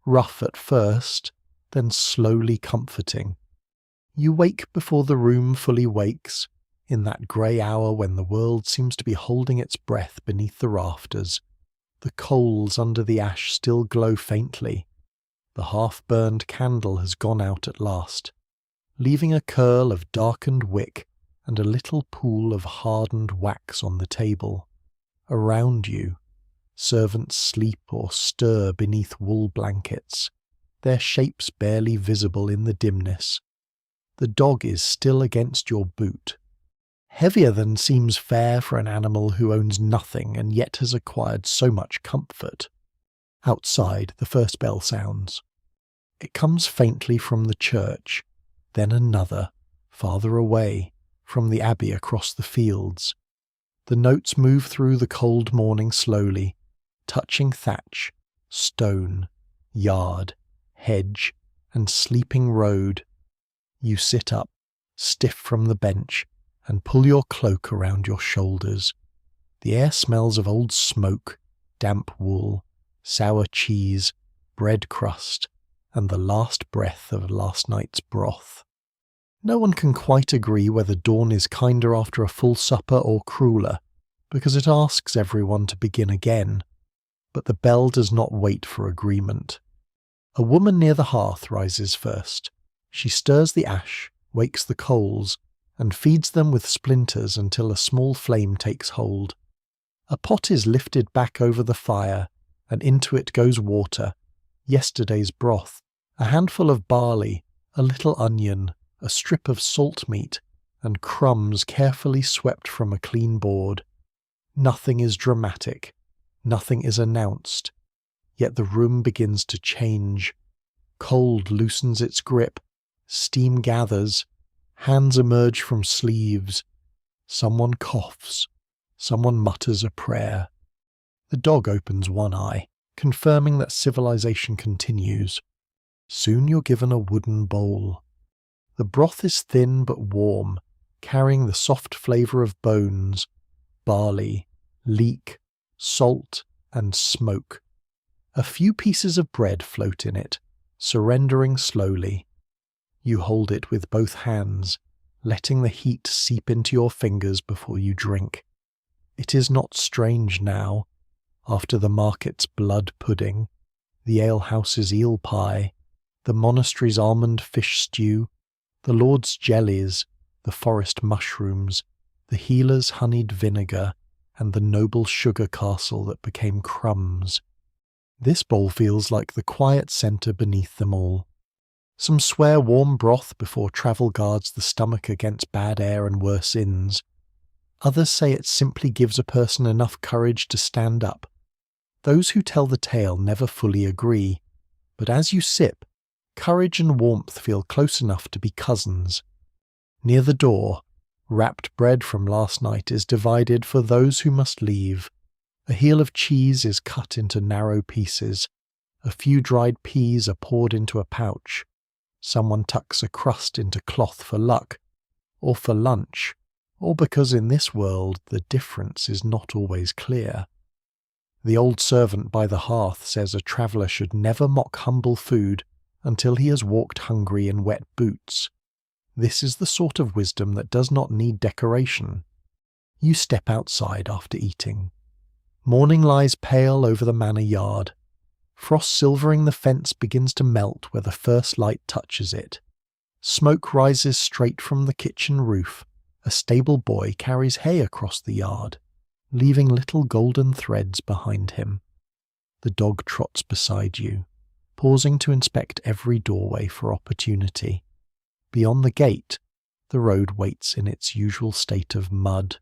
rough at first, then slowly comforting. You wake before the room fully wakes, in that grey hour when the world seems to be holding its breath beneath the rafters. The coals under the ash still glow faintly. The half-burned candle has gone out at last, leaving a curl of darkened wick and a little pool of hardened wax on the table. Around you, servants sleep or stir beneath wool blankets, their shapes barely visible in the dimness. The dog is still against your boot, heavier than seems fair for an animal who owns nothing and yet has acquired so much comfort. Outside, the first bell sounds. It comes faintly from the church, then another, farther away, from the abbey across the fields. The notes move through the cold morning slowly, touching thatch, stone, yard, hedge, and sleeping road. You sit up, stiff from the bench, and pull your cloak around your shoulders. The air smells of old smoke, damp wool, sour cheese, bread crust, and the last breath of last night's broth. No one can quite agree whether dawn is kinder after a full supper or crueler, because it asks everyone to begin again. But the bell does not wait for agreement. A woman near the hearth rises first. She stirs the ash, wakes the coals, and feeds them with splinters until a small flame takes hold. A pot is lifted back over the fire, and into it goes water, yesterday's broth, a handful of barley, a little onion, a strip of salt meat, and crumbs carefully swept from a clean board. Nothing is dramatic, Nothing is announced, yet the room begins to change. Cold loosens its grip, steam gathers, hands emerge from sleeves. Someone coughs, someone mutters a prayer. The dog opens one eye, confirming that civilization continues. Soon you're given a wooden bowl. The broth is thin but warm, carrying the soft flavour of bones, barley, leek, salt, and smoke. A few pieces of bread float in it, surrendering slowly. You hold it with both hands, letting the heat seep into your fingers before you drink. It is not strange now, after the market's blood pudding, the alehouse's eel pie, the monastery's almond fish stew, the lord's jellies, the forest mushrooms, the healer's honeyed vinegar, and the noble sugar castle that became crumbs. This bowl feels like the quiet centre beneath them all. Some swear warm broth before travel guards the stomach against bad air and worse inns. Others say it simply gives a person enough courage to stand up. Those who tell the tale never fully agree, but as you sip, courage and warmth feel close enough to be cousins. Near the door, wrapped bread from last night is divided for those who must leave. A heel of cheese is cut into narrow pieces. A few dried peas are poured into a pouch. Someone tucks a crust into cloth for luck, or for lunch, or because in this world the difference is not always clear. The old servant by the hearth says a traveller should never mock humble food until he has walked hungry in wet boots. This is the sort of wisdom that does not need decoration. You step outside after eating. Morning lies pale over the manor yard. Frost silvering the fence begins to melt where the first light touches it. Smoke rises straight from the kitchen roof. A stable boy carries hay across the yard, leaving little golden threads behind him. The dog trots beside you, pausing to inspect every doorway for opportunity. Beyond the gate, the road waits in its usual state of mud,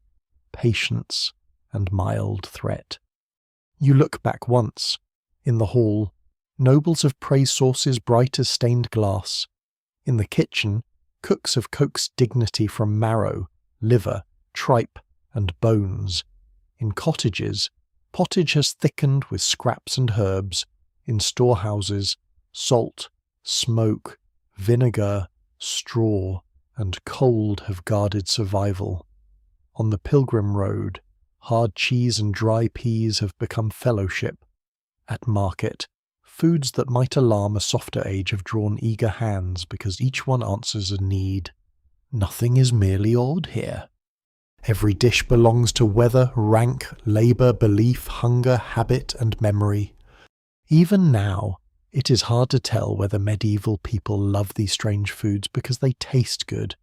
patience, and mild threat. You look back once. In the hall, nobles have praised sauces bright as stained glass. In the kitchen, cooks have coaxed dignity from marrow, liver, tripe, and bones. In cottages, pottage has thickened with scraps and herbs. In storehouses, salt, smoke, vinegar, straw, and cold have guarded survival. On the pilgrim road, hard cheese and dry peas have become fellowship. At market, foods that might alarm a softer age have drawn eager hands because each one answers a need. Nothing is merely odd here. Every dish belongs to weather, rank, labour, belief, hunger, habit, and memory. Even now, it is hard to tell whether medieval people love these strange foods because they taste good,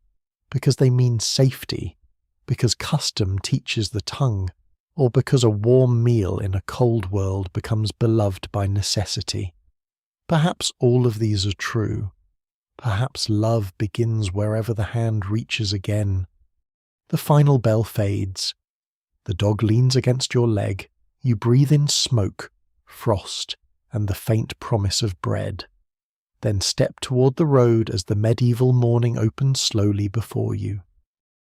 because they mean safety, because custom teaches the tongue, or because a warm meal in a cold world becomes beloved by necessity. Perhaps all of these are true. Perhaps love begins wherever the hand reaches again. The final bell fades. The dog leans against your leg. You breathe in smoke, frost, and the faint promise of bread. Then step toward the road as the medieval morning opens slowly before you.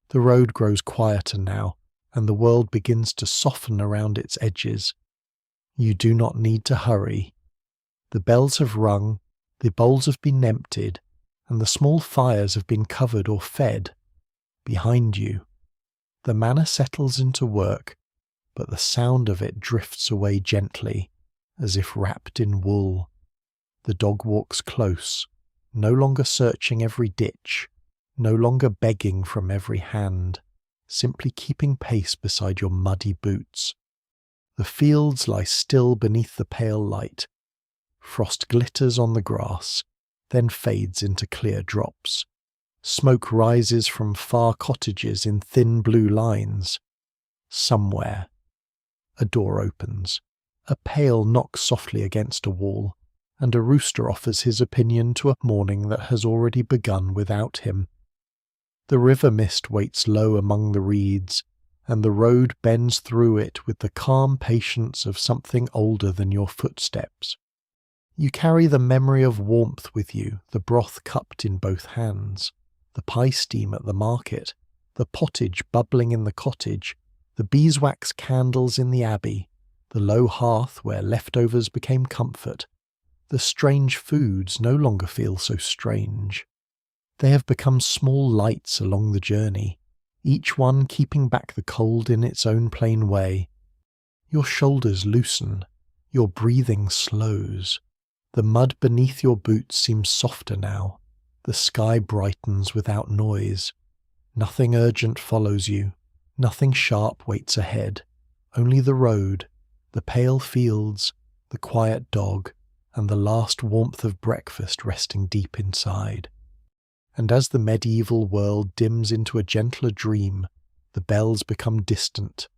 The road grows quieter now, and the world begins to soften around its edges. You do not need to hurry. The bells have rung, the bowls have been emptied, and the small fires have been covered or fed. Behind you, the manor settles into work, but the sound of it drifts away gently, as if wrapped in wool. The dog walks close, no longer searching every ditch, no longer begging from every hand, simply keeping pace beside your muddy boots. The fields lie still beneath the pale light. Frost glitters on the grass, then fades into clear drops. Smoke rises from far cottages in thin blue lines. Somewhere, a door opens. A pail knocks softly against a wall, and a rooster offers his opinion to a morning that has already begun without him. The river mist waits low among the reeds, and the road bends through it with the calm patience of something older than your footsteps. You carry the memory of warmth with you, the broth cupped in both hands, the pie steam at the market, the pottage bubbling in the cottage, the beeswax candles in the abbey, the low hearth where leftovers became comfort. The strange foods no longer feel so strange. They have become small lights along the journey, each one keeping back the cold in its own plain way. Your shoulders loosen, your breathing slows. The mud beneath your boots seems softer now. The sky brightens without noise. Nothing urgent follows you. Nothing sharp waits ahead. Only the road, the pale fields, the quiet dog, and the last warmth of breakfast resting deep inside. And as the medieval world dims into a gentler dream, the bells become distant,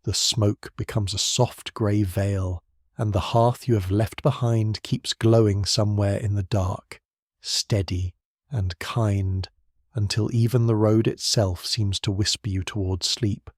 the smoke becomes a soft grey veil, and the hearth you have left behind keeps glowing somewhere in the dark, steady and kind, until even the road itself seems to whisper you towards sleep.